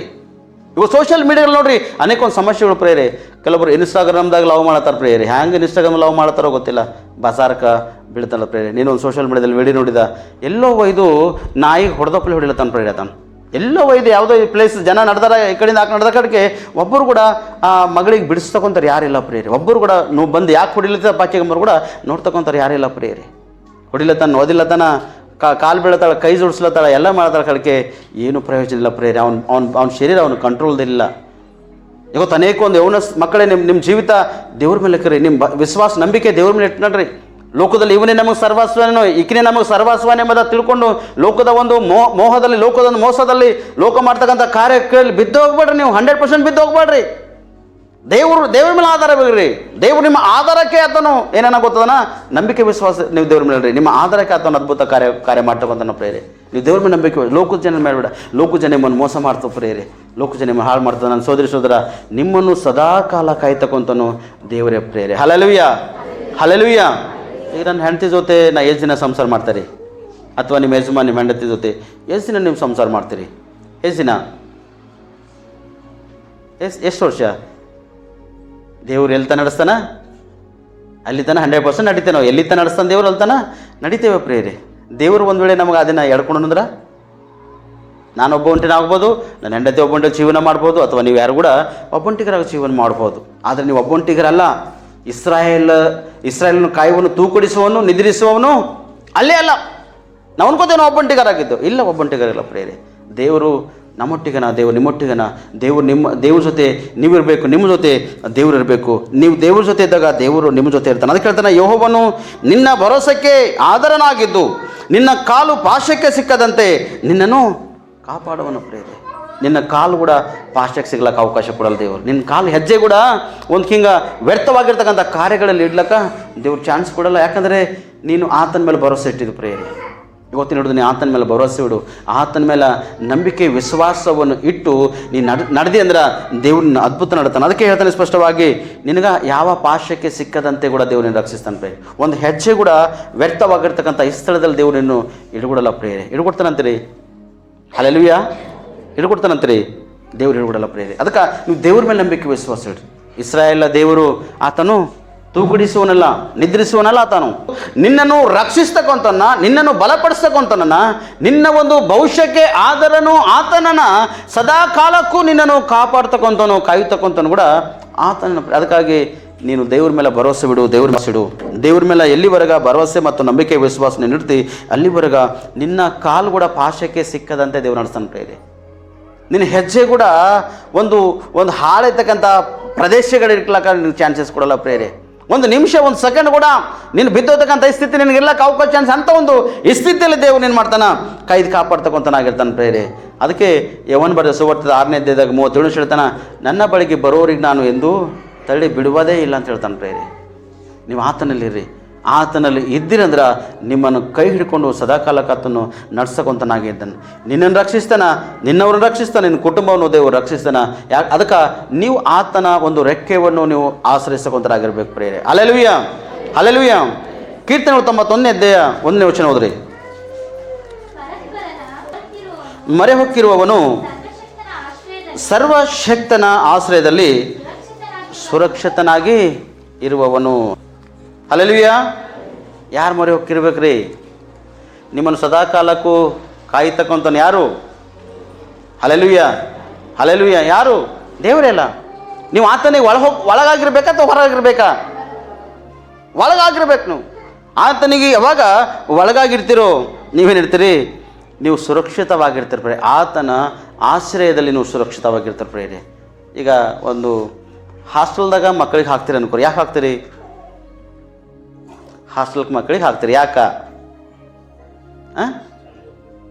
ಇವಾಗ ಸೋಷಿಯಲ್ ಮೀಡಿಯಾದಲ್ಲಿ ನೋಡ್ರಿ ಅನೇಕ ಒಂದು ಸಮಸ್ಯೆಗಳು ಪ್ರೇರೆ. ಕೆಲವೊಬ್ರು ಇನ್ಸ್ಟಾಗ್ರಾಮ್ದಾಗ ಲವ್ ಮಾಡತ್ತಾರೆ ಪ್ರೇರೆ. ಹ್ಯಾಂಗೆ ಇನ್ಸ್ಟಾಗ್ರಾಮ್ ಲವ್ ಮಾಡ್ತಾರೋ ಗೊತ್ತಿಲ್ಲ, ಬಸಾರಕ್ಕೆ ಬೀಳ್ತಾನಲ್ಲ ಪ್ರೇರೆ. ನೀನೊಂದು ಸೋಷಿಯಲ್ ಮೀಡಿಯಾದಲ್ಲಿ ವಿಡಿಯೋ ನೋಡಿದ, ಎಲ್ಲೋ ಒಯ್ದು ನಾಯಿಗೆ ಹೊಡೆದಪ್ಪಲೆ ಹೊಡಿಲತ್ತಾನ ಪ್ರೇರೆ. ತಾನು ಎಲ್ಲೋ ಒಯ್ದು ಯಾವುದೋ ಪ್ಲೇಸ್ ಜನ ನಡೆದಾರ, ಈ ಕಡೆಯಿಂದ ಹಾಕಿ ನಡೆದ ಕಡೆಗೆ ಒಬ್ಬರು ಕೂಡ ಆ ಮಗಳಿಗೆ ಬಿಡಿಸ್ತಕೊಂತಾರೆ ಯಾರಿಲ್ಲ ಪ್ರೇರೆ. ಒಬ್ಬರು ಕೂಡ ಬಂದು ಯಾಕೆ ಹೊಡಿಲತ್ತ ಪಾಕಿಗಮ್ಮರು ಕೂಡ ನೋಡ್ತಕೊಂತಾರೆ ಯಾರಿಲ್ಲ ಪ್ರೇರೆ. ಹೊಡಿಲತ್ತಾನ, ಓದಿಲ್ಲತ್ತಾನ, ಕಾಲು ಬೀಳತ್ತಾಳ, ಕೈ ಜೋಡಿಸ್ಲತ್ತಾಳ, ಎಲ್ಲ ಮಾಡ್ತಾಳೆ ಕಡೆಗೆ ಏನು ಪ್ರಯೋಜನ ಇಲ್ಲ ಪ್ರೇರೆ. ಅವ್ನ ಶರೀರ ಅವ್ನ ಕಂಟ್ರೋಲ್ದಿಲ್ಲ. ಇವತ್ತು ಅನೇಕ ಒಂದು ಯೌವನ ಮಕ್ಕಳೇ ನಿಮ್ಮ ಜೀವಿತ ದೇವ್ರ ಮೇಲೆ ಕರಿ, ನಿಮ್ಮ ವಿಶ್ವಾಸ ನಂಬಿಕೆ ದೇವ್ರ ಮೇಲೆ ಇಟ್ಟು ನಡ್ರಿ. ಲೋಕದಲ್ಲಿ ಇವನೇ ನಮಗೆ ಸರ್ವಸ್ವನೋ ಈಕಿನೇ ನಮಗೆ ಸರ್ವಸ್ವನೇ ಎಂಬುದ ತಿಳ್ಕೊಂಡು ಲೋಕದ ಒಂದು ಮೋಹದಲ್ಲಿ, ಲೋಕದ ಒಂದು ಮೋಸದಲ್ಲಿ, ಲೋಕ ಮಾಡ್ತಕ್ಕಂಥ ಕಾರ್ಯಕ್ಕೆ ಬಿದ್ದು ಹೋಗ್ಬೇಡ್ರಿ. ನೀವು 100% ಬಿದ್ದು ಹೋಗ್ಬೇಡ್ರಿ. ದೇವ್ರ ಮೇಲೆ ಆಧಾರ ಬೇಕ್ರಿ. ದೇವ್ರು ನಿಮ್ಮ ಆಧಾರಕ್ಕೆ ಆತನು ಏನೇನ ಗೊತ್ತದನ, ನಂಬಿಕೆ ವಿಶ್ವಾಸ ನೀವು ದೇವ್ರ ಮೇಲೆ ಹೇಳ್ರಿ. ನಿಮ್ಮ ಆಧಾರಕ್ಕೆ ಆತನು ಅದ್ಭುತ ಕಾರ್ಯ ಮಾಡ್ತಕ್ಕಂಥ ಪ್ರೇರೆ. ನೀವು ದೇವ್ರ ಮೇಲೆ ನಂಬಿಕೆ, ಲೋಕದ ಜನ ಮೇಲೆ ಬೇಡ. ಲೋಕ ಜನ ನಿಮ್ಮನ್ನು ಮೋಸ ಮಾಡ್ತಾವೆ ಪ್ರೇರೆ. ಲೋಕ ಜನ ನಿಮ್ಮನ್ನು ಹಾಳು ಮಾಡ್ತದೆ. ನನ್ನ ಸೋದರ ನಿಮ್ಮನ್ನು ಸದಾಕಾಲ ಕಾಯ್ತಕ್ಕಂತನು ದೇವರೇ ಪ್ರೇರೆ. Hallelujah, hallelujah. ಈಗ ನನ್ನ ಹೆಂಡತಿ ಜೊತೆ ನಾ ಎಷ್ಟು ದಿನ ಸಂಸಾರ ಮಾಡ್ತಾರೆ, ಅಥವಾ ನಿಮ್ಮ ಯಜಮಾನ್ ನಿಮ್ಮ ಹೆಂಡತಿ ಜೊತೆ ಎಷ್ಟು ದಿನ ನೀವು ಸಂಸಾರ ಮಾಡ್ತೀರಿ? ಎಷ್ಟು ದಿನ, ಎಷ್ಟು ವರ್ಷ? ದೇವ್ರು ಎಲ್ಲಿ ತನ ನಡೆಸ್ತಾನ ಅಲ್ಲಿ ತನ 100% ನಡೀತೇವೆ ನಾವು. ಎಲ್ಲಿ ತನ ನಡೆಸ್ತಾನೆ ದೇವ್ರು ಅಲ್ಲಿ ತನ ನಡೀತೇವೆ ಪ್ರೇರೆ. ದೇವ್ರು ಒಂದು ವೇಳೆ ನಮಗೆ ಅದನ್ನು ಎಡ್ಕೊಂಡ್ರೆ ನಾನು ಒಬ್ಬೊಂಟಿನ ಆಗ್ಬೋದು, ನನ್ನ ಹೆಂಡತಿ ಒಬ್ಬೊಂಟಿಗೆ ಜೀವನ ಮಾಡ್ಬೋದು, ಅಥವಾ ನೀವು ಯಾರು ಕೂಡ ಒಬ್ಬೊಂಟಿಗರಾಗಿ ಜೀವನ ಮಾಡ್ಬೋದು. ಆದರೆ ನೀವು ಒಬ್ಬೊಂಟಿಗರಲ್ಲ. ಇಸ್ರಾಯೇಲನ್ನು ಕಾಯುವನು, ತೂಕಡಿಸುವವನು, ನಿದ್ರಿಸುವವನು ಅಲ್ಲೇ ಅಲ್ಲ. ನಾವು ಅನ್ಕೋತೇವೆ ಒಬ್ಬೊಂಟಿಗರಾಗಿದ್ದು. ಇಲ್ಲ, ಒಬ್ಬೊಂಟಿಗರಿಲ್ಲ ಪ್ರೇರೆ. ದೇವರು ನಮ್ಮೊಟ್ಟಿಗನ, ದೇವರು ನಿಮ್ಮೊಟ್ಟಿಗನ. ದೇವ್ರ ಜೊತೆ ನೀವಿರಬೇಕು, ನಿಮ್ಮ ಜೊತೆ ದೇವ್ರು ಇರಬೇಕು. ನೀವು ದೇವ್ರ ಜೊತೆ ಇದ್ದಾಗ ದೇವರು ನಿಮ್ಮ ಜೊತೆ ಇರ್ತಾನೆ. ಅದಕ್ಕೆ ಹೇಳ್ತಾನೆ, ಯೆಹೋವನು ನಿನ್ನ ಭರೋಸಕ್ಕೆ ಆದರನಾಗಿದ್ದು ನಿನ್ನ ಕಾಲು ಪಾಶಕ್ಕೆ ಸಿಕ್ಕದಂತೆ ನಿನ್ನನ್ನು ಕಾಪಾಡುವನು ಪ್ರೇರೆ. ನಿನ್ನ ಕಾಲು ಕೂಡ ಪಾಶಕ್ಕೆ ಸಿಗ್ಲಕ್ಕೆ ಅವಕಾಶ ಕೊಡಲ್ಲ ದೇವರು. ನಿನ್ನ ಕಾಲು ಹೆಜ್ಜೆ ಕೂಡ ಒಂದು ಹಿಂಗೆ ವ್ಯರ್ಥವಾಗಿರ್ತಕ್ಕಂಥ ಕಾರ್ಯಗಳಲ್ಲಿ ಇಡ್ಲಕ್ಕ ದೇವ್ರು ಚಾನ್ಸ್ ಕೊಡಲ್ಲ. ಯಾಕಂದರೆ ನೀನು ಆತನ ಮೇಲೆ ಭರೋಸೆ ಇಟ್ಟಿದ್ದು ಪ್ರೇರೆ. ಇವತ್ತಿನ ಹಿಡಿದು ನೀನು ಆತನ ಮೇಲೆ ಭರವಸೆ ಇಡು. ಆತನ ಮೇಲೆ ನಂಬಿಕೆ ವಿಶ್ವಾಸವನ್ನು ಇಟ್ಟು ನೀನು ನಡೆದಿ ಅಂದ್ರೆ ದೇವ್ರನ್ನ ಅದ್ಭುತ ನಡ್ತಾನೆ. ಅದಕ್ಕೆ ಹೇಳ್ತಾನೆ ಸ್ಪಷ್ಟವಾಗಿ, ನಿನಗೆ ಯಾವ ಪಾಶಕ್ಕೆ ಸಿಕ್ಕದಂತೆ ಕೂಡ ದೇವ್ರನ್ನ ರಕ್ಷಿಸ್ತಾನೆ ಪ್ರೇರೆ. ಒಂದು ಹೆಜ್ಜೆ ಕೂಡ ವ್ಯರ್ಥವಾಗಿರ್ತಕ್ಕಂಥ ಈ ಸ್ಥಳದಲ್ಲಿ ದೇವ್ರನ್ನು ಹಿಡ್ಕೊಡಲ್ಲ ಪ್ರೇರೆ. ಹಿಡ್ಕೊಡ್ತಾನಂತೀರಿ? ಹಲ್ಲೆಲೂಯಾ. ಹಿಡ್ಕೊಡ್ತಾನಂತೀರಿ? ದೇವ್ರು ಹಿಡ್ಕೊಡಲ್ಲ ಪ್ರೇರೆ. ಅದಕ್ಕೆ ನೀವು ದೇವ್ರ ಮೇಲೆ ನಂಬಿಕೆ ವಿಶ್ವಾಸ ಇಡ್ರಿ. ಇಸ್ರಾಯೇಲ ದೇವರು ಆತನು ತೂಕಡಿಸುವನಲ್ಲ, ನಿದ್ರಿಸುವನಲ್ಲ. ಆತನು ನಿನ್ನನ್ನು ರಕ್ಷಿಸ್ತಕ್ಕಂತನ, ನಿನ್ನನ್ನು ಬಲಪಡಿಸ್ತಕ್ಕಂತನ, ನಿನ್ನ ಒಂದು ಭವಿಷ್ಯಕ್ಕೆ ಆದರನು ಆತನನ್ನ, ಸದಾ ಕಾಲಕ್ಕೂ ನಿನ್ನನ್ನು ಕಾಪಾಡ್ತಕ್ಕಂಥನು, ಕಾಯುತ್ತಕ್ಕಂಥನು ಕೂಡ ಆತನ. ಅದಕ್ಕಾಗಿ ನೀನು ದೇವ್ರ ಮೇಲೆ ಭರವಸೆ ಬಿಡು, ದೇವ್ರ ಮೇಲೆ ಎಲ್ಲಿವರೆಗ ಭರವಸೆ ಮತ್ತು ನಂಬಿಕೆ ವಿಶ್ವಾಸ ನೀಡ್ತಿ ಅಲ್ಲಿವರೆಗ ನಿನ್ನ ಕಾಲು ಕೂಡ ಪಾಶಕ್ಕೆ ಸಿಕ್ಕದಂತೆ ದೇವ್ರು ನಡೆಸ್ತಾನೆ ಪ್ರೇರೆ. ನಿನ್ನ ಹೆಜ್ಜೆ ಕೂಡ ಒಂದು ಹಾಳೈತಕ್ಕಂಥ ಪ್ರದೇಶಗಳಿರ್ಲಕ್ಕ ನಿನಗೆ ಚಾನ್ಸಸ್ ಕೊಡಲ್ಲ ಪ್ರೇರೆ. ಒಂದು ನಿಮಿಷ, ಒಂದು ಸೆಕೆಂಡ್ ಕೂಡ ನೀನು ಬಿದ್ದೋತಕ್ಕಂಥ ಸ್ಥಿತಿ ನಿನಗೆಲ್ಲ ಅವಕಾಶ ಚಾನ್ಸ್ ಅಂತ ಒಂದು ಸ್ಥಿತಿಯಲ್ಲಿ ದೇವ್ರು ಏನು ಮಾಡ್ತಾನೆ, ಕೈದು ಕಾಪಾಡ್ತಕ್ಕಂತನಾಗಿರ್ತಾನೆ ಪ್ರೇರೆ. ಅದಕ್ಕೆ ಯವನ್ ಬರೆದ ಸುವಾರ್ತೆ 6ನೇ ಅಧ್ಯಾಯದಾಗ 37 ಹೇಳ್ತಾನೆ, ನನ್ನ ಬಳಿಗೆ ಬರೋರಿಗೆ ನಾನು ಎಂದು ತಳ್ಳಿ ಬಿಡುವುದೇ ಇಲ್ಲ ಅಂತ ಹೇಳ್ತಾನೆ ಪ್ರೇರೆ. ನೀವು ಆತನಲ್ಲಿರ್ರಿ. ಆತನಲ್ಲಿ ಇದ್ದಿರಂದ್ರೆ ನಿಮ್ಮನ್ನು ಕೈ ಹಿಡ್ಕೊಂಡು ಸದಾಕಾಲಕ್ಕೆ ಆತನು ನಡ್ಸಕೊಂತನಾಗಿದ್ದಾನೆ. ನಿನ್ನನ್ನು ರಕ್ಷಿಸ್ತಾನ, ನಿನ್ನವ್ರನ್ನ ರಕ್ಷಿಸ್ತಾನೆ, ನಿನ್ನ ಕುಟುಂಬವನ್ನು ದೇವರು ರಕ್ಷಿಸ್ತಾನ. ಅದಕ್ಕೆ ನೀವು ಆತನ ಒಂದು ರೆಕ್ಕೆಯನ್ನು ನೀವು ಆಶ್ರಯಿಸಕೊಂತರಾಗಿರ್ಬೇಕು ಪ್ರೇರೆ. Hallelujah, hallelujah. ಕೀರ್ತನೆಗಳು 91ನೇ ಅಧ್ಯಾಯ 1ನೇ ವಚನ ಓದ್ರಿ. ಮರೆ ಹೊಕ್ಕಿರುವವನು ಸರ್ವಶಕ್ತನ ಆಶ್ರಯದಲ್ಲಿ ಸುರಕ್ಷಿತನಾಗಿ ಇರುವವನು. ಹಲ್ಲೆಲೂಯಾ. ಯಾರು ಮೊರೆ ಹೊಕ್ಕಿರ್ಬೇಕ್ರಿ? ನಿಮ್ಮನ್ನು ಸದಾಕಾಲಕ್ಕೂ ಕಾಯ್ತಕ್ಕಂಥನು ಯಾರು? Hallelujah, hallelujah. ಯಾರು? ದೇವರೇ ಅಲ್ಲ. ನೀವು ಆತನಿಗೆ ಒಳಗಾಗಿರ್ಬೇಕಾ ಅಥವಾ ಹೊರಗಾಗಿರ್ಬೇಕಾ? ಒಳಗಾಗಿರ್ಬೇಕು. ನೀವು ಆತನಿಗೆ ಯಾವಾಗ ಒಳಗಾಗಿರ್ತೀರೋ ನೀವೇನಿರ್ತೀರಿ? ನೀವು ಸುರಕ್ಷಿತವಾಗಿರ್ತೀರಿ ಪ್ರೇರೆ. ಆತನ ಆಶ್ರಯದಲ್ಲಿ ನೀವು ಸುರಕ್ಷಿತವಾಗಿರ್ತೀರಿ ಪ್ರೇರೆ. ಈಗ ಒಂದು ಹಾಸ್ಟೆಲ್ದಾಗ ಮಕ್ಕಳಿಗೆ ಹಾಕ್ತೀರಿ ಅನ್ಕೋರಿ. ಯಾಕೆ ಹಾಕ್ತೀರಿ? ಹಾಸ್ಟೆಲ್ಗೆ ಮಕ್ಕಳಿಗೆ ಹಾಕ್ತೀರಿ. ಯಾಕೆ?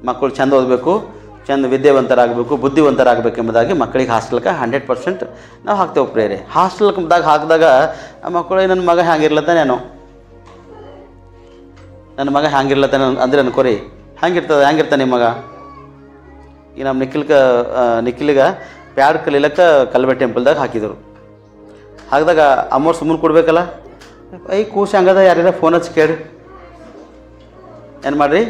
ಮಕ್ಕಳು ಚೆಂದ ಓದಬೇಕು, ಚೆಂದ ವಿದ್ಯಾವಂತರಾಗಬೇಕು, ಬುದ್ಧಿವಂತರಾಗಬೇಕೆಂಬುದಾಗಿ ಮಕ್ಕಳಿಗೆ ಹಾಸ್ಟೆಲ್ಗೆ 100% ನಾವು ಹಾಕ್ತೇವೆ ಪ್ರೇರೆ. ಹಾಸ್ಟೆಲ್ದಾಗ ಹಾಕಿದಾಗ ಆ ಮಕ್ಕಳು ನನ್ನ ಮಗ ಹ್ಯಾಂಗಿರ್ಲತ್ತಾನೇನೋ, ನನ್ನ ಮಗ ಹ್ಯಾಂಗಿರ್ಲತ್ತಾನೆ ಅಂದ್ರೆ ಅನ್ಕೋರಿ. ಹ್ಯಾಂಗಿರ್ತಾನೆ ನಿಮ್ಮ ಮಗ? ಈಗ ನಮ್ಮ ನಿಖಿಲ್ಗೆ ಪ್ಯಾಡ್ ಕಲೀಲಕ್ಕೆ ಕಲ್ಬೆ ಟೆಂಪಲ್ದಾಗ ಹಾಕಿದರು. ಹಾಕಿದಾಗ ಅಮ್ಮವ್ರು ಸುಮ್ಮನೆ ಕೊಡ್ಬೇಕಲ್ಲ. ಕೂಸು ಹಂಗದ, ಯಾರ್ಯಾರ ಫೋನ್ ಹಚ್ಚಿ ಕೇಳಿ. ಏನು ಮಾಡಿರಿ?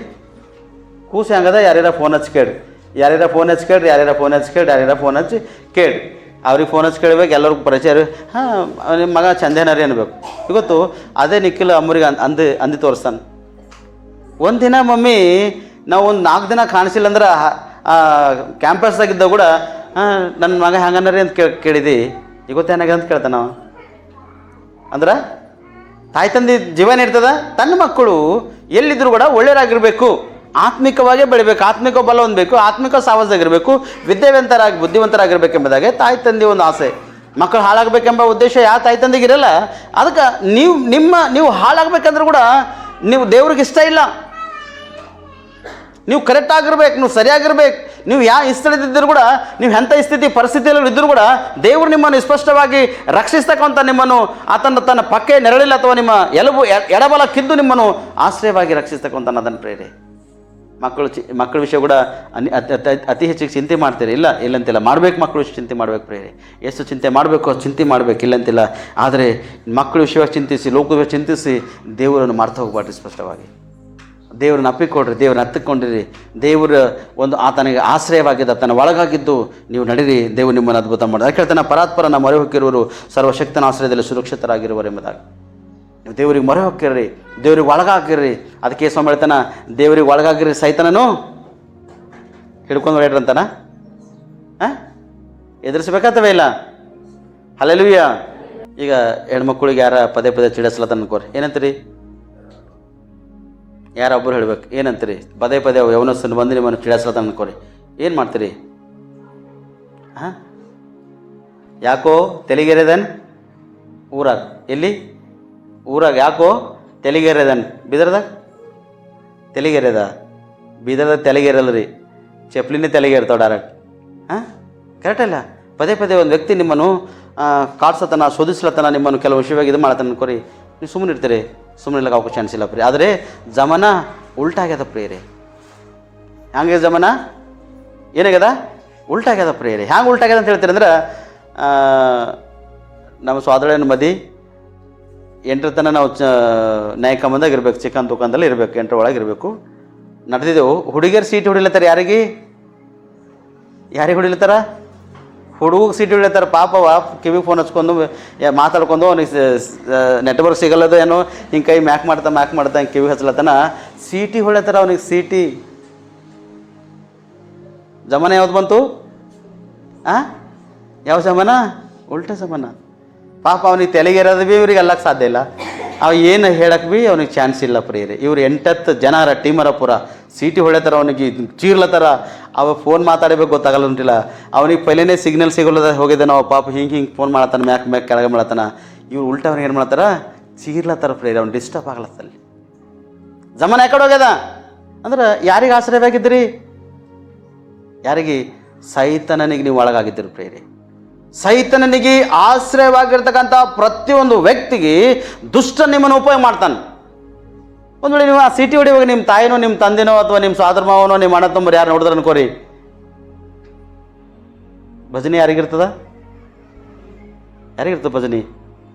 ಕೂಸು ಹಂಗದ, ಯಾರ್ಯಾರ ಫೋನ್ ಹಚ್ಚಿ ಕೇಳಿ. ಯಾರ್ಯಾರ ಫೋನ್ ಹಚ್ಚಿ ಕೇಳ್ರಿ, ಯಾರ್ಯಾರ ಫೋನ್ ಹಚ್ಚಿ ಕೇಳ್ರಿ, ಯಾರ್ಯಾರ ಫೋನ್ ಹಚ್ಚಿ ಕೇಳ್ರಿ. ಅವ್ರಿಗೆ ಫೋನ್ ಹಚ್ಚಿ ಕೇಳ್ಬೇಕು, ಎಲ್ಲರಿಗೂ ಪರಿಚಯ ಹಾಂ ನಿಮ್ಮ ಮಗ ಚಂದೇನರಿ ಅನ್ಬೇಕು. ಇವತ್ತು ಅದೇ ನಿಖಿಲ್ ಅಮ್ಮರಿಗೆ ಅಂದು ತೋರಿಸ್ತಾನೆ. ಒಂದಿನ ಮಮ್ಮಿ ನಾವು ಒಂದು 4 ದಿನ ಕಾಣಿಸಿಲ್ಲ ಅಂದ್ರೆ ಕ್ಯಾಂಪಸ್ದಾಗಿದ್ದಾಗ ಕೂಡ ನನ್ನ ಮಗ ಹೆಂಗನ್ನರಿ ಅಂತ ಕೇಳಿದಿ, ಇವತ್ತೇನಾಗ ಅಂತ ಕೇಳ್ತಾನ ನಾವು. ಅಂದ್ರೆ ತಾಯಿ ತಂದೆ ಜೀವನ ಇರ್ತದ, ತನ್ನ ಮಕ್ಕಳು ಎಲ್ಲಿದ್ದರೂ ಕೂಡ ಒಳ್ಳೆಯರಾಗಿರಬೇಕು, ಆತ್ಮಿಕವಾಗೇ ಬೆಳಿಬೇಕು, ಆತ್ಮಿಕ ಬಲ ಹೊಂದಬೇಕು, ಆತ್ಮಿಕ ಸಾವಾಸಾಗಿರಬೇಕು, ಬುದ್ಧಿವಂತರಾಗಿರ್ಬೇಕು ಎಂಬುದಾಗೆ ತಾಯಿ ತಂದೆ ಒಂದು ಆಸೆ. ಮಕ್ಕಳು ಹಾಳಾಗಬೇಕೆಂಬ ಉದ್ದೇಶ ಯಾವ ತಾಯಿ ತಂದೆಗೆ ಇರಲ್ಲ. ಅದಕ್ಕೆ ನೀವು ಹಾಳಾಗಬೇಕಂದ್ರೂ ಕೂಡ ನೀವು ದೇವ್ರಿಗೆ ಇಷ್ಟ ಇಲ್ಲ. ನೀವು ಕರೆಕ್ಟ್ ಆಗಿರ್ಬೇಕು, ನೀವು ಸರಿಯಾಗಿರ್ಬೇಕು. ನೀವು ಯಾವ ಸ್ಥಳದಿದ್ದರೂ ಕೂಡ, ನೀವು ಎಂಥ ಸ್ಥಿತಿ ಪರಿಸ್ಥಿತಿಯಲ್ಲಿ ಇದ್ದರೂ ಕೂಡ ದೇವರು ನಿಮ್ಮನ್ನು ಸ್ಪಷ್ಟವಾಗಿ ರಕ್ಷಿಸ್ತಕ್ಕಂಥ, ನಿಮ್ಮನ್ನು ತನ್ನ ಪಕ್ಕೆ ನೆರಳಿಲ್ಲ ಅಥವಾ ನಿಮ್ಮ ಎಡಬಲ ಕಿದ್ದು ನಿಮ್ಮನ್ನು ಆಶ್ರಯವಾಗಿ ರಕ್ಷಿಸ್ತಕ್ಕಂಥ ಅದನ್ನು ಪ್ರೇರೆ. ಮಕ್ಕಳ ವಿಷಯ ಕೂಡ ಅತಿ ಹೆಚ್ಚಿಗೆ ಚಿಂತೆ ಮಾಡ್ತೀರಿ, ಇಲ್ಲಂತಿಲ್ಲ, ಮಾಡಬೇಕು. ಮಕ್ಕಳು ಚಿಂತೆ ಮಾಡಬೇಕು ಪ್ರೇರೆ. ಎಷ್ಟು ಚಿಂತೆ ಮಾಡಬೇಕು ಚಿಂತೆ ಮಾಡಬೇಕು, ಇಲ್ಲಂತಿಲ್ಲ. ಆದರೆ ಮಕ್ಕಳ ವಿಷಯವಾಗಿ ಚಿಂತಿಸಿ, ಲೋಕದ ಚಿಂತಿಸಿ ದೇವರನ್ನು ಮರ್ತು ಹೋಗ್ಬಾರ್ದು. ಸ್ಪಷ್ಟವಾಗಿ ದೇವ್ರನ್ನ ಅಪ್ಪಿಕೊಡ್ರಿ, ದೇವ್ರನ್ನ ಹತ್ತಿಕೊಂಡಿರಿ. ದೇವರ ಒಂದು ಆತನಿಗೆ ಆಶ್ರಯವಾಗಿದ್ದ ತನ್ನ ಒಳಗಾಗಿದ್ದು ನೀವು ನಡೀರಿ. ದೇವರು ನಿಮ್ಮನ್ನು ಅದ್ಭುತ ಮಾಡಿ. ಅದಕ್ಕೆ ಹೇಳ್ತಾನೆ, ಪರಾತ್ಪರನ ಮೊರೆ ಹೊಕ್ಕಿರುವರು ಸರ್ವಶಕ್ತನ ಆಶ್ರಯದಲ್ಲಿ ಸುರಕ್ಷಿತರಾಗಿರುವರು ಎಂಬುದಾಗಿ. ನೀವು ದೇವ್ರಿಗೆ ಮೊರೆ ಹೊಕ್ಕಿರ್ರಿ, ದೇವ್ರಿಗೆ ಒಳಗಾಗಿರ್ರಿ. ಅದಕ್ಕೆ ಸ್ವಾಮಿ ಹೇಳ್ತಾನ, ದೇವ್ರಿಗೆ ಒಳಗಾಗಿರ್ರಿ, ಸೈತನನು ಹಿಡ್ಕೊಂಡು ಹೊರಡ್ರಂತಾನ. ಎದುರಿಸ್ಬೇಕಾತವೇ ಇಲ್ಲ. ಹಲ್ಲೆಲೂಯಾ. ಈಗ ಹೆಣ್ಮಕ್ಳಿಗೆ ಯಾರ ಪದೇ ಪದೇ ಚಿಡಿಸ್ಲತ್ತ ಅನ್ಕೋರಿ, ಏನಂತೀರಿ? ಯಾರೊಬ್ಬರು ಹೇಳ್ಬೇಕು, ಏನಂತೀರಿ? ಪದೇ ಪದೇ ಯವನಸ್ಥನ ಬಂದು ನಿಮ್ಮನ್ನು ಚಿಡಿಸ್ಲತ್ತ ಅನ್ಕೋರಿ, ಏನು ಮಾಡ್ತೀರಿ? ಯಾಕೋ ತೆಲಿಗೆರೆದನ್ ಊರಾಗ, ಎಲ್ಲಿ ಊರಾಗ ಯಾಕೋ ತೆಲಿಗೆರೆದನ್? ಬೀದರ್ದಾಗ ತೆಲಿಗೆರೆದ, ಬೀದರ್ದಾಗ ತೆಲಿಗೆರಲ್ಲ ರೀ, ಚಪ್ಲಿನೇ ತೆಲಿಗೆರ್ತಾವ ಡೈರೆಕ್ಟ್. ಕರೆಕ್ಟ್ ಅಲ್ಲ? ಪದೇ ಪದೇ ಒಂದು ವ್ಯಕ್ತಿ ನಿಮ್ಮನ್ನು ಕಾಡ್ಸತನ, ಶೋಧಿಸ್ಲತನ, ನಿಮ್ಮನ್ನು ಕೆಲವು ವಿಷಯವಾಗಿ ಇದು ಮಾಡತನ ಅನ್ಕೋರಿ, ನೀವು ಸುಮ್ಮನೆ ಇರ್ತೀರಿ. ಸುಮ್ಮನೆ ಇಲ್ಲಕ್ಕೆ ಅವಕಾಶ ಅನಿಸಿಲ್ಲ ಪ್ರಿಯ. ಆದರೆ ಜಮನ ಉಲ್ಟಾಗ್ಯದ ಪ್ರಿಯರೇ. ಹ್ಯಾಂಗೆ ಜಮನ ಏನಾಗ್ಯದ? ಉಲ್ಟಾಗ್ಯದ ಪ್ರಿಯರೇ. ಹ್ಯಾಂಗೆ ಉಲ್ಟಾಗ್ಯದ ಅಂತ ಹೇಳ್ತೀರಿ ಅಂದ್ರೆ, ನಮ್ಮ ಸ್ವಾದಳನ ಮದಿ 8 ತನಕ ನಾವು ನ್ಯಾಯಕಂಬಂದಾಗ ಇರಬೇಕು, ಚಿಕನ್ ದುಕಾನ್ದಲ್ಲಿ ಇರಬೇಕು, 8 ಒಳಗೆ ಇರಬೇಕು. ನಡೆದಿದ್ದೆವು. ಹುಡುಗಿಯರು ಸೀಟ್ ಹೊಡಿಲತ್ತಾರ. ಯಾರಿಗೆ ಹೊಡಿಲತ್ತಾರ? ಹುಡುಗ ಸೀಟ್ ಹೊಡಿಲತ್ತಾರ. ಪಾಪವ ಕಿವಿಗೆ ಫೋನ್ ಹಚ್ಕೊಂಡು ಮಾತಾಡ್ಕೊಂಡು, ಅವನಿಗೆ ನೆಟ್ವರ್ಕ್ ಸಿಗಲ್ಲದು ಏನೋ, ಹಿಂಗೆ ಕೈ ಮ್ಯಾಕ್ ಮಾಡ್ತಾ ಹಿಂಗೆ ಕಿವಿಗೆ ಹಚ್ಲತ್ತಾನ. ಸೀಟಿ ಹೊಡಿಲತ್ತಾರ ಅವನಿಗೆ. ಸೀಟಿ ಜಮಾನ ಯಾವ್ದು ಬಂತು? ಯಾವ ಜಮಾನ? ಉಲ್ಟಾ ಜಮಾನ. ಪಾಪ ಅವನಿಗೆ ತೆಲಿಗೆರೋದು ಭೀ ಇವ್ರಿಗೆ ಅಲ್ಲಕ್ಕೆ ಸಾಧ್ಯ ಇಲ್ಲ. ಅವ ಏನು ಹೇಳಕ್ಕೆ ಭೀ ಅವನಿಗೆ ಚಾನ್ಸ್ ಇಲ್ಲ ಪ್ರಿಯರೇ. ಇವ್ರು 8 ಜನರ ಟೀಮರ ಪೂರ ಸೀಟಿ ಹೊಡೆತಾರ, ಅವನಿಗೆ ಚೀರ್ಲತ್ತಾರ. ಅವ ಫೋನ್ ಮಾತಾಡಬೇಕು ಗೊತ್ತಾಗಲ್ಲ ಉಂಟಿಲ್ಲ. ಅವನಿಗೆ ಪೈಲೇನೇ ಸಿಗ್ನಲ್ ಸಿಗಲ್ಲ ಹೋಗಿದೆ. ನಾವು ಪಾಪ ಹಿಂಗೆ ಫೋನ್ ಮಾಡತ್ತಾನ, ಮ್ಯಾಕ್ ಕೆಳಗೆ ಮಾಡತ್ತಾನ. ಇವ್ರು ಉಲ್ಟಾ ಅವ್ನಿಗೆ ಏನು ಮಾಡ್ತಾರ? ಚೀರ್ಲತ್ತಾರ ಪ್ರಿಯರೇ. ಅವ್ನು ಡಿಸ್ಟರ್ಬ್ ಆಗ್ಲತ್ತಲ್ಲಿ. ಜಮಾನ ಯಾಕಡೆ ಹೋಗ್ಯದ ಅಂದ್ರೆ, ಯಾರಿಗೆ ಆಶ್ರಯವಾಗಿದ್ದೀರಿ? ಯಾರಿಗೆ? ಸೈತನನಿಗೆ ನೀವು ಒಳಗಾಗಿದ್ದೀರಿ ಪ್ರಿಯರೇ. ಸೈತನನಿಗೆ ಆಶ್ರಯವಾಗಿರ್ತಕ್ಕಂಥ ಪ್ರತಿಯೊಂದು ವ್ಯಕ್ತಿಗೆ ದುಷ್ಟ ನಿಮ್ಮನ್ನು ಉಪಯೋಗ ಮಾಡ್ತಾನೆ. ಒಂದು ವೇಳೆ ನೀವು ಆ ಸಿಟಿ ಹೊಡಿಯುವಾಗ ನಿಮ್ಮ ತಾಯಿನೋ, ನಿಮ್ಮ ತಂದೆನೋ, ಅಥವಾ ನಿಮ್ಮ ಸೋದರ ಮಾವನೋ, ನಿಮ್ಮ ಅಣ್ಣ ತಮ್ಮರು ಯಾರು ನೋಡಿದ್ರೆ ಅನ್ಕೋರಿ, ಭಜನೆ ಯಾರಿಗಿರ್ತದ? ಯಾರಿಗಿರ್ತದೆ ಭಜನೆ?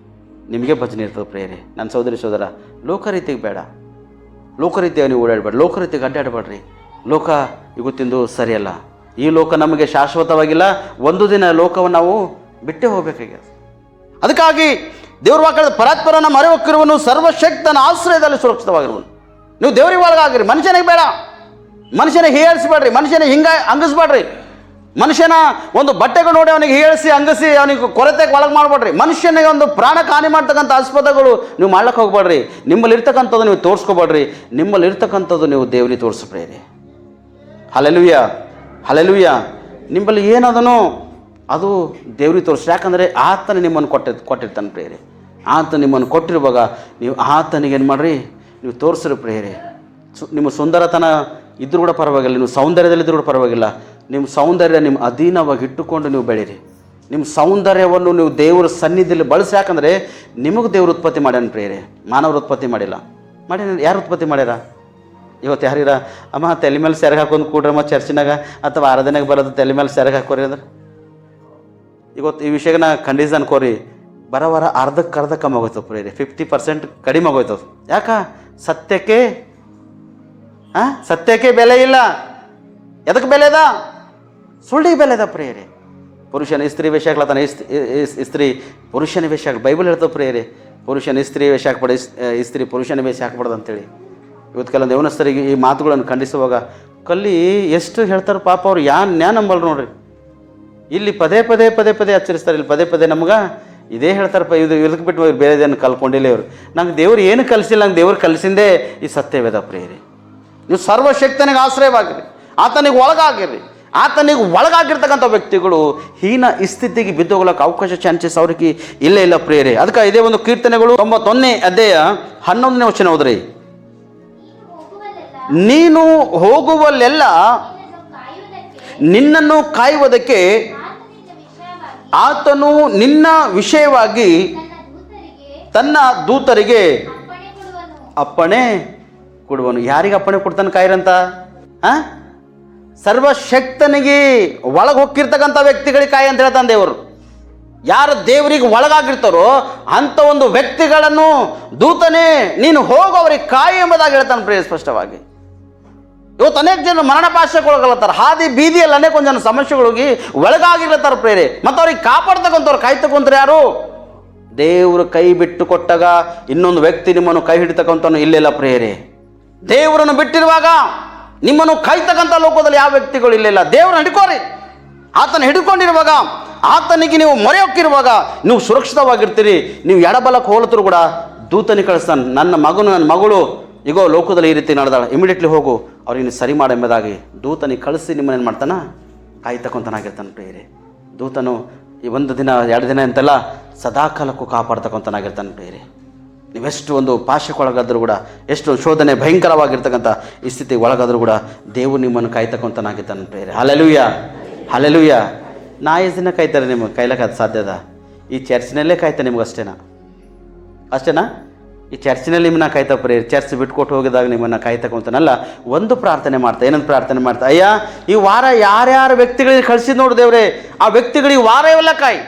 ನಿಮಗೆ ಭಜನೆ ಇರ್ತದೆ ಪ್ರಿಯರೇ. ನನ್ನ ಸಹೋದರಿ ಸಹೋದರ, ಲೋಕರೀತಿಗೆ ಬೇಡ, ಲೋಕರೀತಿಯಾಗಿ ನೀವು ಓಡಾಡಬೇಡ, ಲೋಕರೀತಿಗೆ ಅಡ್ಡಾಡಬೇಡ್ರಿ. ಲೋಕ ಇವತ್ತಿಂದು ಸರಿಯಲ್ಲ. ಈ ಲೋಕ ನಮಗೆ ಶಾಶ್ವತವಾಗಿಲ್ಲ. ಒಂದು ದಿನ ಲೋಕವನ್ನು ನಾವು ಬಿಟ್ಟೇ ಹೋಗಬೇಕಾಗ್ಯದ. ಅದಕ್ಕಾಗಿ ದೇವ್ರ ವಾಕ್ಯದ ಪರಾತ್ಪರನ ಮೊರೆ ಹೊಕ್ಕಿರುವನು ಸರ್ವಶಕ್ತನ ಆಶ್ರಯದಲ್ಲಿ ಸುರಕ್ಷಿತವಾಗಿರುವನು. ನೀವು ದೇವ್ರಿಗೆ ಒಳಗಾಗಿರಿ. ಮನುಷ್ಯನಿಗೆ ಬೇಡ, ಮನುಷ್ಯನಿಗೆ ಹೀಯಾಳಿಸಬೇಡ್ರಿ, ಮನುಷ್ಯನಿಗೆ ಹಂಗಿಸ್ಬೇಡ್ರಿ. ಮನುಷ್ಯನ ಒಂದು ಬಟ್ಟೆಗಳು ನೋಡಿ ಅವನಿಗೆ ಹೀಯಾಳಿಸಿ ಹಂಗಸಿ ಅವನಿಗೆ ಕೊರತೆಗೆ ಒಳಗೆ ಮಾಡಬೇಡ್ರಿ. ಮನುಷ್ಯನಿಗೆ ಒಂದು ಪ್ರಾಣಕ್ಕೆ ಹಾನಿ ಮಾಡ್ತಕ್ಕಂಥ ಆಸ್ಪದಗಳು ನೀವು ಮಾಡ್ಲಿಕ್ಕೆ ಹೋಗ್ಬೇಡ್ರಿ. ನಿಮ್ಮಲ್ಲಿ ಇರ್ತಕ್ಕಂಥದ್ದು ನೀವು ತೋರಿಸ್ಕೋಬೇಡ್ರಿ. ನಿಮ್ಮಲ್ಲಿ ಇರ್ತಕ್ಕಂಥದ್ದು ನೀವು ದೇವರಿಗೆ ತೋರಿಸ್ಬೇಡ್ರಿ. Hallelujah, hallelujah. ನಿಮ್ಮಲ್ಲಿ ಏನದನೋ ಅದು ದೇವ್ರಿಗೆ ತೋರಿಸ್ರಿ. ಯಾಕಂದರೆ ಆತನ ನಿಮ್ಮನ್ನು ಕೊಟ್ಟಿರ್ತಾನೆ ಪ್ರಿಯರೇ. ಆತ ನಿಮ್ಮನ್ನು ಕೊಟ್ಟಿರುವಾಗ ನೀವು ಆತನಿಗೆ ಏನು ಮಾಡಿರಿ? ನೀವು ತೋರಿಸ್ರಿ ಪ್ರಿಯರೇ. ನಿಮ್ಮ ಸುಂದರತನ ಇದ್ರೂ ಕೂಡ ಪರವಾಗಿಲ್ಲ, ನೀವು ಸೌಂದರ್ಯದಲ್ಲಿದ್ದರೂ ಕೂಡ ಪರವಾಗಿಲ್ಲ. ನಿಮ್ಮ ಸೌಂದರ್ಯ ನಿಮ್ಮ ಅಧೀನವಾಗಿ ಇಟ್ಟುಕೊಂಡು ನೀವು ಬೆಳೀರಿ. ನಿಮ್ಮ ಸೌಂದರ್ಯವನ್ನು ನೀವು ದೇವರ ಸನ್ನಿಧಿಯಲ್ಲಿ ಬಳಸಿ. ಯಾಕಂದರೆ ನಿಮಗೆ ದೇವರು ಉತ್ಪತ್ತಿ ಮಾಡ್ಯಾನ ಪ್ರಿಯರೇ, ಮಾನವರು ಉತ್ಪತ್ತಿ ಮಾಡಿಲ್ಲ. ಯಾರು ಉತ್ಪತ್ತಿ ಮಾಡ್ಯಾರ? ಇವತ್ತು ಯಾರಿರ ಅಮ್ಮ ತಲೆ ಮೇಲೆ ಸೆರಗ ಹಾಕೊಂಡು ಕೂಡ್ರಮ್ಮ ಚರ್ಚಿನಾಗ ಅಥವಾ ಆರಾಧನೆಗೆ ಬರೋದು ತಲೆ ಮೇಲೆ ಸೆರಗ ಹಾಕೋರಿ ಅಂದ್ರೆ, ಇವತ್ತು ಈ ವಿಷಯನ ಖಂಡಿಸ ಅನ್ಕೋರಿ, ಬರೋವರ ಅರ್ಧಕ್ಕರ್ಧ ಕಮ್ಮಿ ಆಗೋಯ್ತವ ಪ್ರಿಯರೇ. 50% ಕಡಿಮೆ ಆಗೋಯ್ತವ. ಯಾಕ? ಸತ್ಯಕ್ಕೆ ಬೆಲೆ ಇಲ್ಲ. ಎದಕ್ಕೆ ಬೆಲೆ ಅದ? ಸುಳ್ಳಿಗೆ ಬೆಲೆ ಅದ ಪ್ರಿಯರೇ. ಪುರುಷನ ಸ್ತ್ರೀ ವೇಷ ಹಾಕ್ಲತ್ತಾನೆ, ಸ್ತ್ರೀ ಪುರುಷನ ವೇಷ ಹಾಕಿ. ಬೈಬಲ್ ಹೇಳ್ತಾವೆ ಪ್ರಿಯರೇ, ಪುರುಷನ ಸ್ತ್ರೀ ವೇಷ ಹಾಕ್ಬೇಡ, ಸ್ತ್ರೀ ಪುರುಷನ ವೇಷ ಹಾಕ್ಬಾರ್ದು ಅಂತೇಳಿ. ಇವತ್ತು ಕೆಲವೊಂದು ಯೌವನಸ್ಥರಿಗೆ ಈ ಮಾತುಗಳನ್ನು ಖಂಡಿಸುವಾಗ ಕಲ್ಲಿ ಎಷ್ಟು ಹೇಳ್ತಾರೆ ಪಾಪ, ಅವ್ರು ನ್ಯಾ ನಂಬಲ್ ನೋಡ್ರಿ. ಇಲ್ಲಿ ಪದೇ ಪದೇ ಪದೇ ಪದೇ ಹಚ್ಚರಿಸ್ತಾರೆ, ಇಲ್ಲಿ ಪದೇ ಪದೇ ನಮ್ಗೆ ಇದೇ ಹೇಳ್ತಾರಪ್ಪ. ಇದು ಇದಕ್ಕೆ ಬಿಟ್ಟು ಇವ್ರು ಬೇರೆದೇನು ಕಲ್ಕೊಂಡಿಲ್ಲ. ಇವರು ನಂಗೆ ದೇವ್ರು ಏನು ಕಲಿಸಿಲ್ಲ, ನಂಗೆ ದೇವ್ರು ಕಲಿಸಿಂದೇ ಈ ಸತ್ಯವೇದ ಪ್ರಿಯರೇ. ನೀವು ಸರ್ವಶಕ್ತನಿಗೆ ಆಶ್ರಯವಾಗಿರಿ, ಆತನಿಗೆ ಒಳಗಾಗಿರಿ. ಆತನಿಗೆ ಒಳಗಾಗಿರ್ತಕ್ಕಂಥ ವ್ಯಕ್ತಿಗಳು ಹೀನ ಸ್ಥಿತಿಗೆ ಬಿದ್ದೋಗ್ಲಕ್ಕೆ ಅವಕಾಶ ಚಾನ್ಸಸ್ ಅವ್ರಿಗೆ ಇಲ್ಲೇ ಇಲ್ಲ ಪ್ರಿಯರೇ. ಅದಕ್ಕೆ ಇದೇ ಒಂದು ಕೀರ್ತನೆಗಳು 91ನೇ ಅಧ್ಯಾಯ 11ನೇ ವಚನ ಹೋದ್ರಿ. ನೀನು ಹೋಗುವಲ್ಲೆಲ್ಲ ನಿನ್ನನ್ನು ಕಾಯುವುದಕ್ಕೆ ಆತನು ನಿನ್ನ ವಿಷಯವಾಗಿ ತನ್ನ ದೂತರಿಗೆ ಅಪ್ಪಣೆ ಕೊಡುವನು. ಯಾರಿಗೆ ಅಪ್ಪಣೆ ಕೊಡ್ತಾನೆ ಕಾಯಿರಂತ? ಸರ್ವಶಕ್ತನಿಗೆ ಒಳಗೆ ಹೋಗಿರ್ತಕ್ಕಂಥ ವ್ಯಕ್ತಿಗಳಿಗೆ ಕಾಯಿ ಅಂತ ಹೇಳ್ತಾನೆ ದೇವರು. ಯಾರು ದೇವರಿಗೆ ಒಳಗಾಗಿರ್ತಾರೋ ಅಂಥ ಒಂದು ವ್ಯಕ್ತಿಗಳನ್ನು ದೂತನೇ ನೀನು ಹೋಗು ಅವ್ರಿಗೆ ಕಾಯಿ ಎಂಬುದಾಗಿ ಹೇಳ್ತಾನೆ ಪ್ರಿಯ ಸ್ಪಷ್ಟವಾಗಿ. ಇವತ್ತು ಅನೇಕ ಜನ ಮರಣ ಪಾಶಕ್ಕೊಳಗಲತ್ತಾರ, ಹಾದಿ ಬೀದಿಯಲ್ಲಿ ಅನೇಕ ಜನ ಸಮಸ್ಯೆಗಳಿಗೆ ಒಳಗಾಗಿರ್ಲತ್ತಾರ ಪ್ರೇರೆ. ಮತ್ತು ಅವ್ರಿಗೆ ಕಾಪಾಡ್ತಕ್ಕಂಥವ್ರು ಕಾಯ್ತಕ್ಕಂಥವ್ರು ಯಾರು? ದೇವರು ಕೈ ಬಿಟ್ಟು ಕೊಟ್ಟಾಗ ಇನ್ನೊಂದು ವ್ಯಕ್ತಿ ನಿಮ್ಮನ್ನು ಕೈ ಹಿಡಿತಕ್ಕಂಥವನು ಇಲ್ಲೆಲ್ಲ ಪ್ರೇರೆ. ದೇವರನ್ನು ಬಿಟ್ಟಿರುವಾಗ ನಿಮ್ಮನ್ನು ಕಾಯ್ತಕ್ಕಂಥ ಲೋಕದಲ್ಲಿ ಯಾವ ವ್ಯಕ್ತಿಗಳು ಇಲ್ಲೆಲ್ಲ. ದೇವರನ್ನು ಹಿಡ್ಕೋರಿ. ಆತನ ಹಿಡ್ಕೊಂಡಿರುವಾಗ, ಆತನಿಗೆ ನೀವು ಮೊರೆ ಹೊಕ್ಕಿರುವಾಗ ನೀವು ಸುರಕ್ಷಿತವಾಗಿರ್ತೀರಿ. ನೀವು ಎಡಬಲಕ್ಕೆ ಹೋಲತ್ತರು ಕೂಡ ದೂತನಿಗೆ ಕಳಿಸ್ತಾನೆ. ನನ್ನ ಮಗಳು ಈಗೋ ಲೋಕದಲ್ಲಿ ಈ ರೀತಿ ನಡೆದಾಳೆ, ಇಮಿಡಿಯೇಟ್ಲಿ ಹೋಗು ಅವ್ರಿಗೆ ಸರಿ ಮಾಡ ಎಂಬುದಾಗಿ ದೂತನಿಗೆ ಕಳಿಸಿ ನಿಮ್ಮನ್ನೇನು ಮಾಡ್ತಾನ? ಕಾಯ್ತಕ್ಕಂತನಾಗಿರ್ತಾನೆ ಪ್ರಿಯರೇ. ದೂತನು ಈ ಒಂದು ದಿನ 2 ದಿನ ಅಂತೆಲ್ಲ ಸದಾಕಾಲಕ್ಕೂ ಕಾಪಾಡ್ತಕ್ಕಂತನಾಗಿರ್ತಾನೆ ಪ್ರಿಯರೇ. ನೀವೆಷ್ಟು ಒಂದು ಪಾಶಕ್ಕೊಳಗಾದರೂ ಕೂಡ, ಎಷ್ಟು ಶೋಧನೆ ಭಯಂಕರವಾಗಿರ್ತಕ್ಕಂಥ ಈ ಸ್ಥಿತಿಗೆ ಒಳಗಾದರೂ ಕೂಡ ದೇವರು ನಿಮ್ಮನ್ನು ಕಾಯ್ತಕ್ಕಂತನಾಗಿರ್ತಾನೆ ಪ್ರಿಯರೇ. Hallelujah, hallelujah. ನಾ ಎಷ್ಟು ದಿನ ಕಾಯ್ತಾರೆ ನಿಮಗೆ ಕಾಯ್ಲಕ್ಕೆ ಅದು ಸಾಧ್ಯದ? ಈ ಚರ್ಚ್ನಲ್ಲೇ ಕಾಯ್ತಾ ನಿಮ್ಗೆ ಅಷ್ಟೇನಾ? ಈ ಚರ್ಚಿನಲ್ಲಿ ನಿಮ್ಮನ್ನ ಕಾಯ್ತಾ ಪ್ರಿಯರೇ. ಚರ್ಚ್ ಬಿಟ್ಕೊಟ್ಟು ಹೋಗಿದಾಗ ನಿಮ್ಮನ್ನು ಕಾಯ್ತಕ್ಕಂತನಲ್ಲ, ಒಂದು ಪ್ರಾರ್ಥನೆ ಮಾಡ್ತಾ. ಏನಂತ ಪ್ರಾರ್ಥನೆ ಮಾಡ್ತಾ? ಅಯ್ಯ, ಈ ವಾರ ಯಾರ್ಯಾರು ವ್ಯಕ್ತಿಗಳಿಗೆ ಕಳಿಸಿದ್ ನೋಡು ದೇವ್ರೆ, ಆ ವ್ಯಕ್ತಿಗಳಿಗೆ ವಾರ ಇವೆಲ್ಲ ಕಾಯಿ.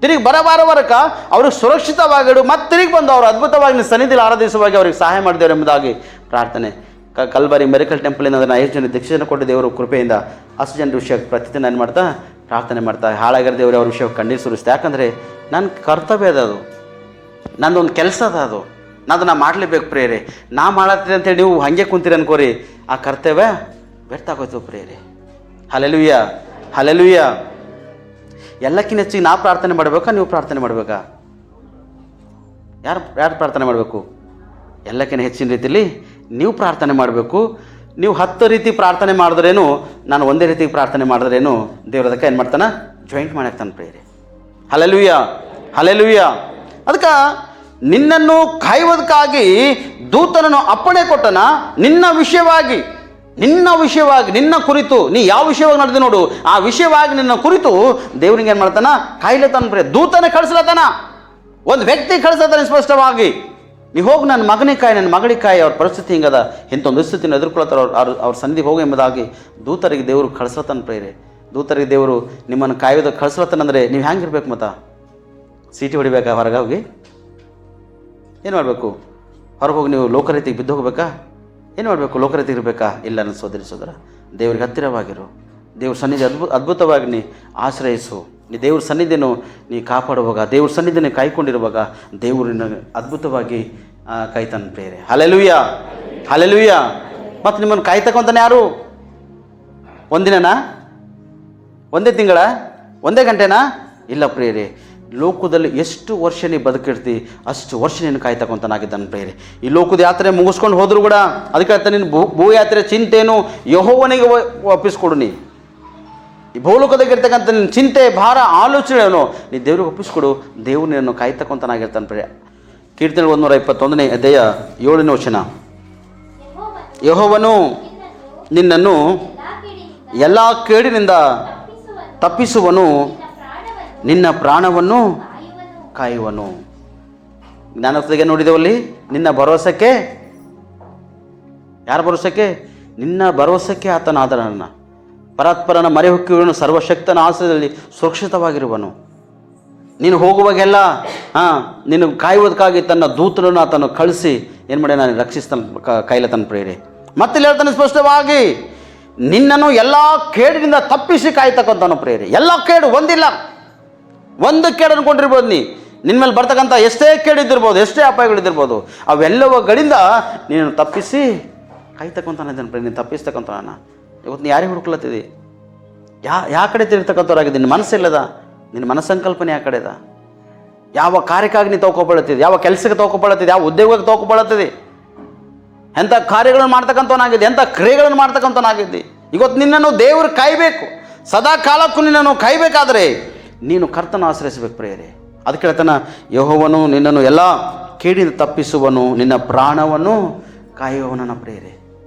ತಿರುಗಿ ಬರಬಾರವರಕ ಅವ್ರಿಗೆ ಸುರಕ್ಷಿತವಾಗಿಡು. ಮತ್ತೆ ತಿರುಗಿ ಬಂದು ಅವರು ಅದ್ಭುತವಾಗಿ ನೀವು ಸನ್ನಿಧಿಯಲ್ಲಿ ಆರಾಧಿಸುವಾಗಿ ಅವ್ರಿಗೆ ಸಹಾಯ ಮಾಡಿದೇವ್ರು ಎಂಬುದಾಗಿ ಪ್ರಾರ್ಥನೆ. ಕಲ್ಬರಿ ಮೆರಿಕಲ್ ಟೆಂಪಲಿಂದ ಅದನ್ನು 5 ಜನ ದೀಕ್ಷೆಯನ್ನು ಕೊಟ್ಟು ದೇವರು ಕೃಪೆಯಿಂದ ಅಷ್ಟು ಜನರ ವಿಷಯಕ್ಕೆ ಪ್ರತಿದಿನ ಏನು ಮಾಡ್ತಾ ಪ್ರಾರ್ಥನೆ ಮಾಡ್ತಾ ಹಾಳಾಗಿರೋ ದೇವರು ಅವ್ರ ವಿಷಯಕ್ಕೆ ಕಣ್ಣೀರು ಸುರಿಸ್ತಾ. ಯಾಕಂದರೆ ನನ್ನ ಕರ್ತವ್ಯ ಅದು, ನಂದೊಂದು ಕೆಲಸ ಅದು, ಅದನ್ನು ಮಾಡಲೇಬೇಕು ಪ್ರಿಯರೇ. ನಾ ಮಾಡತ್ತೀನಿ ಅಂತೇಳಿ ನೀವು ಹಾಗೆ ಕುಂತೀರಿ ಅನ್ಕೋರಿ, ಆ ಕರ್ತವ್ಯ ವ್ಯರ್ಥ ಆಗೋಯ್ತು ಪ್ರಿಯರೇ. Hallelujah, hallelujah. ಎಲ್ಲಕ್ಕಿಂತ ಹೆಚ್ಚಿಗೆ ನಾ ಪ್ರಾರ್ಥನೆ ಮಾಡಬೇಕಾ, ನೀವು ಪ್ರಾರ್ಥನೆ ಮಾಡಬೇಕಾ? ಯಾರು ಪ್ರಾರ್ಥನೆ ಮಾಡಬೇಕು? ಎಲ್ಲಕ್ಕಿಂತ ಹೆಚ್ಚಿನ ರೀತಿಯಲ್ಲಿ ನೀವು ಪ್ರಾರ್ಥನೆ ಮಾಡಬೇಕು. ನೀವು 10 ರೀತಿ ಪ್ರಾರ್ಥನೆ ಮಾಡಿದ್ರೇನು, ನಾನು ಒಂದೇ ರೀತಿ ಪ್ರಾರ್ಥನೆ ಮಾಡಿದ್ರೇನು ದೇವ್ರ ಅದಕ್ಕೆ ಏನು ಮಾಡ್ತಾನೆ? ಜಾಯಿಂಟ್ ಮಾಡಾಕ್ತಾನೆ ಪ್ರಿಯರೇ. Hallelujah, hallelujah. ಅದಕ್ಕೆ ನಿನ್ನನ್ನು ಕಾಯುವುದಕ್ಕಾಗಿ ದೂತನನ್ನು ಅಪ್ಪಣೆ ಕೊಟ್ಟನ. ನಿನ್ನ ವಿಷಯವಾಗಿ, ನಿನ್ನ ಕುರಿತು ನೀ ಯಾವ ವಿಷಯವಾಗಿ ನಡೆದು ನೋಡು, ಆ ವಿಷಯವಾಗಿ ನಿನ್ನ ಕುರಿತು ದೇವ್ರಿಗೆ ಏನು ಮಾಡ್ತಾನ? ಕಾಯ್ಲತ್ತಾನ ಪ್ರಿಯ. ದೂತನೇ ಕಳಿಸ್ಲತ್ತಾನ, ಒಂದು ವ್ಯಕ್ತಿ ಕಳಿಸ್ಲತ್ತಾನೆ ಸ್ಪಷ್ಟವಾಗಿ. ನೀವು ಹೋಗಿ ನನ್ನ ಮಗನಿಗೆ ಕಾಯಿ, ನನ್ನ ಮಗಳಿಗೆ ಕಾಯಿ, ಅವ್ರ ಪರಿಸ್ಥಿತಿ ಹಿಂಗದ, ಇಂಥೊಂದು ಸ್ಥಿತಿನ ಎದುರ್ಕೊಳ್ತಾರೆ ಅವ್ರ ಸನ್ನಿಧಿಗೆ ಹೋಗಿ ಎಂಬುದಾಗಿ ದೂತರಿಗೆ ದೇವರು ಕಳಿಸ್ಲತ್ತಾನ ಪ್ರಿಯರೇ. ದೂತರಿಗೆ ದೇವರು ನಿಮ್ಮನ್ನು ಕಾಯೋದಕ್ಕೆ ಕಳಿಸ್ಲತ್ತಾನಂದರೆ ನೀವು ಹೆಂಗಿರ್ಬೇಕು? ಮತ್ತ ಸೀಟಿ ಹೊಡಿಬೇಕಾ? ಹೊರಗೆ ಹೋಗಿ ಏನು ಮಾಡಬೇಕು? ಹೊರಗೆ ಹೋಗಿ ನೀವು ಲೋಕರೀತಿಗೆ ಬಿದ್ದು ಹೋಗ್ಬೇಕಾ? ಏನು ಮಾಡಬೇಕು? ಲೋಕರೀತಿಗೆ ಇರಬೇಕಾ? ಇಲ್ಲ ನನ್ನ ಸೋದರ, ದೇವ್ರಿಗೆ ಹತ್ತಿರವಾಗಿರು. ದೇವ್ರ ಸನ್ನಿಧಿ ಅದ್ಭುತವಾಗಿ ನೀ ಆಶ್ರಯಿಸು. ನೀ ದೇವ್ರ ಸನ್ನಿಧಿಯನ್ನು ನೀ ಕಾಪಾಡುವಾಗ, ದೇವ್ರ ಸನ್ನಿಧಿನ ಕಾಯ್ಕೊಂಡಿರುವಾಗ ದೇವ್ರನ್ನ ಅದ್ಭುತವಾಗಿ ಕಾಯ್ತಾನೆ ಪ್ರಿಯರೇ. Hallelujah, hallelujah. ಮತ್ತು ನಿಮ್ಮನ್ನು ಕಾಯ್ತಕ್ಕಂತಾನೆ ಯಾರು? ಒಂದಿನನಾ? ಒಂದೇ ತಿಂಗಳ? ಒಂದೇ ಗಂಟೆನಾ? ಇಲ್ಲ ಪ್ರಿಯರೇ. ಲೋಕದಲ್ಲಿ ಎಷ್ಟು ವರ್ಷ ನೀ ಬದುಕಿರ್ತಿ ಅಷ್ಟು ವರ್ಷ ನೀನು ಕಾಯ್ತಕ್ಕಂತನಾಗಿದ್ದಾನೆ ಪ್ರಿಯರೇ. ಈ ಲೋಕದ ಯಾತ್ರೆ ಮುಗಿಸ್ಕೊಂಡು ಹೋದರೂ ಕೂಡ ಅದಕ್ಕೆ ನಿನ್ನ ಭೂಯಾತ್ರೆ ಚಿಂತೆಯನ್ನು ಯೆಹೋವನಿಗೆ ಒಪ್ಪಿಸ್ಕೊಡು. ನೀ ಈ ಭೂಲೋಕದಾಗಿರ್ತಕ್ಕಂಥ ನಿನ್ನ ಚಿಂತೆ, ಭಾರ, ಆಲೋಚನೆಯನ್ನು ನೀ ದೇವ್ರಿಗೆ ಒಪ್ಪಿಸ್ಕೊಡು. ದೇವ್ರು ನಿನ್ನನ್ನು ಕಾಯ್ತಕ್ಕಂತನಾಗಿರ್ತಾನೆ ಪ್ರಿಯ. ಕೀರ್ತನೆ 121ನೇ ಅಧ್ಯಾಯ 7ನೇ ವಚನ. ಯೆಹೋವನು ನಿನ್ನನ್ನು ಎಲ್ಲ ಕೇಡಿನಿಂದ ತಪ್ಪಿಸುವನು, ನಿನ್ನ ಪ್ರಾಣವನ್ನು ಕಾಯುವನು. ಜ್ಞಾನೋಕ್ತಿಗೆ ನೋಡಿದವಲ್ಲಿ ನಿನ್ನ ಭರವಸೆಗೆ, ಯಾರ ಭರವಸೆಗೆ? ನಿನ್ನ ಭರವಸೆಗೆ ಆತನ ಆದರನ್ನ. ಪರಾತ್ಪರನ ಮರೆ ಹೊಕ್ಕಿರುವನು, ಸರ್ವಶಕ್ತನ ಆಶ್ರಯದಲ್ಲಿ ಸುರಕ್ಷಿತವಾಗಿರುವನು. ನೀನು ಹೋಗುವಾಗೆಲ್ಲ ನೀನು ಕಾಯುವುದಕ್ಕಾಗಿ ತನ್ನ ದೂತರನ್ನು ಆತನು ಕಳಿಸಿ ಏನು ಮಾಡಿ ನಾನು ರಕ್ಷಿಸ್ತಾನೆ, ಕಾಯ್ಲತನ ಪ್ರೇರೆ. ಮತ್ತೆ ಹೇಳ್ತಾನೆ ಸ್ಪಷ್ಟವಾಗಿ, ನಿನ್ನನ್ನು ಎಲ್ಲ ಕೇಡಿನಿಂದ ತಪ್ಪಿಸಿ ಕಾಯ್ತಕ್ಕಂಥವನು ಪ್ರಿಯರೇ. ಎಲ್ಲ ಕೇಡು ಒಂದಿಲ್ಲ, ಒಂದು ಕೇಡು ಅನ್ಕೊಂಡಿರ್ಬೋದು. ನಿನ್ನ ಮೇಲೆ ಬರ್ತಕ್ಕಂಥ ಎಷ್ಟೇ ಕೇಳಿದ್ದಿರ್ಬೋದು, ಎಷ್ಟೇ ಅಪಾಯಗಳಿದ್ದಿರ್ಬೋದು, ಅವೆಲ್ಲವುಗಳಿಂದ ನೀನು ತಪ್ಪಿಸಿ ಕಾಯ್ತಕ್ಕಂಥವನ ಇದ್ದಾನೆ ಪ್ರಿಯ. ನೀನು ತಪ್ಪಿಸ್ತಕ್ಕಂಥವನ. ಇವತ್ತು ನೀನು ಯಾರಿಗೆ ಹುಡುಕ್ಲತ್ತಿದೆ? ಯಾವ ಕಡೆ ತಿರುಗ್ತಕ್ಕಂಥವ್ರಾಗಿದೆ? ನಿನ್ನ ಮನಸ್ಸಿಲ್ಲದ, ನಿನ್ನ ಮನಸ್ಸಂಕಲ್ಪನೆ ಯಾವ ಕಡೆ ಅದ? ಯಾವ ಕಾರ್ಯಕ್ಕಾಗಿ ನೀನು ತಗೊಳ್ಳುತ್ತಿದೆ? ಯಾವ ಕೆಲಸಕ್ಕೆ ತಗೊಳ್ಳುತ್ತಿದೆ? ಯಾವ ಉದ್ಯೋಗಕ್ಕೆ ತಗೊಳ್ಳುತ್ತಿದೆ? ಎಂಥ ಕಾರ್ಯಗಳನ್ನು ಮಾಡ್ತಕ್ಕಂಥವನಾಗಿದೆ, ಎಂಥ ಕ್ರಿಯೆಗಳನ್ನು ಮಾಡ್ತಕ್ಕಂಥವನಾಗಿದ್ದೆ. ಇವತ್ತು ನಿನ್ನನ್ನು ದೇವರು ಕಾಯಬೇಕು, ಸದಾ ಕಾಲಕ್ಕೂ ನಿನ್ನನ್ನು ಕಾಯಬೇಕಾದ್ರೆ ನೀನು ಕರ್ತನ ಆಶ್ರಯಿಸಬೇಕು ಪ್ರಿಯರೇ. ಅದಕ್ಕೆ ಹೇಳ್ತಾನೆ, ಯೆಹೋವನು ನಿನ್ನನ್ನು ಎಲ್ಲ ಕೇಡಿನ ತಪ್ಪಿಸುವನು, ನಿನ್ನ ಪ್ರಾಣವನ್ನು ಕಾಯುವವನನ್ನ ಪ್ರಿಯರೇ.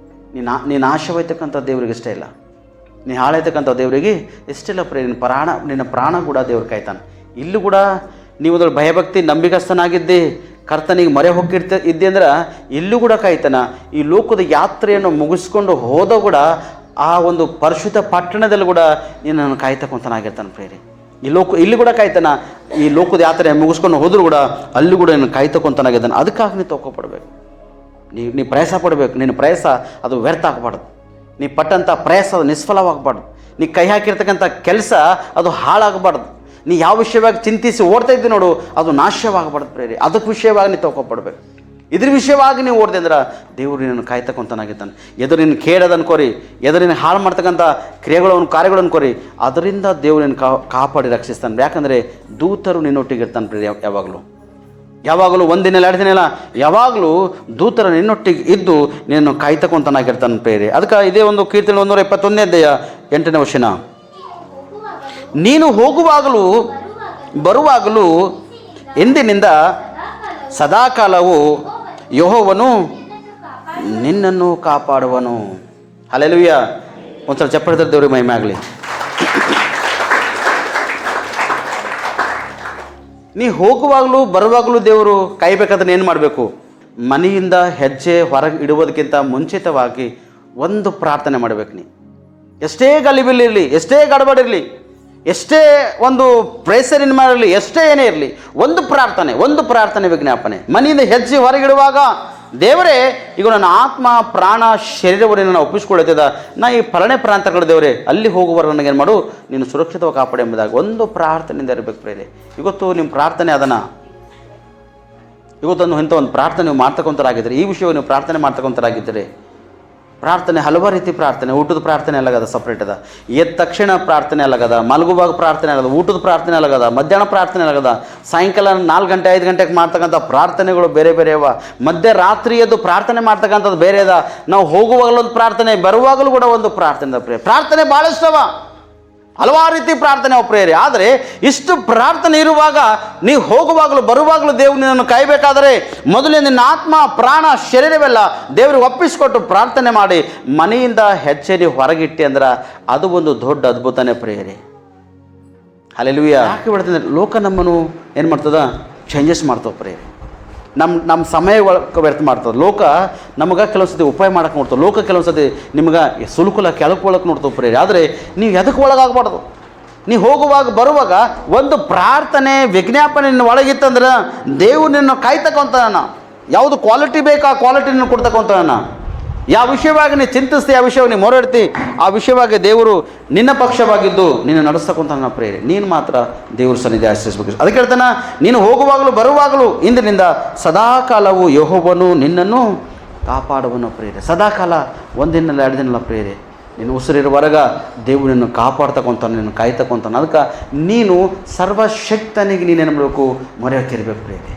ನೀನು ನಾಶವಾಯ್ತಕ್ಕಂಥ ದೇವರಿಗೆ ಇಷ್ಟ ಇಲ್ಲ, ನೀನು ಹಾಳಾಯ್ತಕ್ಕಂಥ ದೇವರಿಗೆ ಇಷ್ಟಿಲ್ಲ ಪ್ರಿಯ. ನಿನ್ನ ಪ್ರಾಣ ಕೂಡ ದೇವ್ರು ಕಾಯ್ತಾನೆ. ಇಲ್ಲೂ ಕೂಡ ನೀವು ಅದ್ರ ಭಯಭಕ್ತಿ ನಂಬಿಕಸ್ಥನಾಗಿದ್ದೆ, ಕರ್ತನಿಗೆ ಮೊರೆ ಇದ್ದೆ ಅಂದ್ರೆ ಇಲ್ಲೂ ಕೂಡ ಕಾಯ್ತಾನ. ಈ ಲೋಕದ ಯಾತ್ರೆಯನ್ನು ಮುಗಿಸ್ಕೊಂಡು ಹೋದ ಕೂಡ ಆ ಒಂದು ಪರಿಶುದ್ಧ ಪಟ್ಟಣದಲ್ಲಿ ಕೂಡ ನಿನ್ನನ್ನು ಕಾಯ್ತಕ್ಕಂತನಾಗಿರ್ತಾನೆ ಪ್ರಿಯರೇ. ಇಲ್ಲಿ ಕೂಡ ಕಾಯ್ತಾನ. ಈ ಲೋಕದ ಯಾತ್ರೆ ಮುಗಿಸ್ಕೊಂಡು ಹೋದರೂ ಕೂಡ ಅಲ್ಲಿ ಕೂಡ ನೀನು ಕಾಯ್ತಕ್ಕಂತನಾಗಿದ್ದಾನೆ. ಅದಕ್ಕಾಗಿ ನೀನು ತಗೊಳ್ಬೇಕು, ನೀ ಪ್ರಯಾಸ ಪಡಬೇಕು. ನಿನ್ನ ಪ್ರಯಾಸ ಅದು ವ್ಯರ್ಥ ಆಗಬಾರ್ದು. ನೀ ಪಟ್ಟಂಥ ಪ್ರಯಾಸ ಅದು ನಿಷ್ಫಲವಾಗಬಾರ್ದು. ನೀ ಕೈ ಹಾಕಿರ್ತಕ್ಕಂಥ ಕೆಲಸ ಅದು ಹಾಳಾಗಬಾರ್ದು. ನೀ ಯಾವ ವಿಷಯವಾಗಿ ಚಿಂತಿಸಿ ಓಡ್ತಾ ಇದ್ದಿ ನೋಡು, ಅದು ನಾಶವಾಗಬಾರ್ದು ಪ್ರೇರಿ. ಅದಕ್ಕೆ ವಿಷಯವಾಗಿ ನೀನು ತಗೊಳ್ಬೇಕು. ಇದ್ರ ವಿಷಯವಾಗಿ ನೀವು ಓಡಿದೆ ಅಂದ್ರೆ ದೇವರು ನಿನ್ನನ್ನು ಕಾಯ್ತಕ್ಕಂತನಾಗಿದ್ದಾನೆ. ಎದುರು ನಿನ್ನ ಕೇಳೋದು ಅನ್ಕೋರಿ, ಎದುರು ನಿನ್ನ ಹಾಳು ಮಾಡ್ತಕ್ಕಂಥ ಕಾರ್ಯಗಳು ಅನ್ಕೋರಿ, ಅದರಿಂದ ದೇವರು ನಿನ್ನ ಕಾಪಾಡಿ ರಕ್ಷಿಸ್ತಾನೆ. ಯಾಕಂದರೆ ದೂತರು ನಿನ್ನೊಟ್ಟಿಗೆ ಇರ್ತಾನೆ ಪ್ರೇರಿ. ಯಾವಾಗಲೂ ಒಂದಿನ ಎರಡು ದಿನ ಇಲ್ಲ, ಯಾವಾಗಲೂ ದೂತರ ನಿನ್ನೊಟ್ಟಿಗೆ ಇದ್ದು ನಿನ್ನನ್ನು ಕಾಯ್ತಕ್ಕಂತನಾಗಿರ್ತಾನೆ ಪ್ರೇರಿ. ಅದಕ್ಕೆ ಇದೇ ಒಂದು ಕೀರ್ತನೆ 121ನೇ ಅಧ್ಯಾಯ 8ನೇ ವಚನ, ನೀನು ಹೋಗುವಾಗಲೂ ಬರುವಾಗಲೂ ಎಂದಿನಿಂದ ಸದಾಕಾಲವು ಯೆಹೋವನು ನಿನ್ನನ್ನು ಕಾಪಾಡುವನು. ಹಲ್ಲೆಲೂಯಾ. ಒಂದ್ಸಲ ಚಪ್ಪಳಿದ್ರೆ ದೇವ್ರಿಗೆ ಮಹಿಮೆ ಆಗಲಿ. ನೀ ಹೋಗುವಾಗಲೂ ಬರುವಾಗಲೂ ದೇವರು ಕಾಯಬೇಕಾದ್ರೆ ಏನು ಮಾಡಬೇಕು? ಮನೆಯಿಂದ ಹೆಜ್ಜೆ ಹೊರಗೆ ಇಡುವುದಕ್ಕಿಂತ ಮುಂಚಿತವಾಗಿ ಒಂದು ಪ್ರಾರ್ಥನೆ ಮಾಡಬೇಕು. ನೀ ಎಷ್ಟೇ ಗಲಿಬಿಲಿರಲಿ, ಎಷ್ಟೇ ಗಡಬಡಿರಲಿ, ಎಷ್ಟೇ ಒಂದು ಪ್ರೆಷರಿನ ಮಾಡಿರಲಿ, ಎಷ್ಟೇ ಏನೇ ಇರಲಿ, ಒಂದು ಪ್ರಾರ್ಥನೆ ವಿಜ್ಞಾಪನೆ. ಮನೆಯಿಂದ ಹೆಜ್ಜೆ ಹೊರಗಿಡುವಾಗ ದೇವರೇ, ಈಗ ನನ್ನ ಆತ್ಮ ಪ್ರಾಣ ಶರೀರವನ್ನು ನಾನು ಒಪ್ಪಿಸ್ಕೊಳ್ಳುತ್ತಿದ್ದ, ನಾ ಈ ಫಲನೆ ಪ್ರಾಂತಗಳ ದೇವರೇ ಅಲ್ಲಿ ಹೋಗುವವರು ನನಗೇನು ಮಾಡು, ನೀನು ಸುರಕ್ಷಿತವಾಗಿ ಕಾಪಾಡಿ ಎಂಬುದಾಗಿ ಒಂದು ಪ್ರಾರ್ಥನೆಯಿಂದ ಇರಬೇಕು ಪ್ರೇರೆ. ಇವತ್ತು ನಿಮ್ಮ ಪ್ರಾರ್ಥನೆ ಅದನ್ನು ಇವತ್ತೊಂದು ಇಂಥ ಒಂದು ಪ್ರಾರ್ಥನೆ ನೀವು ಮಾಡ್ತಕ್ಕಂಥರಾಗಿದ್ದೀರಿ, ಈ ವಿಷಯವನ್ನು ನೀವು ಪ್ರಾರ್ಥನೆ ಮಾಡ್ತಕ್ಕಂಥರಾಗಿದ್ದೀರಿ. ಪ್ರಾರ್ಥನೆ ಹಲವಾರು ರೀತಿ ಪ್ರಾರ್ಥನೆ. ಊಟದ ಪ್ರಾರ್ಥನೆ ಅಲ್ಲಗದ, ಸಪ್ರೇಟ್ ಅದ. ಎದ್ದ ತಕ್ಷಣ ಪ್ರಾರ್ಥನೆ ಅಲ್ಲಗದ, ಮಲಗುವಾಗ ಪ್ರಾರ್ಥನೆ ಆಗದ, ಊಟದ ಪ್ರಾರ್ಥನೆ ಅಲ್ಲಗದ, ಮಧ್ಯಾಹ್ನ ಪ್ರಾರ್ಥನೆ ಅಲ್ಲಗದ, ಸಾಯಂಕಾಲ 4 ಗಂಟೆ 5 ಗಂಟೆಗೆ ಮಾಡ್ತಕ್ಕಂಥ ಪ್ರಾರ್ಥನೆಗಳು ಬೇರೆ ಬೇರೆ ಅವ. ಮಧ್ಯರಾತ್ರಿ ಎದ್ದು ಪ್ರಾರ್ಥನೆ ಮಾಡ್ತಕ್ಕಂಥದ್ದು ಬೇರೆ ಅದ. ನಾವು ಹೋಗುವಾಗಲೂ ಒಂದು ಪ್ರಾರ್ಥನೆ, ಬರುವಾಗಲೂ ಕೂಡ ಒಂದು ಪ್ರಾರ್ಥನೆ. ಪ್ರಾರ್ಥನೆ ಭಾಳ ಇಷ್ಟವ, ಹಲವಾರು ರೀತಿ ಪ್ರಾರ್ಥನೆ ಪ್ರೇರಿ. ಆದರೆ ಇಷ್ಟು ಪ್ರಾರ್ಥನೆ ಇರುವಾಗ ನೀವು ಹೋಗುವಾಗಲೂ ಬರುವಾಗಲೂ ದೇವ್ರು ನಿನ್ನನ್ನು ಕಾಯಬೇಕಾದರೆ ಮೊದಲೇ ನಿನ್ನ ಆತ್ಮ ಪ್ರಾಣ ಶರೀರವೆಲ್ಲ ದೇವ್ರಿಗೆ ಒಪ್ಪಿಸಿಕೊಟ್ಟು ಪ್ರಾರ್ಥನೆ ಮಾಡಿ ಮನೆಯಿಂದ ಹೆಜ್ಜೆ ಹೊರಗಿಟ್ಟಿ ಅಂದ್ರೆ ಅದು ಒಂದು ದೊಡ್ಡ ಅದ್ಭುತನೇ ಪ್ರೇರಿ. ಹಲ್ಲೆಲೂಯಾ. ಯಾಕೆ ಬಿಡ್ತಂದ್ರೆ ಲೋಕ ನಮ್ಮನ್ನು ಏನು ಮಾಡ್ತದ? ಚೇಂಜಸ್ ಮಾಡ್ತಾವೆ ಪ್ರೇರಿ. ನಮ್ಮ ಸಮಯ ವ್ಯರ್ಥ ಮಾಡ್ತದೆ ಲೋಕ. ನಮಗೆ ಕೆಲವು ಸತಿ ಉಪಾಯ ಮಾಡೋಕೆ ನೋಡ್ತವೆ ಲೋಕ, ಕೆಲವು ಸತಿ ನಿಮ್ಗೆ ಸುಲುಕುಲ ಕೆಳಕ್ಕೆ ಒಳಕ್ಕೆ ನೋಡ್ತವೆ ಪ್ರೇರಿ. ಆದರೆ ನೀವು ಎದಕ್ಕೆ ಒಳಗಾಗಬಾರ್ದು. ನೀವು ಹೋಗುವಾಗ ಬರುವಾಗ ಒಂದು ಪ್ರಾರ್ಥನೆ ವಿಜ್ಞಾಪನೆ ನಿನ್ನ ಒಳಗಿತ್ತಂದ್ರೆ ದೇವ್ರು ನಿನ್ನ ಕಾಯ್ತಕ್ಕಂತಾನ. ಯಾವುದು ಕ್ವಾಲಿಟಿ ಬೇಕು ಆ ಕ್ವಾಲಿಟಿ ನಿನ್ನ ಕೊಡ್ತಕ್ಕಂತಾನ. ಯಾವ ವಿಷಯವಾಗಿ ನೀನು ಚಿಂತಿಸ್ತಿ, ಆ ವಿಷಯವಾಗಿ ನೀವು ಮೊರೆಡ್ತಿ, ಆ ವಿಷಯವಾಗಿ ದೇವರು ನಿನ್ನ ಪಕ್ಷವಾಗಿದ್ದು ನಿನ್ನ ನಡೆಸ್ತಕ್ಕಂಥ ಪ್ರೇರೆ. ನೀನು ಮಾತ್ರ ದೇವ್ರ ಸನ್ನಿಧಿ ಆಶ್ರಯಿಸಬೇಕು. ಅದಕ್ಕೆ ಹೇಳ್ತಾನೆ, ನೀನು ಹೋಗುವಾಗಲೂ ಬರುವಾಗಲೂ ಇಂದಿನಿಂದ ಸದಾಕಾಲವು ಯೆಹೋವನು ನಿನ್ನನ್ನು ಕಾಪಾಡುವನು ಪ್ರೇರೆ. ಸದಾಕಾಲ, ಒಂದಿನಲ್ಲ 2 ದಿನಲ್ಲ ಪ್ರೇರೆ. ನೀನು ಉಸಿರಿರುವವರೆಗ ದೇವರು ನಿನ್ನ ಕಾಪಾಡ್ತಕ್ಕಂತಾನೆ, ನಿನ್ನ ಕಾಯ್ತಕ್ಕಂತಾನೆ. ಅದಕ್ಕೆ ನೀನು ಸರ್ವಶಕ್ತನಿಗೆ ನೀನೇನು ಮಾಡಬೇಕು? ಮೊರೆ ಹಾಕಿರ್ಬೇಕು ಪ್ರೇರೆ.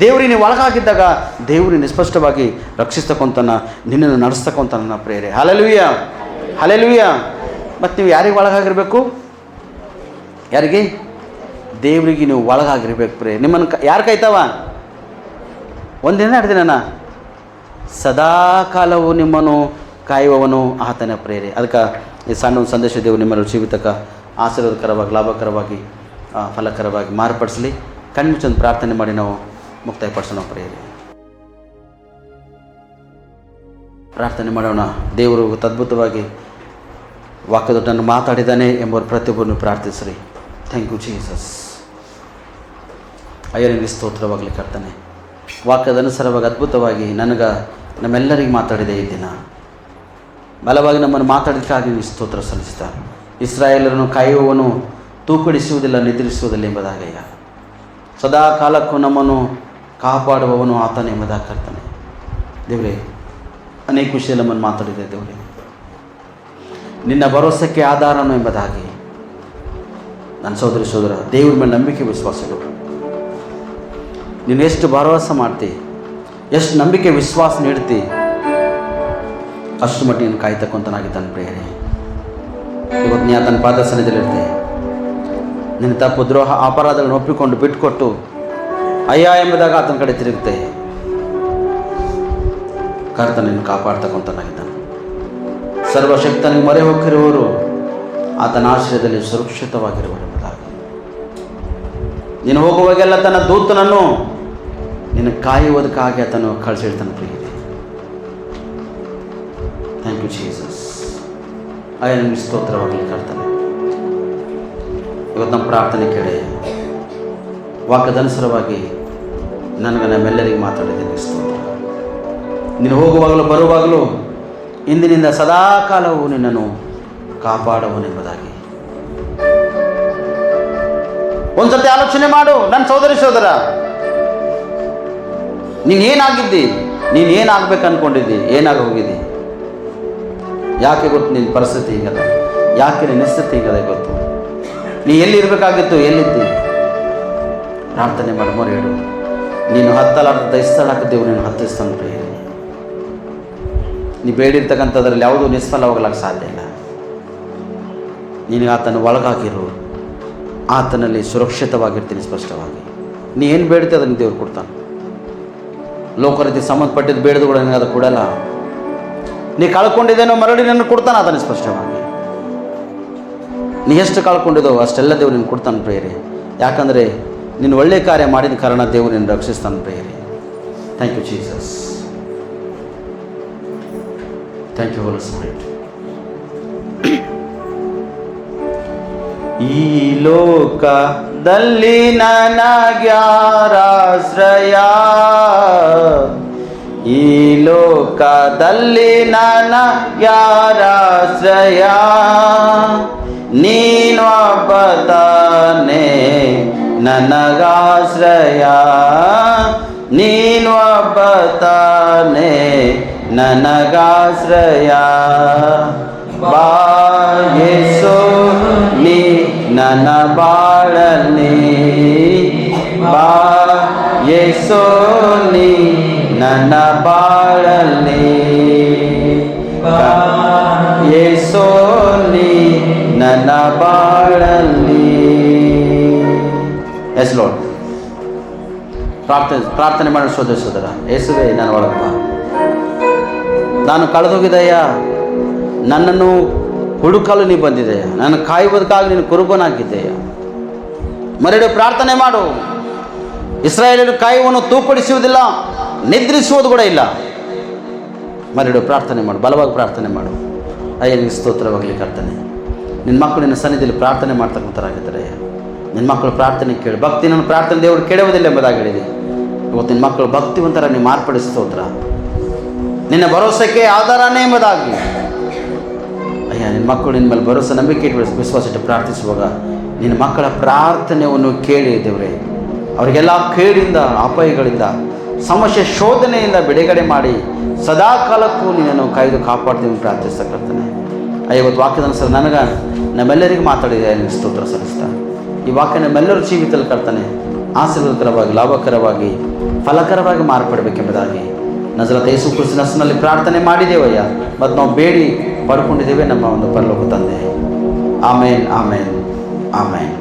ದೇವ್ರಿಗೆ ನೀವು ಒಳಗಾಗಿದ್ದಾಗ ದೇವ್ರಿಗೆ ನಿಸ್ಪಷ್ಟವಾಗಿ ರಕ್ಷಿಸ್ತಕ್ಕಂತಾನ, ನಿನ್ನನ್ನು ನಡೆಸ್ತಕ್ಕಂತಾನ ಪ್ರೇರೆ. Hallelujah, hallelujah. ಮತ್ತು ನೀವು ಯಾರಿಗೆ ಒಳಗಾಗಿರ್ಬೇಕು? ಯಾರಿಗೆ? ದೇವರಿಗೆ ನೀವು ಒಳಗಾಗಿರ್ಬೇಕು ಪ್ರೇರೆ. ನಿಮ್ಮನ್ನು ಯಾರು ಕಾಯ್ತಾವ? 1 ದಿನ 2 ದಿನನ? ಸದಾಕಾಲವು ನಿಮ್ಮನ್ನು ಕಾಯುವವನು ಆತನ ಪ್ರೇರೆ. ಅದಕ್ಕೆ ಈ ಸಣ್ಣ ಒಂದು ಸಂದೇಶ ದೇವರು ನಿಮ್ಮನ್ನು ಜೀವಿತಕ್ಕೆ ಆಶೀರ್ವಾದಕರವಾಗಿ, ಲಾಭಕರವಾಗಿ, ಫಲಕರವಾಗಿ ಮಾರ್ಪಡಿಸಲಿ. ಕಣ್ಮುಚ್ಚೊಂದು ಪ್ರಾರ್ಥನೆ ಮಾಡಿ ನಾವು ಮುಕ್ತಾಯಪಡಿಸೋಣ ಪ್ರೇರೆ. ಪ್ರಾರ್ಥನೆ ಮಾಡೋಣ. ದೇವರು ಅದ್ಭುತವಾಗಿ ವಾಕ್ಯದೊಟ್ಟನ್ನು ಮಾತಾಡಿದ್ದಾನೆ ಎಂಬುವರು ಪ್ರತಿಯೊಬ್ಬರನ್ನು ಪ್ರಾರ್ಥಿಸ್ರಿ. Thank you Jesus. ಅಯ್ಯೋ ನಿಮಗೆ ಸ್ತೋತ್ರವಾಗಲಿ ಕರ್ತನೆ. ವಾಕ್ಯದ ಅನುಸಾರವಾಗಿ ಅದ್ಭುತವಾಗಿ ನಮ್ಮೆಲ್ಲರಿಗೆ ಮಾತಾಡಿದೆ ಈ ದಿನ. ಬಲವಾಗಿ ನಮ್ಮನ್ನು ಮಾತಾಡೋದಕ್ಕಾಗಿ ನೀವು ಸ್ತೋತ್ರ ಸಲ್ಲಿಸ್ತಾ. ಇಸ್ರಾಯೇಲರನ್ನು ಕಾಯುವವನು ತೂಕಡಿಸುವುದಿಲ್ಲ, ನಿದ್ರಿಸುವುದಿಲ್ಲ ಎಂಬುದಾಗಯ್ಯ. ಸದಾ ಕಾಲಕ್ಕೂ ನಮ್ಮನ್ನು ಕಾಪಾಡುವವನು ಆತನೇ ಎಂಬುದಾಗಿ ಕರ್ತನೆ. ದೇವರೇ, ಅನೇಕ ವಿಷಯ ನಮ್ಮನ್ನು ಮಾತಾಡಿದೆ ದೇವರೇ. ನಿನ್ನ ಭರವಸೆಗೆ ಆಧಾರನು ಎಂಬುದಾಗಿ ನನ್ನ ಸೋದರ ದೇವ್ರ ಮೇಲೆ ನಂಬಿಕೆ ವಿಶ್ವಾಸಗಳು. ನೀನು ಎಷ್ಟು ಭರವಸೆ ಮಾಡ್ತಿ, ಎಷ್ಟು ನಂಬಿಕೆ ವಿಶ್ವಾಸ ನೀಡ್ತಿ, ಅಷ್ಟು ಮಟ್ಟಿಗೆ ನೀನು ಕಾಯ್ತಕ್ಕಂತನಾಗಿದ್ದಾನೆ ಪ್ರಿಯರೇ. ಇವತ್ತು ನೀ ಆತನ ಪಾದ ಸನ್ನಿಧಿಯಲ್ಲಿರ್ತೆ. ನಿನ್ನ ತಪ್ಪು ದ್ರೋಹ ಅಪರಾಧಗಳನ್ನು ಒಪ್ಪಿಕೊಂಡು ಬಿಟ್ಟುಕೊಟ್ಟು ಅಯ್ಯ ಎಂಬುದಾಗ ಆತನ ಕಡೆ ತಿರುಗುತ್ತೆ. ಕರ್ತನ ನಿನ್ನ ಕಾಪಾಡ್ತಕ್ಕಂತನಾಗಿದ್ದಾನೆ. ಸರ್ವಶಕ್ತನಿಗೆ ಮೊರೆ ಹೋಗಿರುವವರು ಆತನ ಆಶ್ರಯದಲ್ಲಿ ಸುರಕ್ಷಿತವಾಗಿರುವರು ಎಂಬುದಾಗಿ. ನೀನು ಹೋಗುವಾಗೆಲ್ಲ ತನ್ನ ದೂತನನ್ನು ನಿನ್ನ ಕಾಯುವುದಕ್ಕಾಗಿ ಆತನು ಕಳಿಸಿಡ್ತಾನೆ ಪ್ರಿಯರೇ. Thank you Jesus. ಅಯ್ಯ ನಿಮಗೆ ಸ್ತೋತ್ರವಾಗಲಿ ಕರ್ತನೆ. ಇವತ್ತು ನಮ್ಮ ಪ್ರಾರ್ಥನೆ ಕೇಳಿ ವಾಕ್ಯದನುಸಾರವಾಗಿ ನನಗೆ ನಮ್ಮೆಲ್ಲರಿಗೆ ಮಾತಾಡಿದ್ದೀನಿ. ಸ್ತೋತ್ರ. ನೀನು ಹೋಗುವಾಗಲೂ ಬರುವಾಗಲೂ ಇಂದಿನಿಂದ ಸದಾಕಾಲವೂ ನಿನ್ನನ್ನು ಕಾಪಾಡುವನೆಂಬುದಾಗಿ ಒಂದ್ಸತಿ ಆಲೋಚನೆ ಮಾಡು ನನ್ನ ಸೋದರ. ನೀನೇನಾಗಿದ್ದಿ, ನೀನು ಏನಾಗಬೇಕು ಅಂದ್ಕೊಂಡಿದ್ದಿ, ಏನಾಗಿ ಹೋಗಿದ್ದಿ? ಯಾಕೆ ಗೊತ್ತು ನಿನ್ನ ಪರಿಸ್ಥಿತಿ ಈಗದ? ಯಾಕೆ ನಿನ್ನ ಸ್ಥಿತಿ ಈಗದ ಗೊತ್ತು? ನೀ ಎಲ್ಲಿರಬೇಕಾಗಿತ್ತು, ಎಲ್ಲಿದ್ದಿ? ಪ್ರಾರ್ಥನೆ ಮಾಡಿ ಮೊರೆ ಇಡು. ನೀನು ಹತ್ತಲಾರ್ದ ಸ್ಥಳಕ್ಕೆ ದೇವರು ನೀನು ಹತ್ತಿಸ್ತಾನೆ ಪ್ರಿಯರೇ. ನೀ ಬೇಡಿರ್ತಕ್ಕಂಥದ್ರಲ್ಲಿ ಯಾವುದೂ ನಿಷ್ಫಲವಾಗಲಿಕ್ಕೆ ಸಾಧ್ಯ ಇಲ್ಲ. ನಿನಗೆ ಆತನ ಒಳಗಾಗಿರು, ಆತನಲ್ಲಿ ಸುರಕ್ಷಿತವಾಗಿರ್ತೀನಿ ಸ್ಪಷ್ಟವಾಗಿ. ನೀ ಏನು ಬೇಡ್ತಿ ಅದನ್ನು ದೇವ್ರು ಕೊಡ್ತಾನೆ. ಲೋಕರೀತಿಗೆ ಸಂಬಂಧಪಟ್ಟಿದ್ದು ಬೇಡದು ಕೂಡ ನಿನಗೆ ಅದು ಕೊಡಲ್ಲ. ನೀ ಕಳ್ಕೊಂಡಿದ್ದೇನೋ ಮರಳಿ ನಿನ್ನ ಕೊಡ್ತಾನೆ ಆತನ ಸ್ಪಷ್ಟವಾಗಿ. ನೀ ಎಷ್ಟು ಕಳ್ಕೊಂಡಿದ್ದೋ ಅಷ್ಟೆಲ್ಲ ದೇವ್ರು ನಿನ್ನ ಕೊಡ್ತಾನೆ ಪ್ರಿಯರೇ. ಯಾಕಂದರೆ ನೀನು ಒಳ್ಳೆಯ ಕಾರ್ಯ ಮಾಡಿದ ಕಾರಣ ದೇವರು ನಿನ್ನ ರಕ್ಷಿಸ್ತಾನೆ ಪ್ರಿಯರೇ. Thank you Jesus. Thank you Holy Spirit. ಈ ಲೋಕದಲ್ಲಿ ನನಗ್ಯಾರಾಶ್ರಯ, ಈ ಲೋಕದಲ್ಲಿ ನನಗ್ಯಾರಾಶ್ರಯ, ನೀನು ಒಬ್ಬತಾನೆ ನನಗಾಶ್ರಯ, ನೀನು ಒಬ್ಬತಾನೆ ನನಗಾಶ್ರಯ. ಬಾ ಯೇಸು ನೀ ನನ್ನ ಬಾಳಲಿ, ಬಾ ಯೇಸು ನೀ ನನ್ನ ಬಾಳಲಿ, ಯೇಸು ನೀ ನನ್ನ ಬಾಳಲಿ. S lord. ಪ್ರಾರ್ಥನೆ ಮಾಡಿ ಸೋದರ. ಯೇಸುವೇ ನನ್ನ ಒಳಗೆ ಬಾ. ನಾನು ಕಳೆದೋಗಿದೆಯಾ, ನನ್ನನ್ನು ಹುಡುಕಲು ನೀ ಬಂದಿದೆಯ, ನಾನು ಕಾಯುವುದಕ್ಕಾಗಿ ನೀನು ಕುರುಬನಾಗಿದ್ದೆಯ. ಮರಳಿ ಪ್ರಾರ್ಥನೆ ಮಾಡು. ಇಸ್ರಾಯೇಲರು ಕಾಯುವನ್ನು ತೂಕಡಿಸುವುದಿಲ್ಲ, ನಿದ್ರಿಸುವುದು ಕೂಡ ಇಲ್ಲ. ಮರಳಿ ಪ್ರಾರ್ಥನೆ ಮಾಡು, ಬಲವಾಗಿ ಪ್ರಾರ್ಥನೆ ಮಾಡು. ಅಯ್ಯ ನಿನಗೆ ಸ್ತೋತ್ರವಾಗಲಿ ಕರ್ತನೆ. ನಿನ್ನ ಮಕ್ಕಳು ನಿನ್ನ ಸನ್ನಿಧಿಯಲ್ಲಿ ಪ್ರಾರ್ಥನೆ ಮಾಡ್ತಕ್ಕಂಥರಾಗಿದ್ದಾರೆ. ನಿನ್ನ ಮಕ್ಕಳು ಪ್ರಾರ್ಥನೆ ಕೇಳಿ. ಭಕ್ತಿ ನನ್ನ ಪ್ರಾರ್ಥನೆ ದೇವರು ಕೇಳುವುದಿಲ್ಲ ಎಂಬುದಾಗಿ ಹೇಳಿದೆ. ಇವತ್ತು ನಿನ್ನ ಮಕ್ಕಳು ಭಕ್ತಿವಂತರ ನೀವು ಮಾರ್ಪಡಿಸಿ ಸ್ತೋತ್ರ. ನಿನ್ನ ಭರವಸೆಗೆ ಆಧಾರನೇ ಎಂಬುದಾಗಿ ಅಯ್ಯ ನಿನ್ನ ಮಕ್ಕಳು ನಿನ್ನ ಮೇಲೆ ಭರವಸೆ ನಂಬಿಕೆ ಇಟ್ಟು ವಿಶ್ವಾಸ ಇಟ್ಟು ಪ್ರಾರ್ಥಿಸುವಾಗ ನಿನ್ನ ಮಕ್ಕಳ ಪ್ರಾರ್ಥನೆಯನ್ನು ಕೇಳಿ ದೇವರೇ, ಅವರಿಗೆಲ್ಲ ಕೇಡಿಂದ, ಅಪಾಯಗಳಿಂದ, ಸಮಸ್ಯೆ ಶೋಧನೆಯಿಂದ ಬಿಡುಗಡೆ ಮಾಡಿ ಸದಾ ಕಾಲಕ್ಕೂ ನಿನ್ನನ್ನು ಕಾಯ್ದು ಕಾಪಾಡ್ತೀನಿ ಪ್ರಾರ್ಥಿಸ್ತಕ್ಕಂತಾನೆ. ಇವತ್ತು ವಾಕ್ಯದ ಅನುಸಾರ ನನಗೆ ನಮ್ಮೆಲ್ಲರಿಗೂ ಮಾತಾಡಿದೆ. ನಿನಗೆ ಸ್ತೋತ್ರ ಸಲ್ಲಿಸ್ತಾ ಈ ವಾಕ್ಯ ನಮ್ಮೆಲ್ಲರೂ ಜೀವಿತದಲ್ಲಿ ಕರ್ತಾನೆ ಆಶೀರ್ವಾದಕರವಾಗಿ, ಲಾಭಕರವಾಗಿ, ಫಲಕರವಾಗಿ ಮಾರ್ಪಡಬೇಕೆಂಬುದಾಗಿ ನಜರೇತ ಯೇಸು ಕ್ರಿಸ್ತನ ಹೆಸರಿನಲ್ಲಿ ಪ್ರಾರ್ಥನೆ ಮಾಡಿದ್ದೇವಯ್ಯ. ಮತ್ತು ನಾವು ಬೇಡಿ ಪಡ್ಕೊಂಡಿದ್ದೇವೆ ನಮ್ಮ ಒಂದು ಪರಲೋಕ ತಂದೆ. ಆಮೇನ್, ಆಮೇನ್, ಆಮೇನ್.